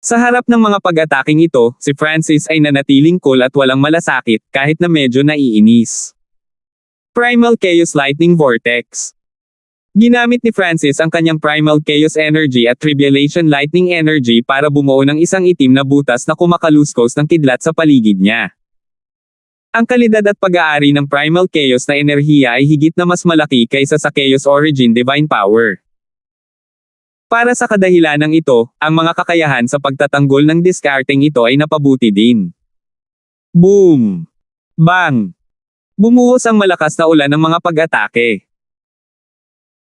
Sa harap ng mga pag-ataking ito, si Francis ay nanatiling cool at walang malasakit, kahit na medyo naiinis. Primal Chaos Lightning Vortex. Ginamit ni Francis ang kanyang Primal Chaos Energy at Tribulation Lightning Energy para bumuo ng isang itim na butas na kumakaluskos ng kidlat sa paligid niya. Ang kalidad at pag-aari ng Primal Chaos na enerhiya ay higit na mas malaki kaysa sa Chaos Origin Divine Power. Para sa kadahilanang ito, ang mga kakayahan sa pagtatanggol ng discarding ito ay napabuti din. Boom! Bang! Bumuhos ang malakas na ulan ng mga pag-atake.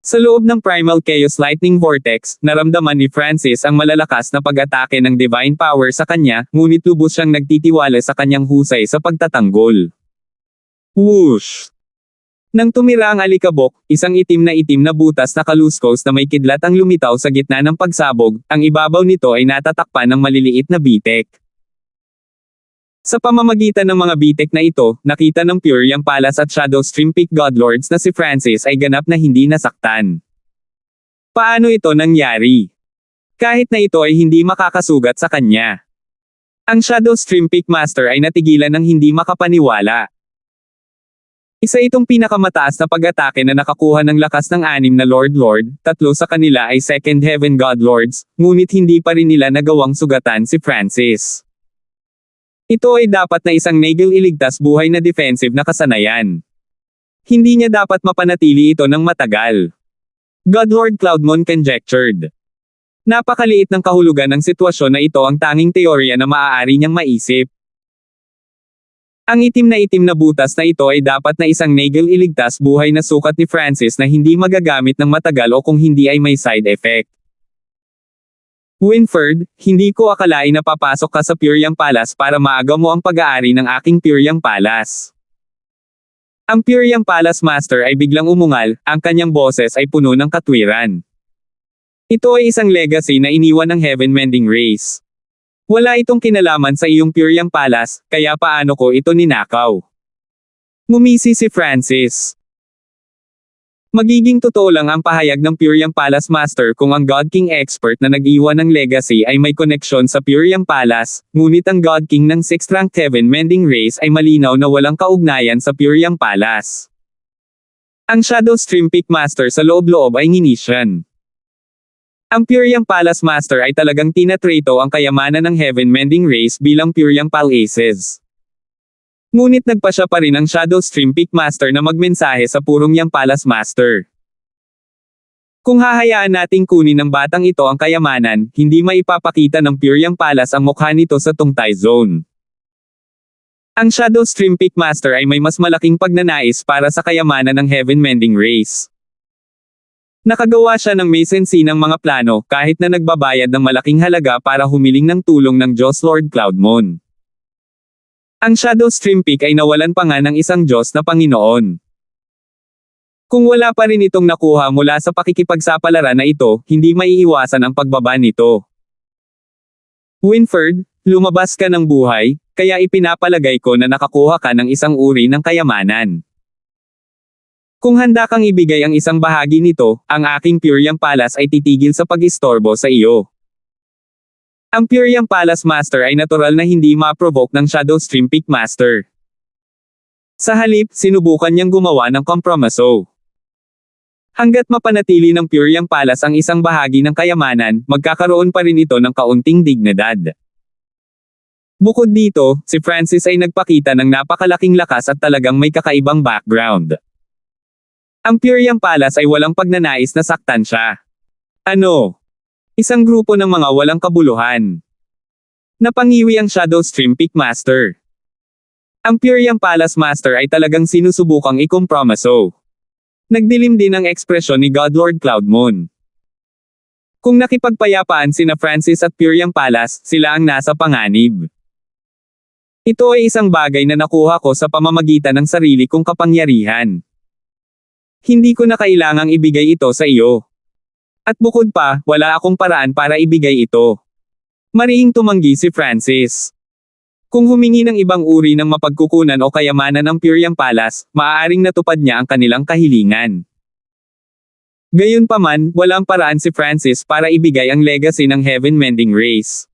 Sa loob ng Primal Chaos Lightning Vortex, naramdaman ni Francis ang malalakas na pag-atake ng Divine Power sa kanya, ngunit lubos siyang nagtitiwala sa kanyang husay sa pagtatanggol. Whoosh! Nang tumira ang alikabok, isang itim na butas na kaluskos na may kidlat ang lumitaw sa gitna ng pagsabog, ang ibabaw nito ay natatakpan ng maliliit na bitek. Sa pamamagitan ng mga bitek na ito, nakita ng Pyriang Palace at Shadow Stream Peak Godlords na si Francis ay ganap na hindi nasaktan. Paano ito nangyari? Kahit na ito ay hindi makakasugat sa kanya. Ang Shadow Stream Peak Master ay natigilan ng hindi makapaniwala. Isa itong pinakamataas na pag-atake na nakakuha ng lakas ng 6 na Lord, 3 sa kanila ay Second Heaven Godlords, ngunit hindi pa rin nila nagawang sugatan si Francis. Ito ay dapat na isang Nagel iligtas buhay na defensive na kasanayan. Hindi niya dapat mapanatili ito ng matagal. Godlord Cloudmoon conjectured. Napakaliit ng kahulugan ng sitwasyon na ito ang tanging teorya na maaari niyang maisip. Ang itim na butas na ito ay dapat na isang Nagel iligtas buhay na sukat ni Francis na hindi magagamit ng matagal o kung hindi ay may side effect. Winford, hindi ko akalain na papasok ka sa Pyriang Palace para maaga mo ang pag-aari ng aking Pyriang Palace. Ang Pyriang Palace Master ay biglang umungal, ang kanyang boses ay puno ng katwiran. Ito ay isang legacy na iniwan ng Heaven Mending Race. Wala itong kinalaman sa iyong Pyriang Palace, kaya paano ko ito ninakaw? Ngumisi si Francis. Magiging totoo lang ang pahayag ng Pyriang Palace Master kung ang God King expert na nag-iwan ng legacy ay may koneksyon sa Pyriang Palace, ngunit ang God King ng 6th rank Heaven Mending Race ay malinaw na walang kaugnayan sa Pyriang Palace. Ang Shadow Stream Peak Master sa loob-loob ay nginisyan. Ang Pyriang Palace Master ay talagang tinatrato ang kayamanan ng Heaven Mending Race bilang Pyriang Palaces. Ngunit nagpa siya pa rin ang Shadow Stream Peak Master na magmensahe sa Pyriang Palace Master. Kung hahayaan nating kunin ng batang ito ang kayamanan, hindi maipapakita ng Pyriang Palace ang mukha nito sa Tungtay Zone. Ang Shadow Stream Peak Master ay may mas malaking pagnanais para sa kayamanan ng Heaven Mending Race. Nakagawa siya ng mesensi ng mga plano kahit na nagbabayad ng malaking halaga para humiling ng tulong ng Diyos Lord Cloudmon. Ang Shadow Stream Peak ay nawalan pa nga ng isang Diyos na Panginoon. Kung wala pa rin itong nakuha mula sa pakikipagsapalaran na ito, hindi maiiwasan ang pagbaba nito. Winford, lumabas ka ng buhay, kaya ipinapalagay ko na nakakuha ka ng isang uri ng kayamanan. Kung handa kang ibigay ang isang bahagi nito, ang aking Pyriang Palace ay titigil sa pag-istorbo sa iyo. Ang Pyriang Palace Master ay natural na hindi ma-provoke ng Shadow Stream Peak Master. Sa halip, sinubukan niyang gumawa ng kompromiso. Hanggat mapanatili ng Pyriang Palace ang isang bahagi ng kayamanan, magkakaroon pa rin ito ng kaunting dignidad. Bukod dito, si Francis ay nagpakita ng napakalaking lakas at talagang may kakaibang background. Ang Pyriang Palace ay walang pagnanais na saktan siya. Ano? Isang grupo ng mga walang kabuluhan. Napangiwi ang Shadow Stream Peak Master. Ang Pyriang Palace Master ay talagang sinusubukang ikompromiso. Nagdilim din ang ekspresyon ni God Lord Cloudmon. Kung nakipagpayapaan sina Francis at Pyriang Palace, sila ang nasa panganib. Ito ay isang bagay na nakuha ko sa pamamagitan ng sarili kong kapangyarihan. Hindi ko na kailangang ibigay ito sa iyo. At bukod pa, wala akong paraan para ibigay ito. Mariing tumanggi si Francis. Kung humingi ng ibang uri ng mapagkukunan o kayamanan ng Pyriang Palace, maaaring natupad niya ang kanilang kahilingan. Gayunpaman, walang paraan si Francis para ibigay ang legacy ng Heaven Mending Race.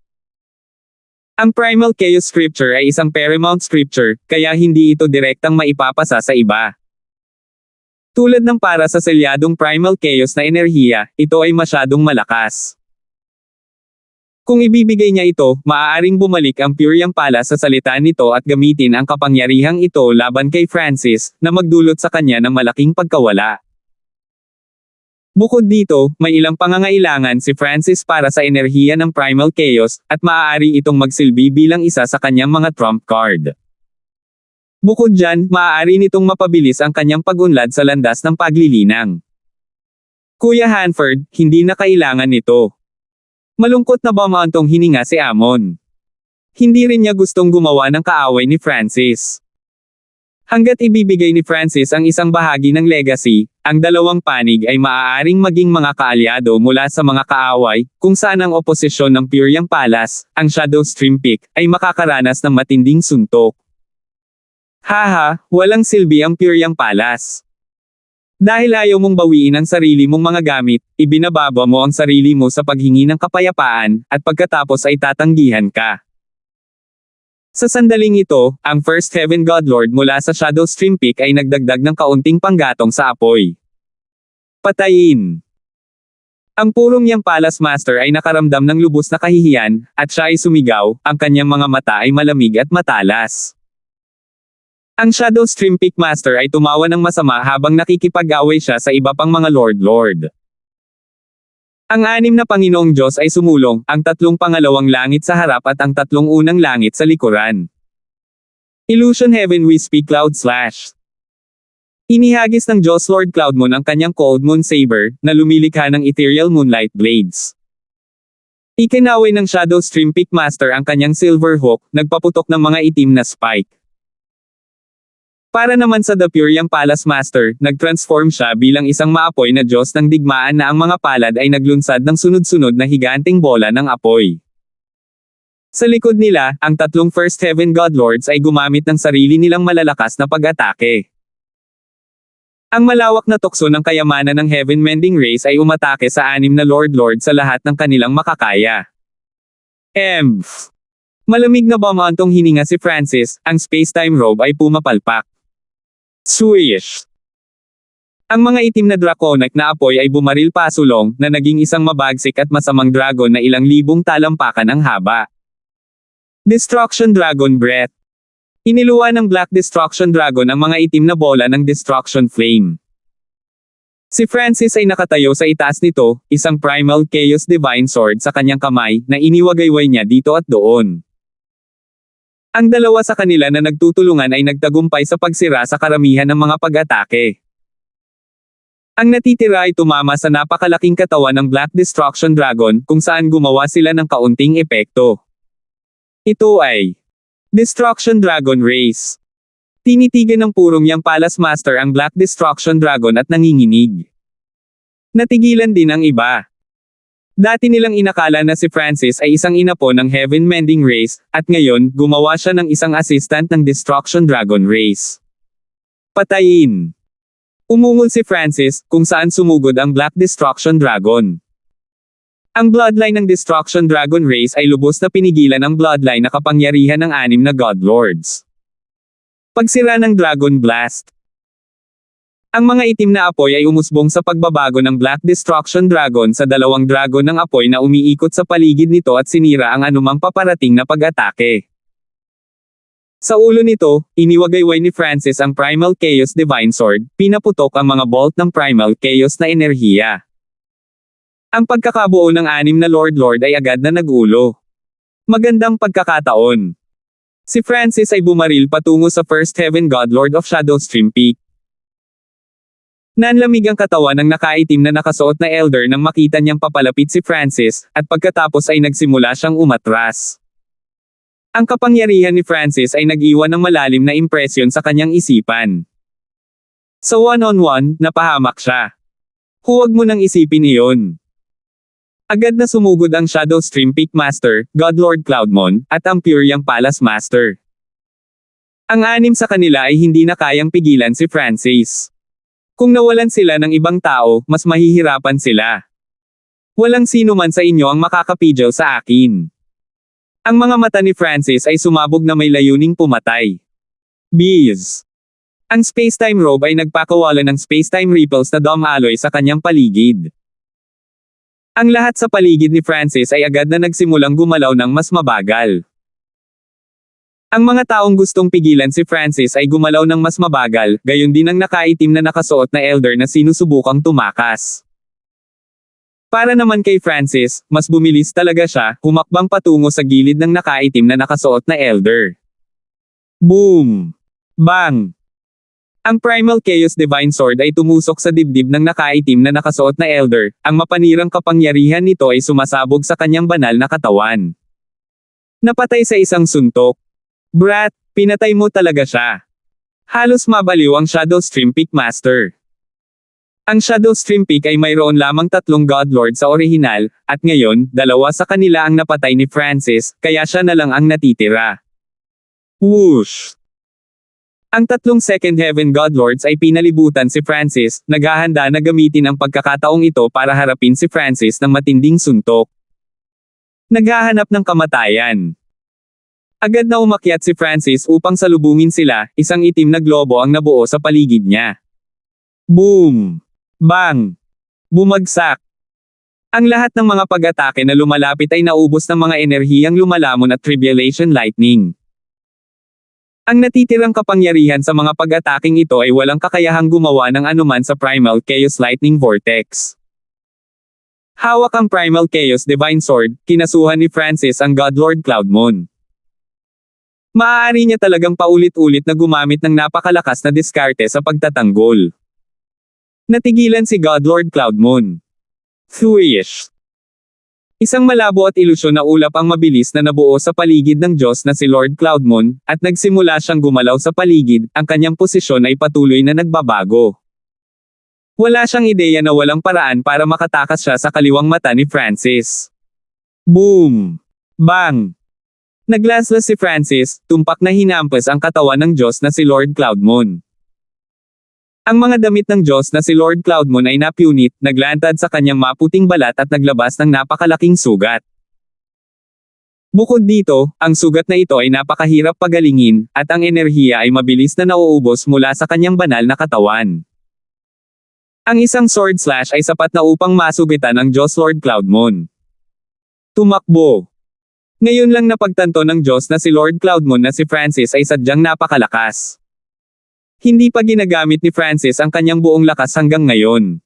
Ang Primal Chaos Scripture ay isang paramount scripture, kaya hindi ito direktang maipapasa sa iba. Tulad ng para sa selyadong Primal Chaos na enerhiya, ito ay masyadong malakas. Kung ibibigay niya ito, maaaring bumalik ang Pyriang Palace sa salita nito at gamitin ang kapangyarihang ito laban kay Francis, na magdulot sa kanya ng malaking pagkawala. Bukod dito, may ilang pangangailangan si Francis para sa enerhiya ng Primal Chaos, at maaari itong magsilbi bilang isa sa kanyang mga trump card. Bukod dyan, maaari nitong mapabilis ang kanyang pag-unlad sa landas ng paglilinang. Kuya Hanford, hindi na kailangan nito. Malungkot na bumantong hininga si Amon. Hindi rin niya gustong gumawa ng kaaway ni Francis. Hanggat ibibigay ni Francis ang isang bahagi ng legacy, ang dalawang panig ay maaaring maging mga kaalyado mula sa mga kaaway, kung saan ang oposisyon ng Pyriang Palace, ang Shadow Stream Peak, ay makakaranas ng matinding suntok. Haha, walang silbi ang Pyriang Palace. Dahil ayaw mong bawiin ang sarili mong mga gamit, ibinababa mo ang sarili mo sa paghingi ng kapayapaan, at pagkatapos ay tatanggihan ka. Sa sandaling ito, ang First Heaven Godlord mula sa Shadow Stream Peak ay nagdagdag ng kaunting panggatong sa apoy. Patayin! Ang Pyriang Palace Master ay nakaramdam ng lubos na kahihiyan, at siya ay sumigaw, ang kanyang mga mata ay malamig at matalas. Ang Shadow Stream Peak Master ay tumawa ng masama habang nakikipag-away siya sa iba pang mga Lord. Ang 6 na Panginoong Diyos ay sumulong, ang 3 pangalawang langit sa harap at ang 3 unang langit sa likuran. Illusion Heaven We Speak Cloud / Inihagis ng Diyos Lord Cloudmon ang kanyang Cold Moon Saber, na lumilikha ng Ethereal Moonlight Blades. Ikinaway ng Shadow Stream Peak Master ang kanyang Silver Hook, nagpaputok ng mga itim na spike. Para naman sa The Puriang Palace Master, nag-transform siya bilang isang maapoy na Diyos ng digmaan na ang mga palad ay naglunsad ng sunod-sunod na higanteng bola ng apoy. Sa likod nila, ang tatlong First Heaven Godlords ay gumamit ng sarili nilang malalakas na pag-atake. Ang malawak na tukso ng kayamanan ng Heaven Mending Race ay umatake sa anim na Lord sa lahat ng kanilang makakaya. Malamig na bumantong hininga si Francis, ang space-time robe ay pumapalpak. Swish! Ang mga itim na draconic na apoy ay bumaril pasulong, na naging isang mabagsik at masamang dragon na ilang libong talampakan ang haba. Destruction Dragon Breath. Iniluwa ng Black Destruction Dragon ang mga itim na bola ng Destruction Flame. Si Francis ay nakatayo sa itaas nito, isang Primal Chaos Divine Sword sa kanyang kamay, na iniwagayway niya dito at doon. Ang dalawa sa kanila na nagtutulungan ay nagtagumpay sa pagsira sa karamihan ng mga pag-atake. Ang natitira ay tumama sa napakalaking katawan ng Black Destruction Dragon, kung saan gumawa sila ng kaunting epekto. Ito ay Destruction Dragon Race. Tinitigan ng Purong Yang Palace Master ang Black Destruction Dragon at nanginginig. Natigilan din ang iba. Dati nilang inakala na si Francis ay isang inapo ng Heaven Mending Race, at ngayon, gumawa siya ng isang assistant ng Destruction Dragon Race. Patayin! Umungol si Francis, kung saan sumugod ang Black Destruction Dragon. Ang bloodline ng Destruction Dragon Race ay lubos na pinigilan ang bloodline na kapangyarihan ng anim na Godlords. Pagsira ng Dragon Blast. Ang mga itim na apoy ay umusbong sa pagbabago ng Black Destruction Dragon sa dalawang dragon ng apoy na umiikot sa paligid nito at sinira ang anumang paparating na pag-atake. Sa ulo nito, iniwagayway ni Francis ang Primal Chaos Divine Sword, pinaputok ang mga bolt ng Primal Chaos na enerhiya. Ang pagkakabuo ng anim na Lord ay agad na nagulo. Magandang pagkakataon. Si Francis ay bumaril patungo sa First Heaven Godlord of Shadowstream Peak. Nanlamig ang katawan ng nakaitim na nakasuot na elder nang makita niyang papalapit si Francis, at pagkatapos ay nagsimula siyang umatras. Ang kapangyarihan ni Francis ay nag-iwan ng malalim na impresyon sa kanyang isipan. Sa one-on-one, napahamak siya. Huwag mo nang isipin iyon. Agad na sumugod ang Shadowstream Peak Master, Godlord Cloudmon, at ang Puriang Palace Master. Ang anim sa kanila ay hindi na kayang pigilan si Francis. Kung nawalan sila ng ibang tao, mas mahihirapan sila. Walang sino man sa inyo ang makakapidyaw sa akin. Ang mga mata ni Francis ay sumabog na may layuning pumatay. Bees. Ang space-time robe ay nagpakawala ng space-time ripples na dome alloy sa kanyang paligid. Ang lahat sa paligid ni Francis ay agad na nagsimulang gumalaw ng mas mabagal. Ang mga taong gustong pigilan si Francis ay gumalaw ng mas mabagal, gayon din ang nakaitim na nakasuot na elder na sinusubukang tumakas. Para naman kay Francis, mas bumilis talaga siya, humakbang patungo sa gilid ng nakaitim na nakasuot na elder. Boom! Bang! Ang Primal Chaos Divine Sword ay tumusok sa dibdib ng nakaitim na nakasuot na elder, ang mapanirang kapangyarihan nito ay sumasabog sa kanyang banal na katawan. Napatay sa isang suntok. Brat, pinatay mo talaga siya. Halos mabaliw ang Shadowstream Peak Master. Ang Shadowstream Peak ay mayroon lamang 3 Godlord sa orihinal, at ngayon, 2 sa kanila ang napatay ni Francis, kaya siya na lang ang natitira. Whoosh! Ang 3 Second Heaven Godlords ay pinalibutan si Francis, naghahanda na gamitin ang pagkakataong ito para harapin si Francis ng matinding suntok. Naghahanap ng kamatayan. Agad na umakyat si Francis upang salubungin sila, isang itim na globo ang nabuo sa paligid niya. Boom! Bang! Bumagsak! Ang lahat ng mga pag-atake na lumalapit ay naubos ng mga enerhiyang lumalamon at Tribulation Lightning. Ang natitirang kapangyarihan sa mga pag-ataking ito ay walang kakayahang gumawa ng anuman sa Primal Chaos Lightning Vortex. Hawak ang Primal Chaos Divine Sword, kinasuhan ni Francis ang Godlord Cloudmon. Maaari niya talagang paulit-ulit na gumamit ng napakalakas na diskarte sa pagtatanggol. Natigilan si Godlord Cloudmon. Thwish! Isang malabo at ilusyon na ulap ang mabilis na nabuo sa paligid ng Diyos na si Lord Cloudmon, at nagsimula siyang gumalaw sa paligid, ang kanyang posisyon ay patuloy na nagbabago. Wala siyang ideya na walang paraan para makatakas siya sa kaliwang mata ni Francis. Boom! Bang! Naglaslas si Francis, tumpak na hinampas ang katawan ng Diyos na si Lord Cloudmon. Ang mga damit ng Diyos na si Lord Cloudmon ay napunit, naglantad sa kanyang maputing balat at naglabas ng napakalaking sugat. Bukod dito, ang sugat na ito ay napakahirap pagalingin, at ang enerhiya ay mabilis na nauubos mula sa kanyang banal na katawan. Ang isang sword slash ay sapat na upang masugitan ang Diyos Lord Cloudmon. Tumakbo. Ngayon lang napagtanto ng Diyos na si Lord Cloudmon na si Francis ay sadyang napakalakas. Hindi pa ginagamit ni Francis ang kanyang buong lakas hanggang ngayon.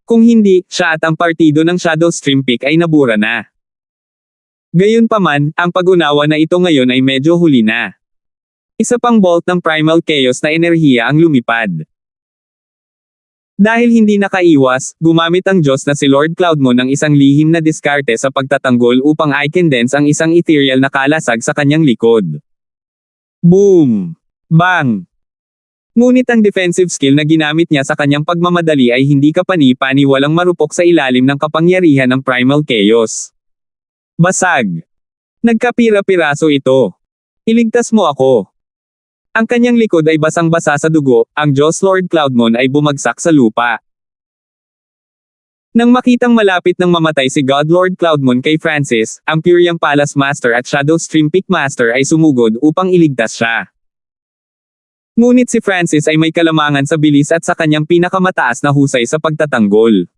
Kung hindi, siya at ang partido ng Shadow Stream Peak ay nabura na. Gayunpaman, ang pag-unawa na ito ngayon ay medyo huli na. Isa pang bolt ng Primal Chaos na enerhiya ang lumipad. Dahil hindi nakaiwas, gumamit ang Diyos na si Lord Cloudmon ng isang lihim na diskarte sa pagtatanggol upang i-condense ang isang ethereal na kalasag sa kanyang likod. Boom! Bang! Ngunit ang defensive skill na ginamit niya sa kanyang pagmamadali ay hindi kapani-pani, walang marupok sa ilalim ng kapangyarihan ng Primal Chaos. Basag! Nagkapira-piraso ito. Iligtas mo ako. Ang kanyang likod ay basang-basa sa dugo, ang Diyos Lord Cloudmon ay bumagsak sa lupa. Nang makitang malapit ng mamatay si God Lord Cloudmon kay Francis, ang Purium Palace Master at Shadow Stream Peak Master ay sumugod upang iligtas siya. Ngunit si Francis ay may kalamangan sa bilis at sa kanyang pinakamataas na husay sa pagtatanggol.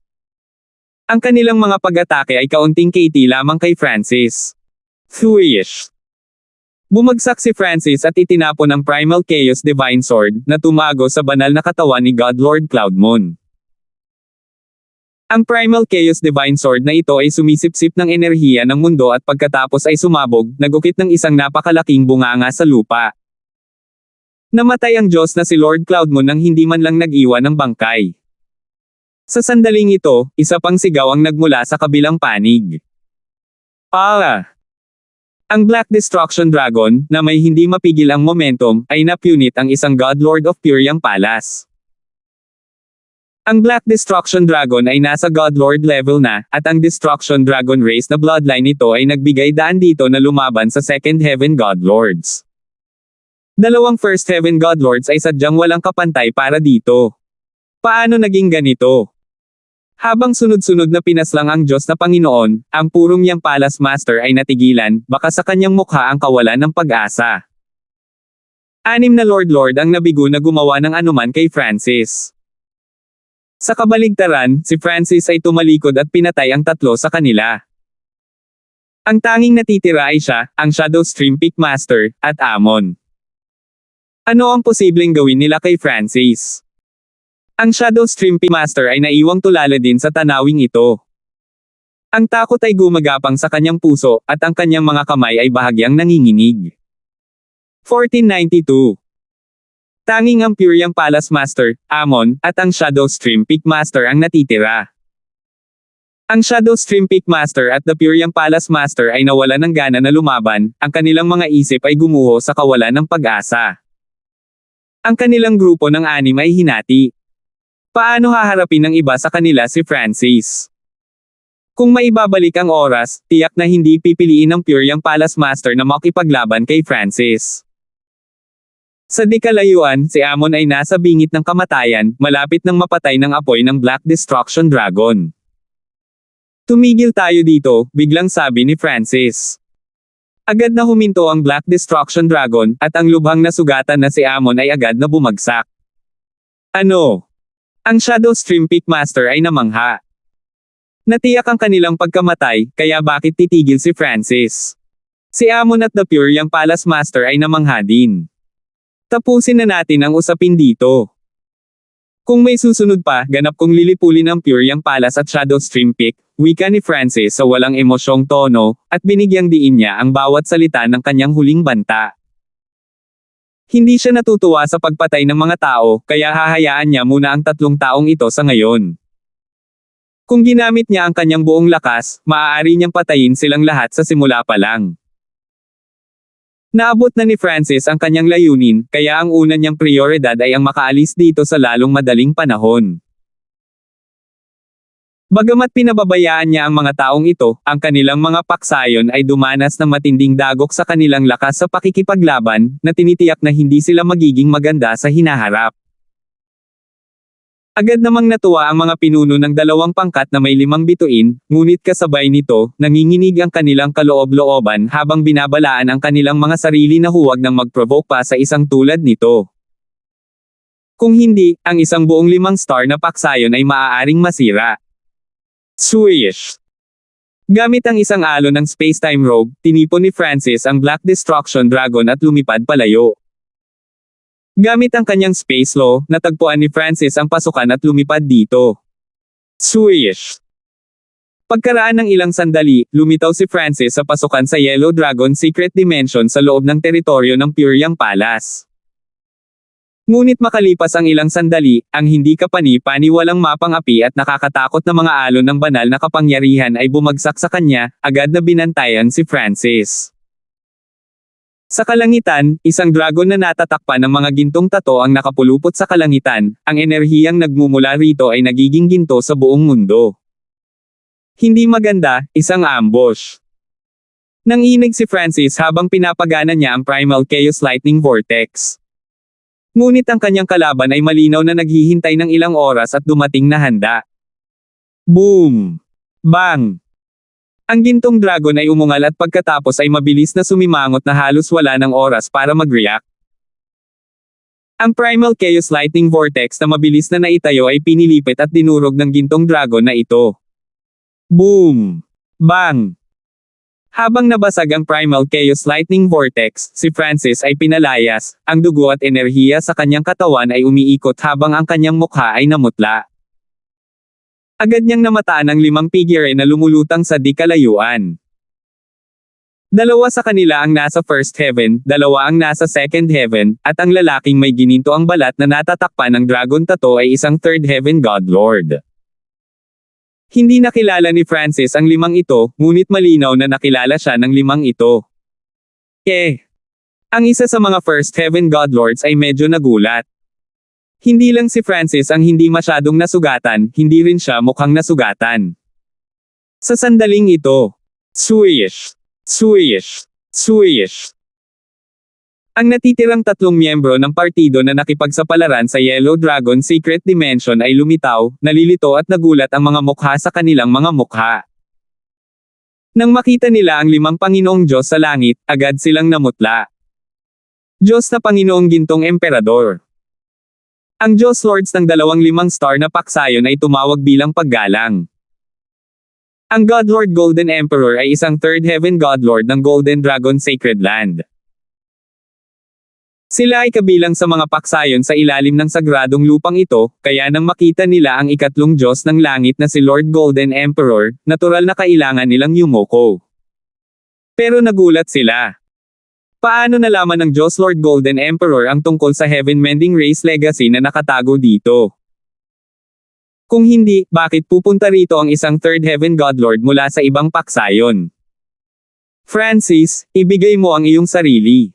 Ang kanilang mga pag-atake ay kaunting KT lamang kay Francis. Thwish! Bumagsak si Francis at itinapon ang Primal Chaos Divine Sword, na tumago sa banal na katawan ni God Lord Cloudmon. Ang Primal Chaos Divine Sword na ito ay sumisipsip ng enerhiya ng mundo at pagkatapos ay sumabog, nagukit ng isang napakalaking bunganga sa lupa. Namatay ang Diyos na si Lord Cloudmon nang hindi man lang nag-iwan ng bangkay. Sa sandaling ito, isa pang sigaw ang nagmula sa kabilang panig. Ang Black Destruction Dragon, na may hindi mapigil ang momentum, ay napunit ang isang God Lord of Purium Palace. Ang Black Destruction Dragon ay nasa God Lord level na, at ang Destruction Dragon race na bloodline nito ay nagbigay daan dito na lumaban sa Second Heaven God Lords. Dalawang First Heaven God Lords ay sadyang walang kapantay para dito. Paano naging ganito? Habang sunod-sunod na pinaslang ang Diyos na Panginoon, ang Purium Palace Master ay natigilan, baka sa kanyang mukha ang kawalan ng pag-asa. 6 na Lord ang nabigo na gumawa ng anuman kay Francis. Sa kabaligtaran, si Francis ay tumalikod at pinatay ang 3 sa kanila. Ang tanging natitira ay siya, ang Shadow Stream Peak Master, at Amon. Ano ang posibleng gawin nila kay Francis? Ang Shadow Stream Peak Master ay naiwang tulala din sa tanawing ito. Ang takot ay gumagapang sa kanyang puso, at ang kanyang mga kamay ay bahagyang nanginginig. 1492. Tanging ang Purium Palace Master, Amon, at ang Shadow Stream Peak Master ang natitira. Ang Shadow Stream Peak Master at the Purium Palace Master ay nawalan ng gana na lumaban, ang kanilang mga isip ay gumuho sa kawalan ng pag-asa. Ang kanilang grupo ng 6 ay hinati. Paano haharapin ng iba sa kanila si Francis? Kung maibabalik ang oras, tiyak na hindi pipiliin ng Purium Palace Master na makipaglaban kay Francis. Sa di kalayuan, si Amon ay nasa bingit ng kamatayan, malapit ng mapatay ng apoy ng Black Destruction Dragon. Tumigil tayo dito, biglang sabi ni Francis. Agad na huminto ang Black Destruction Dragon, at ang lubhang na sugatan na si Amon ay agad na bumagsak. Ano? Ang Shadow Stream Peak Master ay namangha. Natiyak ang kanilang pagkamatay, kaya bakit titigil si Francis? Si Amon at the Purium Palace Master ay namangha din. Tapusin na natin ang usapin dito. Kung may susunod pa, ganap kong lilipulin ang Purium Palace at Shadow Stream Peak, wika ni Francis sa walang emosyong tono, at binigyang diin niya ang bawat salita ng kanyang huling banta. Hindi siya natutuwa sa pagpatay ng mga tao, kaya hahayaan niya muna ang 3 taong ito sa ngayon. Kung ginamit niya ang kanyang buong lakas, maaari niyang patayin silang lahat sa simula pa lang. Naabot na ni Francis ang kanyang layunin, kaya ang una niyang prioridad ay ang makaalis dito sa lalong madaling panahon. Bagamat pinababayaan niya ang mga taong ito, ang kanilang mga paksayon ay dumanas ng matinding dagok sa kanilang lakas sa pakikipaglaban, na tinitiyak na hindi sila magiging maganda sa hinaharap. Agad namang natuwa ang mga pinuno ng dalawang pangkat na may 5 bituin, ngunit kasabay nito, nanginginig ang kanilang kaloob-looban habang binabalaan ang kanilang mga sarili na huwag nang mag-provoke pa sa isang tulad nito. Kung hindi, ang isang buong 5 star na paksayon ay maaaring masira. Swish! Gamit ang isang alon ng space-time robe, tinipon ni Francis ang Black Destruction Dragon at lumipad palayo. Gamit ang kanyang space law, natagpuan ni Francis ang pasukan at lumipad dito. Swish! Pagkaraan ng ilang sandali, lumitaw si Francis sa pasukan sa Yellow Dragon Secret Dimension sa loob ng teritoryo ng Pyryang Palace. Ngunit makalipas ang ilang sandali, ang hindi kapani-pani walang mapang-api at nakakatakot na mga alon ng banal na kapangyarihan ay bumagsak sa kanya, agad na binantayan si Francis. Sa kalangitan, isang dragon na natatakpan ng mga gintong tato ang nakapulupot sa kalangitan, ang enerhiyang nagmumula rito ay nagiging ginto sa buong mundo. Hindi maganda, isang ambush. Nanginig si Francis habang pinapagana niya ang Primal Chaos Lightning Vortex. Ngunit ang kanyang kalaban ay malinaw na naghihintay ng ilang oras at dumating na handa. Boom! Bang! Ang gintong dragon ay umungal at pagkatapos ay mabilis na sumimangot na halos wala ng oras para mag-react. Ang Primal Chaos Lightning Vortex na mabilis na naitayo ay pinilipit at dinurog ng gintong dragon na ito. Boom! Bang! Habang nabasag ang Primal Chaos Lightning Vortex, si Francis ay pinalayas, ang dugo at enerhiya sa kanyang katawan ay umiikot habang ang kanyang mukha ay namutla. Agad niyang namataan ang 5 figure na lumulutang sa di kalayuan. 2 sa kanila ang nasa first heaven, 2 ang nasa second heaven, at ang lalaking may gininto ang balat na natatakpan ng dragon tattoo ay isang third heaven god lord. Hindi nakilala ni Francis ang 5 ito, ngunit malinaw na nakilala siya ng 5 ito. Ang isa sa mga first heaven god lords ay medyo nagulat. Hindi lang si Francis ang hindi masyadong nasugatan, hindi rin siya mukhang nasugatan. Sa sandaling ito, swish, swish, swish. Ang natitirang 3 miyembro ng partido na nakipagsapalaran sa Yellow Dragon Secret Dimension ay lumitaw, nalilito at nagulat ang mga mukha sa kanilang mga mukha. Nang makita nila ang 5 Panginoong Diyos sa langit, agad silang namutla. Diyos na Panginoong Gintong Emperador. Ang Diyos Lords ng 2 5 star na paksayon ay tumawag bilang paggalang. Ang God Lord Golden Emperor ay isang third heaven God Lord ng Golden Dragon Sacred Land. Sila ay kabilang sa mga paksayon sa ilalim ng sagradong lupang ito, kaya nang makita nila ang ikatlong Diyos ng langit na si Lord Golden Emperor, natural na kailangan nilang yumoko. Pero nagulat sila. Paano nalaman ng Diyos Lord Golden Emperor ang tungkol sa Heaven Mending Race Legacy na nakatago dito? Kung hindi, bakit pupunta rito ang isang third heaven God Lord mula sa ibang paksayon? Francis, ibigay mo ang iyong sarili.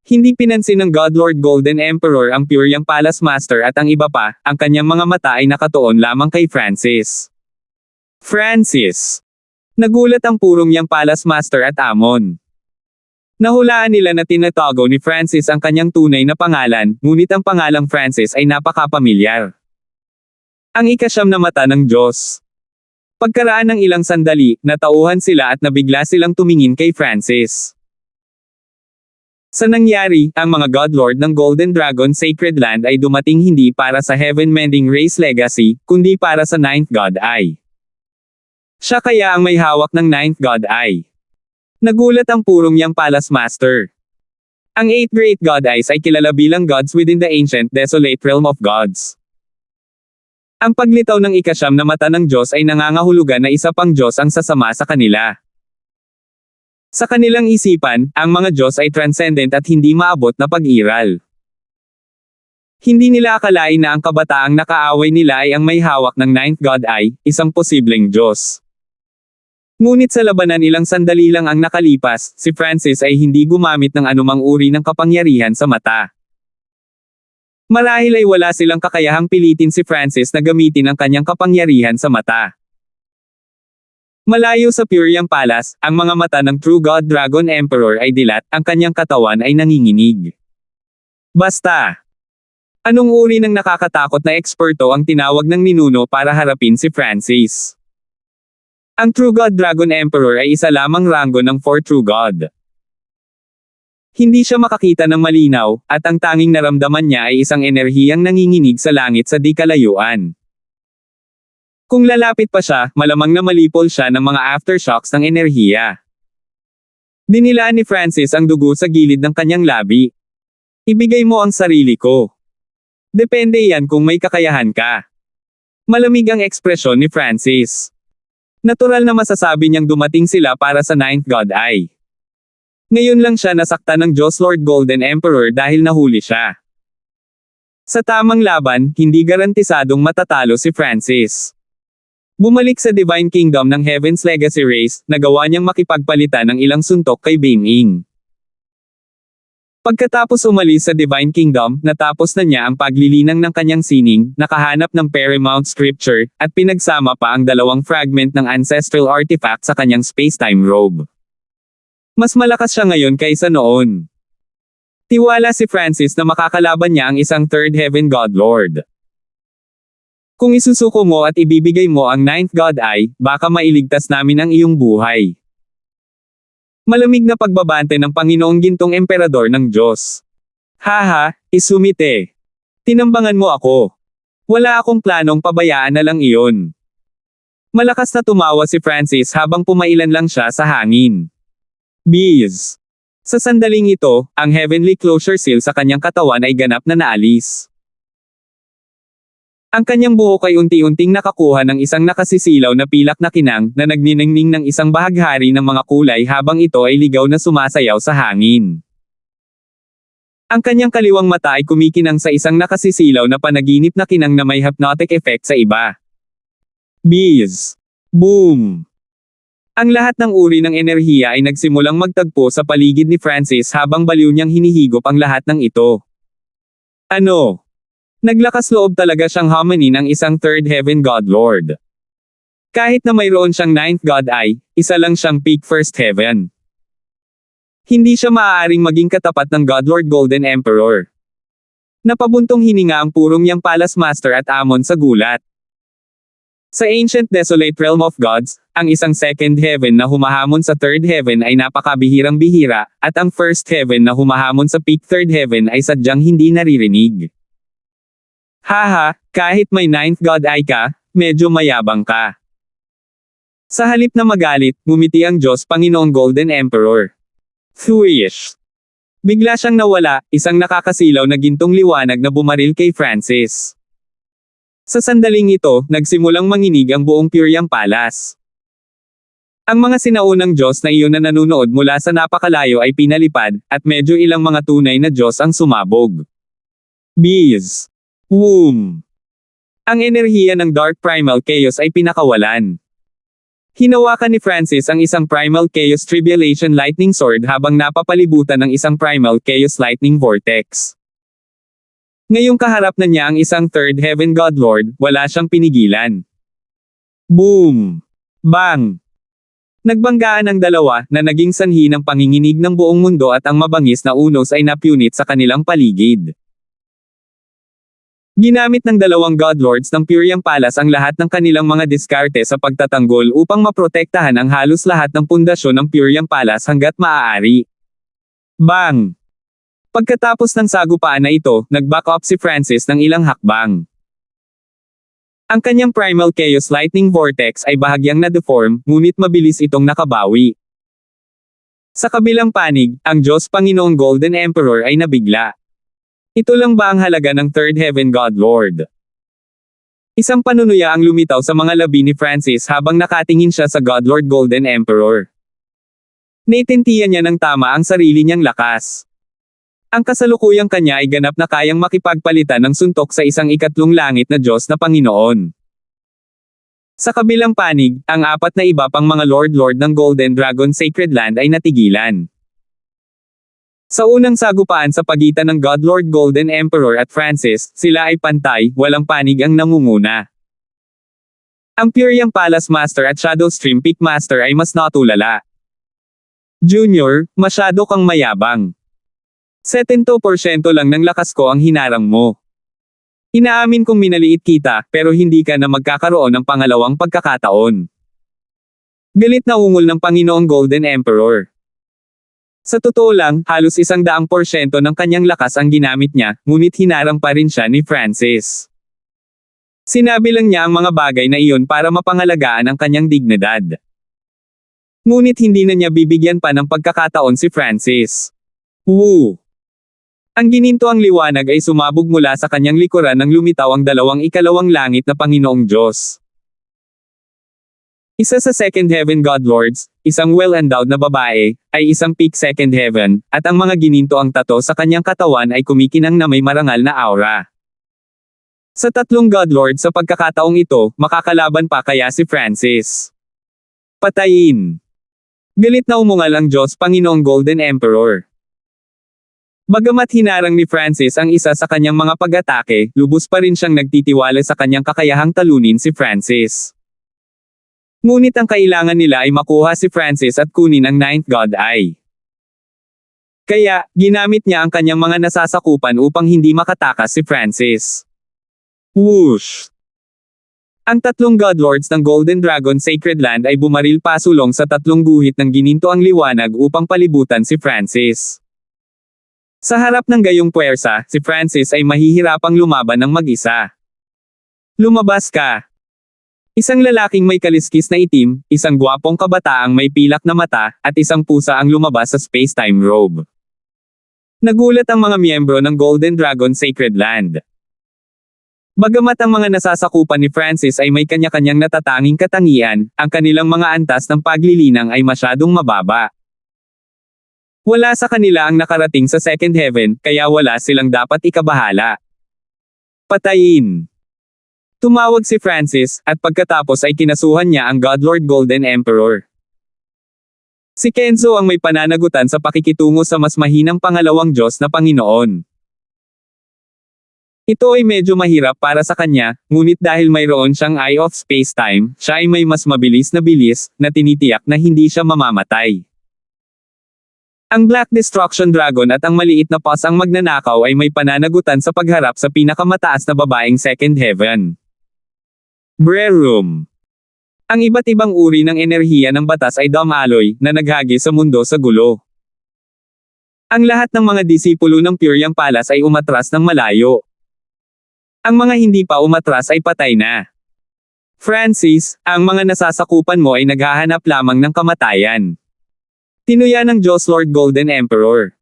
Hindi pinansin ng God Lord Golden Emperor ang Pyryang Palace Master at ang iba pa, ang kanyang mga mata ay nakatuon lamang kay Francis. Francis! Nagulat ang purong yang Palace Master at Amon. Nahulaan nila na tinatago ni Francis ang kanyang tunay na pangalan, ngunit ang pangalang Francis ay napakapamilyar. Ang 9 na mata ng Diyos. Pagkaraan ng ilang sandali, natauhan sila at nabigla silang tumingin kay Francis. Sa nangyari, ang mga God Lord ng Golden Dragon Sacred Land ay dumating hindi para sa Heaven Mending Race Legacy, kundi para sa 9th God Eye. Siya kaya ang may hawak ng 9th God Eye. Nagulat ang purong yang Palace Master. Ang 8 Great God Eyes ay kilala bilang gods within the ancient desolate realm of gods. Ang paglitaw ng 9 na mata ng Diyos ay nangangahulugan na isa pang Diyos ang sasama sa kanila. Sa kanilang isipan, ang mga Diyos ay transcendent at hindi maabot na pag-iral. Hindi nila akalain na ang kabataang nakaaway nila ay ang may hawak ng Ninth God Eye, isang posibleng Diyos. Ngunit sa labanan ilang sandali lang ang nakalipas, si Francis ay hindi gumamit ng anumang uri ng kapangyarihan sa mata. Marahil ay wala silang kakayahang pilitin si Francis na gamitin ang kanyang kapangyarihan sa mata. Malayo sa Pyrian Palace, ang mga mata ng True God Dragon Emperor ay dilat, ang kanyang katawan ay nanginginig. Basta! Anong uri ng nakakatakot na eksperto ang tinawag ng ninuno para harapin si Francis? Ang True God Dragon Emperor ay isa lamang ranggo ng 4 True God. Hindi siya makakita ng malinaw, at ang tanging naramdaman niya ay isang enerhiyang nanginginig sa langit sa di kalayuan. Kung lalapit pa siya, malamang na malipol siya ng mga aftershocks ng enerhiya. Dinilaan ni Francis ang dugo sa gilid ng kanyang labi. Ibigay mo ang sarili ko. Depende yan kung may kakayahan ka. Malamig ang ekspresyon ni Francis. Natural na masasabi niyang dumating sila para sa Ninth God Eye. Ngayon lang siya nasaktan ng Diyos Lord Golden Emperor dahil nahuli siya. Sa tamang laban, hindi garantisadong matatalo si Francis. Bumalik sa Divine Kingdom ng Heaven's Legacy Race, nagawa niyang makipagpalitan ng ilang suntok kay Beiming. Pagkatapos umalis sa Divine Kingdom, natapos na niya ang paglilinang ng kanyang sining, nakahanap ng Paramount Scripture, at pinagsama pa ang 2 fragment ng ancestral artifact sa kanyang space-time robe. Mas malakas siya ngayon kaysa noon. Tiwala si Francis na makakalaban niya ang isang Third Heaven God Lord. Kung isusuko mo at ibibigay mo ang Ninth God Eye, baka mailigtas namin ang iyong buhay. Malamig na pagbabante ng Panginoong Gintong Emperador ng Diyos. Haha, isumite. Tinambangan mo ako. Wala akong planong pabayaan na lang iyon. Malakas na tumawa si Francis habang pumailan lang siya sa hangin. Bees. Sa sandaling ito, ang heavenly closure seal sa kanyang katawan ay ganap na naalis. Ang kanyang buhok ay unti-unting nakakuha ng isang nakasisilaw na pilak na kinang na nagniningning ng isang bahaghari ng mga kulay habang ito ay ligaw na sumasayaw sa hangin. Ang kanyang kaliwang mata ay kumikinang sa isang nakasisilaw na panaginip na kinang na may hypnotic effect sa iba. Bees. Boom! Ang lahat ng uri ng enerhiya ay nagsimulang magtagpo sa paligid ni Francis habang baliw niyang hinihigop ang lahat ng ito. Ano? Naglakas loob talaga siyang haminin ang isang Third Heaven God Lord. Kahit na mayroon siyang Ninth God Eye, isa lang siyang peak First Heaven. Hindi siya maaaring maging katapat ng God Lord Golden Emperor. Napabuntong hininga ang purong niyang Palace Master at Amon sa gulat. Sa Ancient Desolate Realm of Gods, ang isang Second Heaven na humahamon sa Third Heaven ay napakabihirang-bihira, at ang First Heaven na humahamon sa Peak Third Heaven ay sadyang hindi naririnig. Haha, kahit may Ninth God Eye ka, medyo mayabang ka. Sa halip na magalit, ngumiti ang Diyos Panginoong Golden Emperor. Thwish! Bigla siyang nawala, isang nakakasilaw na gintong liwanag na bumaril kay Francis. Sa sandaling ito, nagsimulang manginig ang buong Pyrian Palace. Ang mga sinaunang Diyos na iyon na nanunood mula sa napakalayo ay pinalipad, at medyo ilang mga tunay na Diyos ang sumabog. Bees. Boom! Ang enerhiya ng Dark Primal Chaos ay pinakawalan. Hinawakan ni Francis ang isang Primal Chaos Tribulation Lightning Sword habang napapalibutan ng isang Primal Chaos Lightning Vortex. Ngayong kaharap na niya ang isang Third Heaven God Lord, wala siyang pinigilan. Boom! Bang! Nagbanggaan ang dalawa, na naging sanhi ng panginginig ng buong mundo at ang mabangis na unos ay napunit sa kanilang paligid. Ginamit ng 2 God Lords ng Pyrian Palace ang lahat ng kanilang mga diskarte sa pagtatanggol upang maprotektahan ang halos lahat ng pundasyon ng Pyrian Palace hanggat maaari. Bang! Pagkatapos ng sagupaan na ito, nag-back up si Francis ng ilang hakbang. Ang kanyang Primal Chaos Lightning Vortex ay bahagyang na-deform, ngunit mabilis itong nakabawi. Sa kabilang panig, ang Diyos Panginoong Golden Emperor ay nabigla. Ito lang ba ang halaga ng Third Heaven God Lord? Isang panunuya ang lumitaw sa mga labi ni Francis habang nakatingin siya sa God Lord Golden Emperor. Naintindihan niya ng tama ang sarili niyang lakas. Ang kasalukuyang kanya ay ganap na kayang makipagpalitan ng suntok sa isang ikatlong langit na Diyos na Panginoon. Sa kabilang panig, ang apat na iba pang mga Lord ng Golden Dragon Sacred Land ay natigilan. Sa unang sagupaan sa pagitan ng God Lord Golden Emperor at Francis, sila ay pantay, walang panig ang nangunguna. Ang Pyrian Palace Master at Shadow Stream Peak Master ay mas natulala. Junior, masyado kang mayabang. 70% lang ng lakas ko ang hinarang mo. Inaamin kong minaliit kita, pero hindi ka na magkakaroon ng pangalawang pagkakataon. Galit na ungol ng Panginoong Golden Emperor. Sa totoo lang, halos 100% ng kanyang lakas ang ginamit niya, ngunit hinarang pa rin siya ni Francis. Sinabi lang niya ang mga bagay na iyon para mapangalagaan ang kanyang dignidad. Ngunit hindi na niya bibigyan pa ng pagkakataon si Francis. Woo! Ang ginintoang liwanag ay sumabog mula sa kanyang likuran nang lumitaw ang dalawang ikalawang langit na Panginoong Diyos. Isa sa Second Heaven God Lords, isang well-endowed na babae, ay isang peak Second Heaven, at ang mga ginintoang tato sa kanyang katawan ay kumikinang na may marangal na aura. Sa tatlong God Lord sa pagkakataong ito, makakalaban pa kaya si Francis? Patayin! Galit na umungal ang Diyos Panginoong Golden Emperor. Bagamat hinarang ni Francis ang isa sa kanyang mga pag-atake, lubos pa rin siyang nagtitiwala sa kanyang kakayahang talunin si Francis. Ngunit ang kailangan nila ay makuha si Francis at kunin ang Ninth God Eye. Kaya, ginamit niya ang kanyang mga nasasakupan upang hindi makatakas si Francis. Whoosh! Ang tatlong God Lords ng Golden Dragon Sacred Land ay bumaril pasulong sa tatlong guhit ng ginintoang liwanag upang palibutan si Francis. Sa harap ng gayong puwersa, si Francis ay mahihirapang lumaban ng mag-isa. Lumabas ka! Isang lalaking may kaliskis na itim, isang gwapong kabataang may pilak na mata, at isang pusa ang lumabas sa space-time robe. Nagulat ang mga miyembro ng Golden Dragon Sacred Land. Bagamat ang mga nasasakupan ni Francis ay may kanya-kanyang natatanging katangian, ang kanilang mga antas ng paglilinang ay masyadong mababa. Wala sa kanila ang nakarating sa Second Heaven, kaya wala silang dapat ikabahala. Patayin! Tumawag si Francis, at pagkatapos ay kinasuhan niya ang God Lord Golden Emperor. Si Kenzo ang may pananagutan sa pakikitungo sa mas mahinang pangalawang Diyos na Panginoon. Ito ay medyo mahirap para sa kanya, ngunit dahil mayroon siyang Eye of Space-Time, siya ay may mas mabilis na tinitiyak na hindi siya mamamatay. Ang Black Destruction Dragon at ang maliit na Pus ang magnanakaw ay may pananagutan sa pagharap sa pinakamataas na babaeng Second Heaven. Brerum. Ang iba't ibang uri ng enerhiya ng batas ay dumaloy, na naghagi sa mundo sa gulo. Ang lahat ng mga disipulo ng Pyrian Palace ay umatras ng malayo. Ang mga hindi pa umatras ay patay na. Francis, ang mga nasasakupan mo ay naghahanap lamang ng kamatayan. Tinuya ng Diyos Lord Golden Emperor.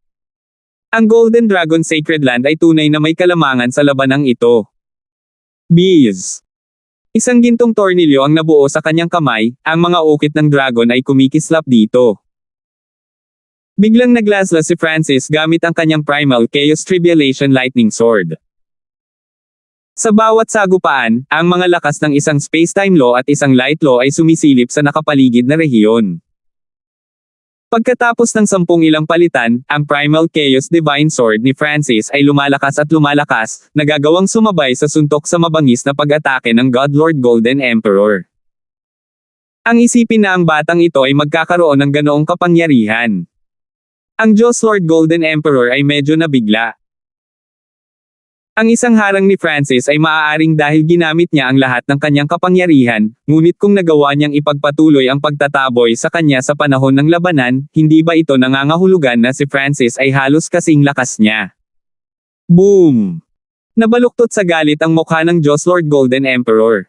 Ang Golden Dragon Sacred Land ay tunay na may kalamangan sa labanang ito. Bees. Isang gintong tornilyo ang nabuo sa kanyang kamay, ang mga ukit ng dragon ay kumikislap dito. Biglang naglaslas si Francis gamit ang kanyang Primal Chaos Tribulation Lightning Sword. Sa bawat sagupaan, ang mga lakas ng isang space-time law at isang light law ay sumisilip sa nakapaligid na rehiyon. Pagkatapos ng 10 ilang palitan, ang Primal Chaos Divine Sword ni Francis ay lumalakas at lumalakas, nagagawang sumabay sa suntok sa mabangis na pag-atake ng God Lord Golden Emperor. Ang isipin na ang batang ito ay magkakaroon ng ganoong kapangyarihan. Ang Diyos Lord Golden Emperor ay medyo nabigla. Ang isang harang ni Francis ay maaaring dahil ginamit niya ang lahat ng kanyang kapangyarihan, ngunit kung nagawa niyang ipagpatuloy ang pagtataboy sa kanya sa panahon ng labanan, hindi ba ito nangangahulugan na si Francis ay halos kasing lakas niya? Boom! Nabaluktot sa galit ang mukha ng Diyos Lord Golden Emperor.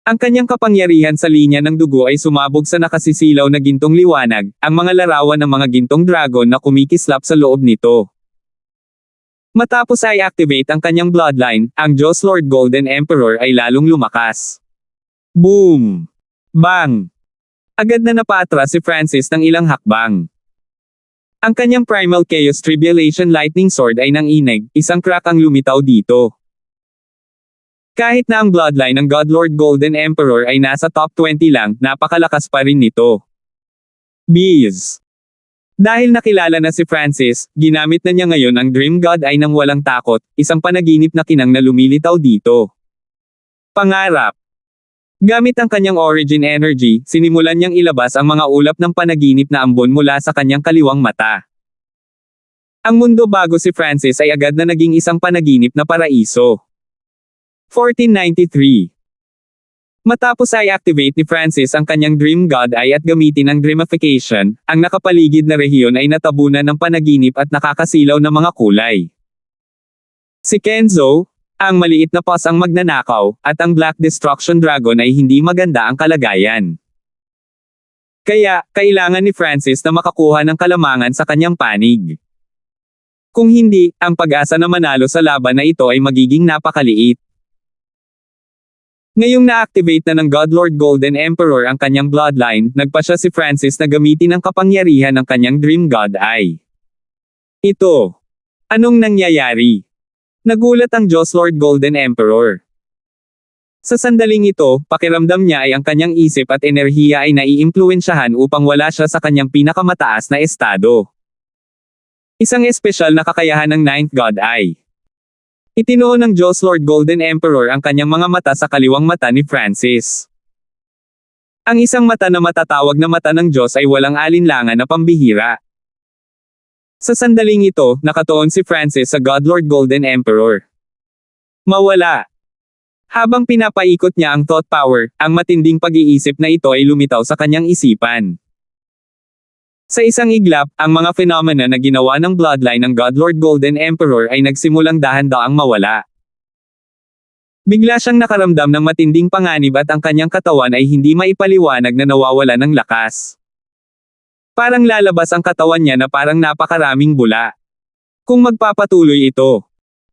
Ang kanyang kapangyarihan sa linya ng dugo ay sumabog sa nakasisilaw na gintong liwanag, ang mga larawan ng mga gintong dragon na kumikislap sa loob nito. Matapos ay activate ang kanyang bloodline, ang Diyos Lord Golden Emperor ay lalong lumakas. Boom! Bang! Agad na napaatras si Francis ng ilang hakbang. Ang kanyang Primal Chaos Tribulation Lightning Sword ay nanginig, isang crack ang lumitaw dito. Kahit na ang bloodline ng Godlord Golden Emperor ay nasa top 20 lang, napakalakas pa rin nito. Bees. Dahil nakilala na si Francis, ginamit na niya ngayon ang Dream God ay nang walang takot, isang panaginip na kinang na lumilitaw dito. Pangarap. Gamit ang kanyang origin energy, sinimulan niyang ilabas ang mga ulap ng panaginip na ambon mula sa kanyang kaliwang mata. Ang mundo bago si Francis ay agad na naging isang panaginip na paraiso. 1493. Matapos ay activate ni Francis ang kanyang Dream God Eye at gamitin ang Dreamification, ang nakapaligid na rehiyon ay natabunan ng panaginip at nakakasilaw na mga kulay. Si Kenzo, ang maliit na boss ang magnanakaw, at ang Black Destruction Dragon ay hindi maganda ang kalagayan. Kaya, kailangan ni Francis na makakuha ng kalamangan sa kanyang panig. Kung hindi, ang pag-asa na manalo sa laban na ito ay magiging napakaliit. Ngayong na-activate na ng Godlord Golden Emperor ang kanyang bloodline, nagpa siya si Francis na gamitin ang kapangyarihan ng kanyang Dream God Eye. Ito. Anong nangyayari? Nagulat ang Diyos Lord Golden Emperor. Sa sandaling ito, pakiramdam niya ay ang kanyang isip at enerhiya ay naiimpluwensyahan upang wala siya sa kanyang pinakamataas na estado. Isang espesyal na kakayahan ng Ninth God Eye. Itinuon ng Diyos Lord Golden Emperor ang kanyang mga mata sa kaliwang mata ni Francis. Ang isang mata na matatawag na mata ng Diyos ay walang alinlangan na pambihira. Sa sandaling ito, nakatuon si Francis sa Godlord Golden Emperor. Mawala. Habang pinapaikot niya ang thought power, ang matinding pag-iisip na ito ay lumitaw sa kanyang isipan. Sa isang iglap, ang mga phenomena na ginawa ng bloodline ng Godlord Golden Emperor ay nagsimulang dahan-daang mawala. Bigla siyang nakaramdam ng matinding panganib at ang kanyang katawan ay hindi maipaliwanag na nawawala ng lakas. Parang lalabas ang katawan niya na parang napakaraming bula. Kung magpapatuloy ito,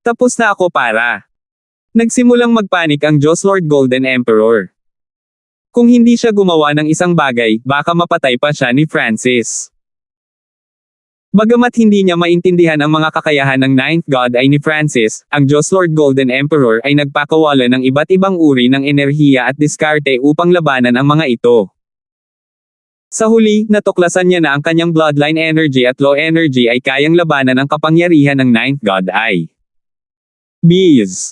tapos na ako para. Nagsimulang magpanik ang Diyos Lord Golden Emperor. Kung hindi siya gumawa ng isang bagay, baka mapatay pa siya ni Francis. Bagamat hindi niya maintindihan ang mga kakayahan ng Ninth God Eye ni Francis, ang Diyos Lord Golden Emperor ay nagpakawala ng iba't ibang uri ng enerhiya at diskarte upang labanan ang mga ito. Sa huli, natuklasan niya na ang kanyang bloodline energy at low energy ay kayang labanan ang kapangyarihan ng Ninth God Eye. Bees.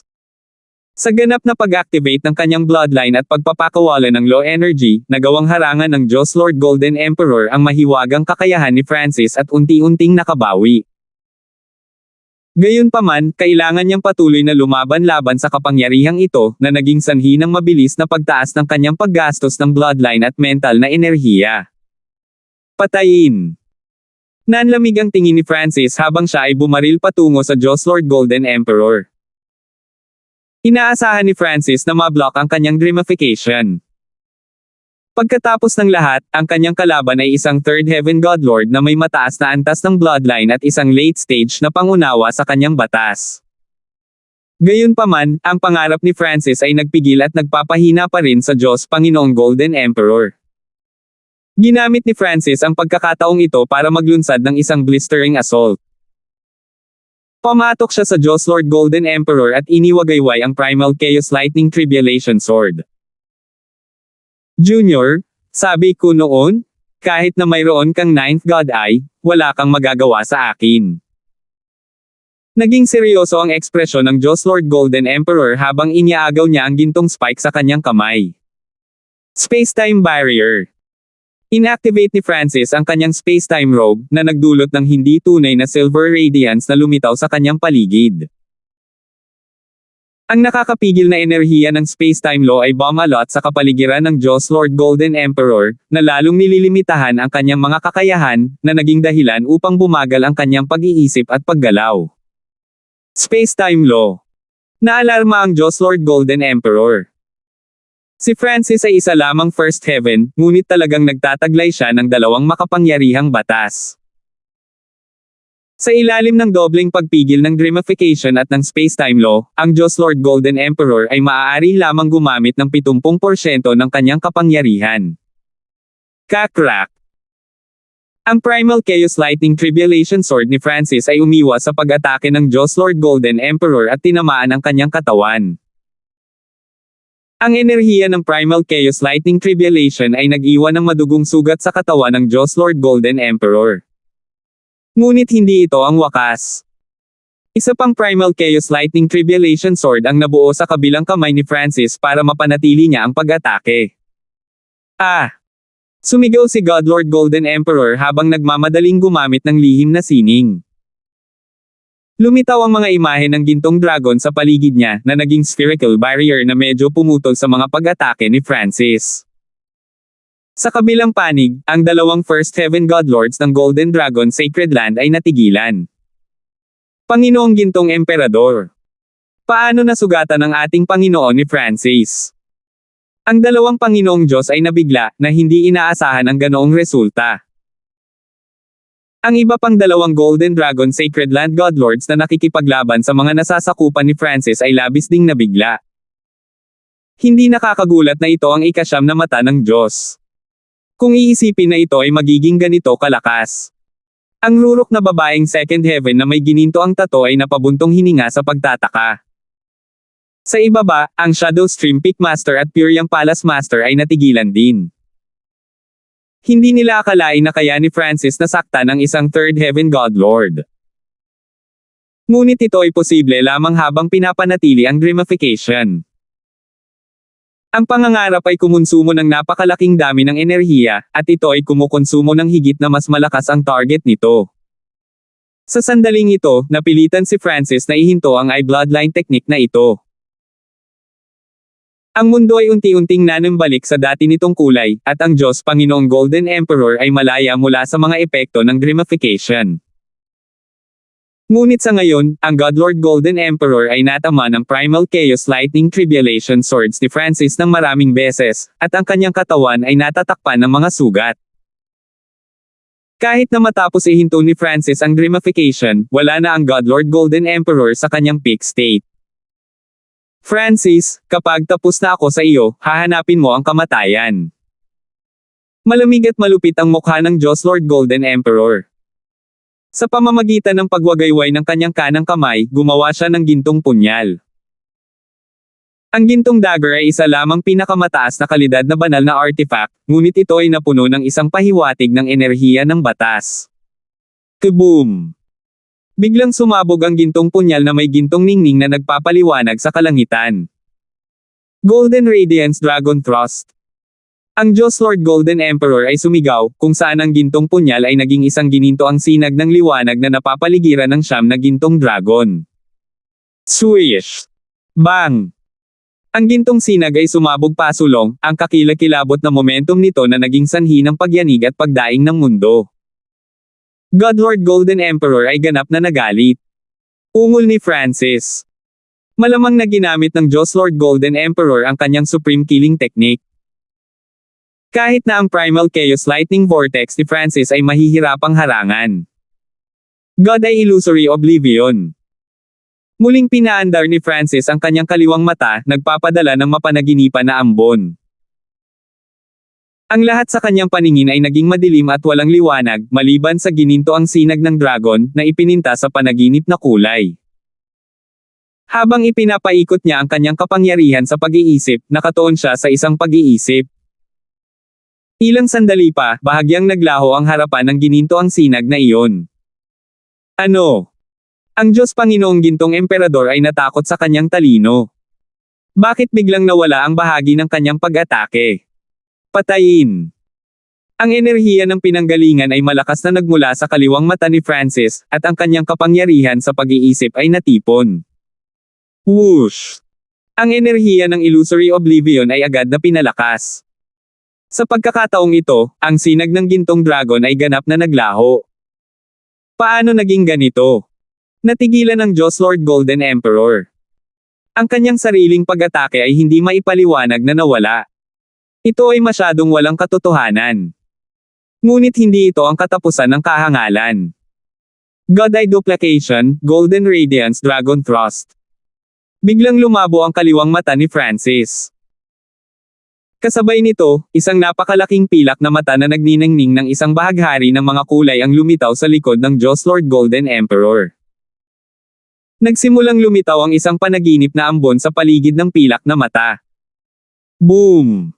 Sa ganap na pag-activate ng kanyang bloodline at pagpapakawala ng low energy, nagawang harangan ng Diyos Lord Golden Emperor ang mahiwagang kakayahan ni Francis at unti-unting nakabawi. Gayunpaman, kailangan niyang patuloy na lumaban-laban sa kapangyarihang ito, na naging sanhi ng mabilis na pagtaas ng kanyang paggastos ng bloodline at mental na enerhiya. Patayin. Nanlamig ang tingin ni Francis habang siya ay bumaril patungo sa Diyos Lord Golden Emperor. Inaasahan ni Francis na mablock ang kanyang Dreamification. Pagkatapos ng lahat, ang kanyang kalaban ay isang Third Heaven Godlord na may mataas na antas ng bloodline at isang late stage na pangunawa sa kanyang batas. Gayunpaman, ang pangarap ni Francis ay nagpigil at nagpapahina pa rin sa Diyos Panginoong Golden Emperor. Ginamit ni Francis ang pagkakataong ito para maglunsad ng isang blistering assault. Pumatok siya sa Diyos Lord Golden Emperor at iniwagayway ang Primal Chaos Lightning Tribulation Sword. Junior, sabi ko noon, kahit na mayroon kang Ninth God Eye, wala kang magagawa sa akin. Naging seryoso ang ekspresyon ng Diyos Lord Golden Emperor habang iniagaw niya ang gintong spike sa kanyang kamay. Space-time barrier. Inactivate ni Francis ang kanyang space-time robe na nagdulot ng hindi tunay na silver radiance na lumitaw sa kanyang paligid. Ang nakakapigil na enerhiya ng space-time law ay bumalot sa kapaligiran ng Diyos Lord Golden Emperor, na lalong nililimitahan ang kanyang mga kakayahan, na naging dahilan upang bumagal ang kanyang pag-iisip at paggalaw. Space-time law. Naalarma ang Diyos Lord Golden Emperor. Si Francis ay isa lamang First Heaven, ngunit talagang nagtataglay siya ng dalawang makapangyarihang batas. Sa ilalim ng dobleng pagpigil ng Dreamification at ng space-time law, ang Diyos Lord Golden Emperor ay maaari lamang gumamit ng 70% ng kanyang kapangyarihan. Kakrak. Ang Primal Chaos Lightning Tribulation Sword ni Francis ay umiwas sa pag-atake ng Diyos Lord Golden Emperor at tinamaan ang kanyang katawan. Ang enerhiya ng Primal Chaos Lightning Tribulation ay nag-iwan ng madugong sugat sa katawan ng Diyos Lord Golden Emperor. Ngunit hindi ito ang wakas. Isa pang Primal Chaos Lightning Tribulation Sword ang nabuo sa kabilang kamay ni Francis para mapanatili niya ang pag-atake. Sumigaw si Godlord Golden Emperor habang nagmamadaling gumamit ng lihim na sining. Lumitaw ang mga imahe ng gintong dragon sa paligid niya na naging spherical barrier na medyo pumutol sa mga pag-atake ni Francis. Sa kabilang panig, ang dalawang First Heaven Godlords ng Golden Dragon Sacred Land ay natigilan. Panginoong Gintong Emperador. Paano nasugatan ang ating Panginoon ni Francis? Ang dalawang Panginoong Diyos ay nabigla na hindi inaasahan ang ganoong resulta. Ang iba pang dalawang Golden Dragon Sacred Land Godlords na nakikipaglaban sa mga nasasakupan ni Francis ay labis ding nabigla. Hindi nakakagulat na ito ang ikasyam na mata ng Diyos. Kung iisipin na ito ay magiging ganito kalakas. Ang rurok na babaeng Second Heaven na may gininto ang tato ay napabuntong hininga sa pagtataka. Sa ibaba, ang Shadow Stream Peak Master at Puriang Palace Master ay natigilan din. Hindi nila akalain na kaya ni Francis nasaktan ang isang Third Heaven Godlord. Ngunit ito ay posible lamang habang pinapanatili ang Dreamification. Ang pangangarap ay kumonsumo ng napakalaking dami ng enerhiya, at ito ay kumukonsumo ng higit na mas malakas ang target nito. Sa sandaling ito, napilitan si Francis na ihinto ang I-Bloodline technique na ito. Ang mundo ay unti-unting nanumbalik sa dati nitong kulay, at ang Diyos Panginoong Golden Emperor ay malaya mula sa mga epekto ng Dreamification. Ngunit sa ngayon, ang Godlord Golden Emperor ay natama ng Primal Chaos Lightning Tribulation Swords ni Francis ng maraming beses, at ang kanyang katawan ay natatakpan ng mga sugat. Kahit na matapos ihinto ni Francis ang Dreamification, wala na ang Godlord Golden Emperor sa kanyang peak state. Francis, kapag tapos na ako sa iyo, hahanapin mo ang kamatayan. Malamig at malupit ang mukha ng Diyos Lord Golden Emperor. Sa pamamagitan ng pagwagayway ng kanyang kanang kamay, gumawa siya ng gintong punyal. Ang gintong dagger ay isa lamang pinakamataas na kalidad na banal na artifact, ngunit ito ay napuno ng isang pahiwatig ng enerhiya ng batas. Kaboom! Biglang sumabog ang gintong punyal na may gintong ningning na nagpapaliwanag sa kalangitan. Golden Radiance Dragon Thrust. Ang Diyos Lord Golden Emperor ay sumigaw, kung saan ang gintong punyal ay naging isang gininto ang sinag ng liwanag na napapaligiran ng siyam na gintong dragon. Swish! Bang! Ang gintong sinag ay sumabog pasulong, ang kakilakilabot na momentum nito na naging sanhi ng pagyanig at pagdaing ng mundo. Godlord Golden Emperor ay ganap na nagalit. Ungol ni Francis. Malamang na ginamit ng Diyos Lord Golden Emperor ang kanyang Supreme Killing Technique. Kahit na ang Primal Chaos Lightning Vortex ni Francis ay mahihirapang harangan. God ay Illusory Oblivion. Muling pinaandar ni Francis ang kanyang kaliwang mata, nagpapadala ng mapanaginipan na ambon. Ang lahat sa kanyang paningin ay naging madilim at walang liwanag, maliban sa gininto ang sinag ng dragon, na ipininta sa panaginip na kulay. Habang ipinapaikot niya ang kanyang kapangyarihan sa pag-iisip, nakatuon siya sa isang pag-iisip. Ilang sandali pa, bahagyang naglaho ang harapan ng gininto ang sinag na iyon. Ano? Ang Diyos Panginoong Gintong Emperador ay natakot sa kanyang talino. Bakit biglang nawala ang bahagi ng kanyang pag-atake? Patayin. Ang enerhiya ng pinanggalingan ay malakas na nagmula sa kaliwang mata ni Francis, at ang kanyang kapangyarihan sa pag-iisip ay natipon. Whoosh! Ang enerhiya ng Illusory Oblivion ay agad na pinalakas. Sa pagkakataong ito, ang sinag ng gintong dragon ay ganap na naglaho. Paano naging ganito? Natigilan ng Diyos Lord Golden Emperor. Ang kanyang sariling pag-atake ay hindi maipaliwanag na nawala. Ito ay masyadong walang katotohanan. Ngunit hindi ito ang katapusan ng kahangalan. God Eye Duplication, Golden Radiance Dragon Thrust. Biglang lumabo ang kaliwang mata ni Francis. Kasabay nito, isang napakalaking pilak na mata na nagniningning ng isang bahaghari ng mga kulay ang lumitaw sa likod ng Diyos Lord Golden Emperor. Nagsimulang lumitaw ang isang panaginip na ambon sa paligid ng pilak na mata. Boom!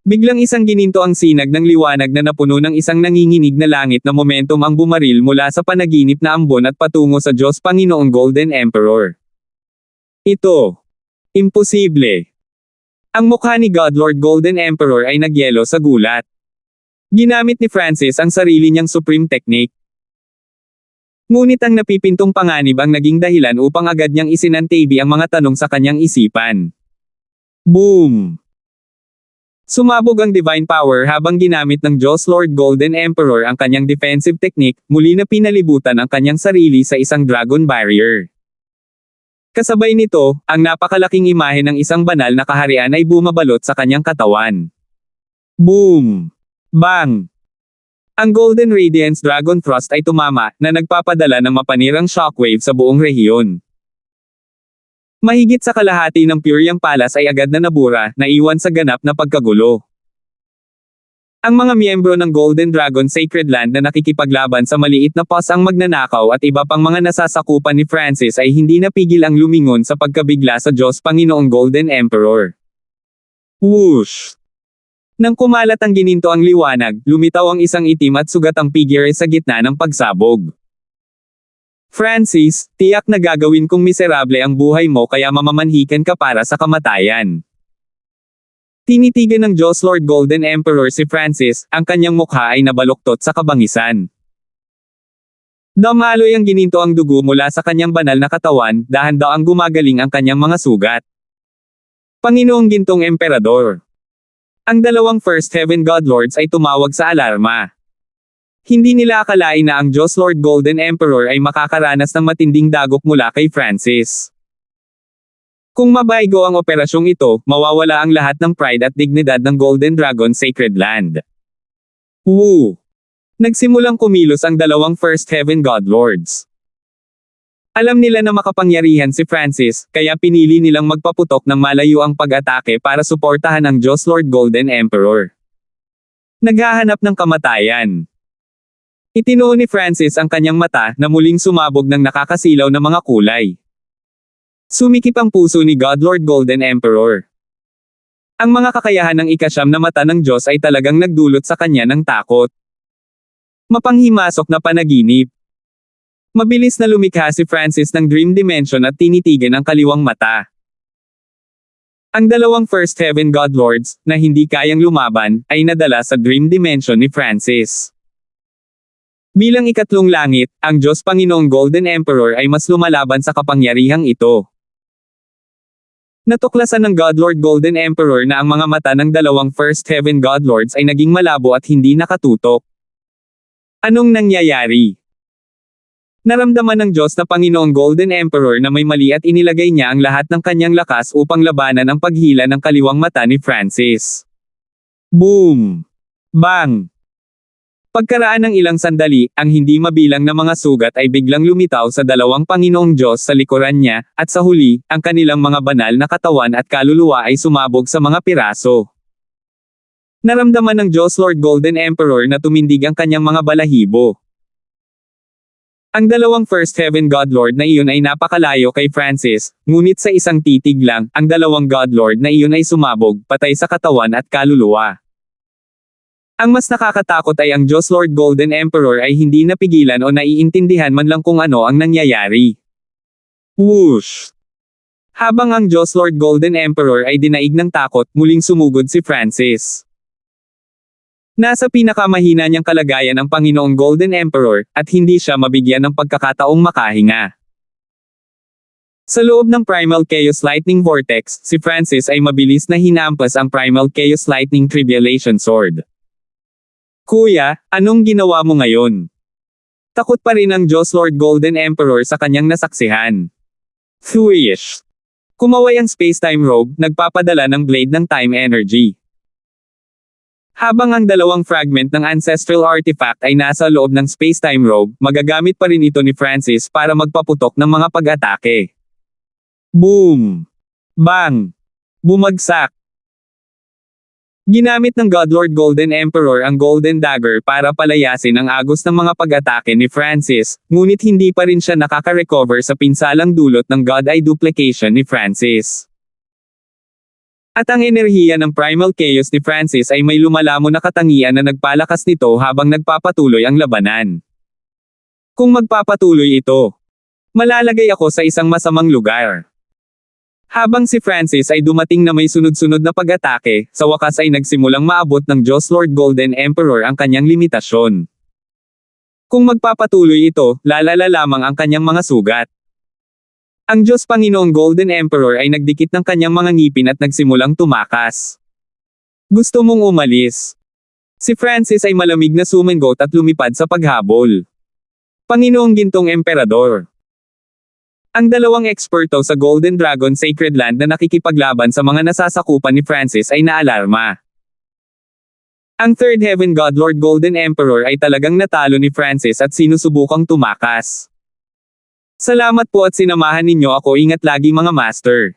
Biglang isang gininto ang sinag ng liwanag na napuno ng isang nanginginig na langit na momentum ang bumaril mula sa panaginip na ambon at patungo sa Diyos Panginoong Golden Emperor. Ito. Imposible. Ang mukha ni God Lord Golden Emperor ay nagyelo sa gulat. Ginamit ni Francis ang sarili niyang supreme technique. Ngunit ang napipintong panganib ang naging dahilan upang agad niyang isinantabi ang mga tanong sa kanyang isipan. Boom! Sumabog ang divine power habang ginamit ng Diyos Lord Golden Emperor ang kanyang defensive technique, muli na pinalibutan ang kanyang sarili sa isang dragon barrier. Kasabay nito, ang napakalaking imahe ng isang banal na kaharian ay bumabalot sa kanyang katawan. Boom! Bang! Ang Golden Radiance Dragon Thrust ay tumama, na nagpapadala ng mapanirang shockwave sa buong rehiyon. Mahigit sa kalahati ng Puriang Palace ay agad na nabura, naiwan sa ganap na pagkagulo. Ang mga miyembro ng Golden Dragon Sacred Land na nakikipaglaban sa maliit na pos ang magnanakaw at iba pang mga nasasakupan ni Francis ay hindi napigil ang lumingon sa pagkabigla sa Diyos Panginoong Golden Emperor. Whoosh! Nang kumalat ang gininto ang liwanag, lumitaw ang isang itim at sugatang figure sa gitna ng pagsabog. Francis, tiyak na gagawin kong miserable ang buhay mo kaya mamamanhikan ka para sa kamatayan. Tinitigan ng Diyos Lord Golden Emperor si Francis, ang kanyang mukha ay nabaluktot sa kabangisan. Damaloy ang gininto ang dugo mula sa kanyang banal na katawan, dahan-daang gumagaling ang kanyang mga sugat. Panginoong Gintong Emperador. Ang dalawang First Heaven Godlords ay tumawag sa alarma. Hindi nila akalain na ang Diyos Lord Golden Emperor ay makakaranas ng matinding dagok mula kay Francis. Kung mabaygo ang operasyong ito, mawawala ang lahat ng pride at dignidad ng Golden Dragon Sacred Land. Woo! Nagsimulang kumilos ang dalawang First Heaven Godlords. Alam nila na makapangyarihan si Francis, kaya pinili nilang magpaputok ng malayo ang pag-atake para suportahan ang Diyos Lord Golden Emperor. Naghahanap ng kamatayan. Itinuon ni Francis ang kanyang mata na muling sumabog ng nakakasilaw na mga kulay. Sumikip ang puso ni God Lord Golden Emperor. Ang mga kakayahan ng ikasyam na mata ng Diyos ay talagang nagdulot sa kanya ng takot. Mapanghimasok na panaginip. Mabilis na lumikha si Francis ng Dream Dimension at tinitigan ang kaliwang mata. Ang dalawang First Heaven Godlords, na hindi kayang lumaban, ay nadala sa Dream Dimension ni Francis. Bilang ikatlong langit, ang Diyos Panginoong Golden Emperor ay mas lumalaban sa kapangyarihang ito. Natuklasan ng God Lord Golden Emperor na ang mga mata ng dalawang First Heaven Godlords ay naging malabo at hindi nakatutok. Anong nangyayari? Naramdaman ng Diyos na Panginoong Golden Emperor na may mali at inilagay niya ang lahat ng kanyang lakas upang labanan ang paghila ng kaliwang mata ni Francis. Boom! Bang! Pagkaraan ng ilang sandali, ang hindi mabilang na mga sugat ay biglang lumitaw sa dalawang Panginoong Diyos sa likuran niya, at sa huli, ang kanilang mga banal na katawan at kaluluwa ay sumabog sa mga piraso. Naramdaman ng Diyos Lord Golden Emperor na tumindig ang kanyang mga balahibo. Ang dalawang First Heaven Godlord na iyon ay napakalayo kay Francis, ngunit sa isang titig lang, ang dalawang Godlord na iyon ay sumabog, patay sa katawan at kaluluwa. Ang mas nakakatakot ay ang Diyos Lord Golden Emperor ay hindi napigilan o naiintindihan man lang kung ano ang nangyayari. Whoosh! Habang ang Diyos Lord Golden Emperor ay dinaig ng takot, muling sumugod si Francis. Nasa pinakamahina niyang kalagayan ang Panginoong Golden Emperor, at hindi siya mabigyan ng pagkakataong makahinga. Sa loob ng Primal Chaos Lightning Vortex, si Francis ay mabilis na hinampas ang Primal Chaos Lightning Tribulation Sword. Kuya, anong ginawa mo ngayon? Takot pa rin ang Diyos Lord Golden Emperor sa kanyang nasaksihan. Thwish! Kumaway ang space-time robe, nagpapadala ng blade ng time energy. Habang ang dalawang fragment ng ancestral artifact ay nasa loob ng space-time robe, magagamit pa rin ito ni Francis para magpaputok ng mga pag-atake. Boom! Bang! Bumagsak! Ginamit ng Godlord Golden Emperor ang Golden Dagger para palayasin ang agos ng mga pag-atake ni Francis, ngunit hindi pa rin siya nakaka-recover sa pinsalang dulot ng God Eye Duplication ni Francis. At ang enerhiya ng Primal Chaos ni Francis ay may lumalamon na katangian na nagpalakas nito habang nagpapatuloy ang labanan. Kung magpapatuloy ito, malalagay ako sa isang masamang lugar. Habang si Francis ay dumating na may sunod-sunod na pag-atake, sa wakas ay nagsimulang maabot ng Diyos Lord Golden Emperor ang kanyang limitasyon. Kung magpapatuloy ito, lalala lamang ang kanyang mga sugat. Ang Diyos Panginoong Golden Emperor ay nagdikit ng kanyang mga ngipin at nagsimulang tumakas. Gusto mong umalis? Si Francis ay malamig na sumingot at lumipad sa paghabol. Panginoong Gintong Emperador. Ang dalawang eksperto sa Golden Dragon Sacred Land na nakikipaglaban sa mga nasasakupan ni Francis ay naalarma. Ang Third Heaven God Lord Golden Emperor ay talagang natalo ni Francis at sinusubukang tumakas. Salamat po at sinamahan ninyo ako, ingat lagi mga master.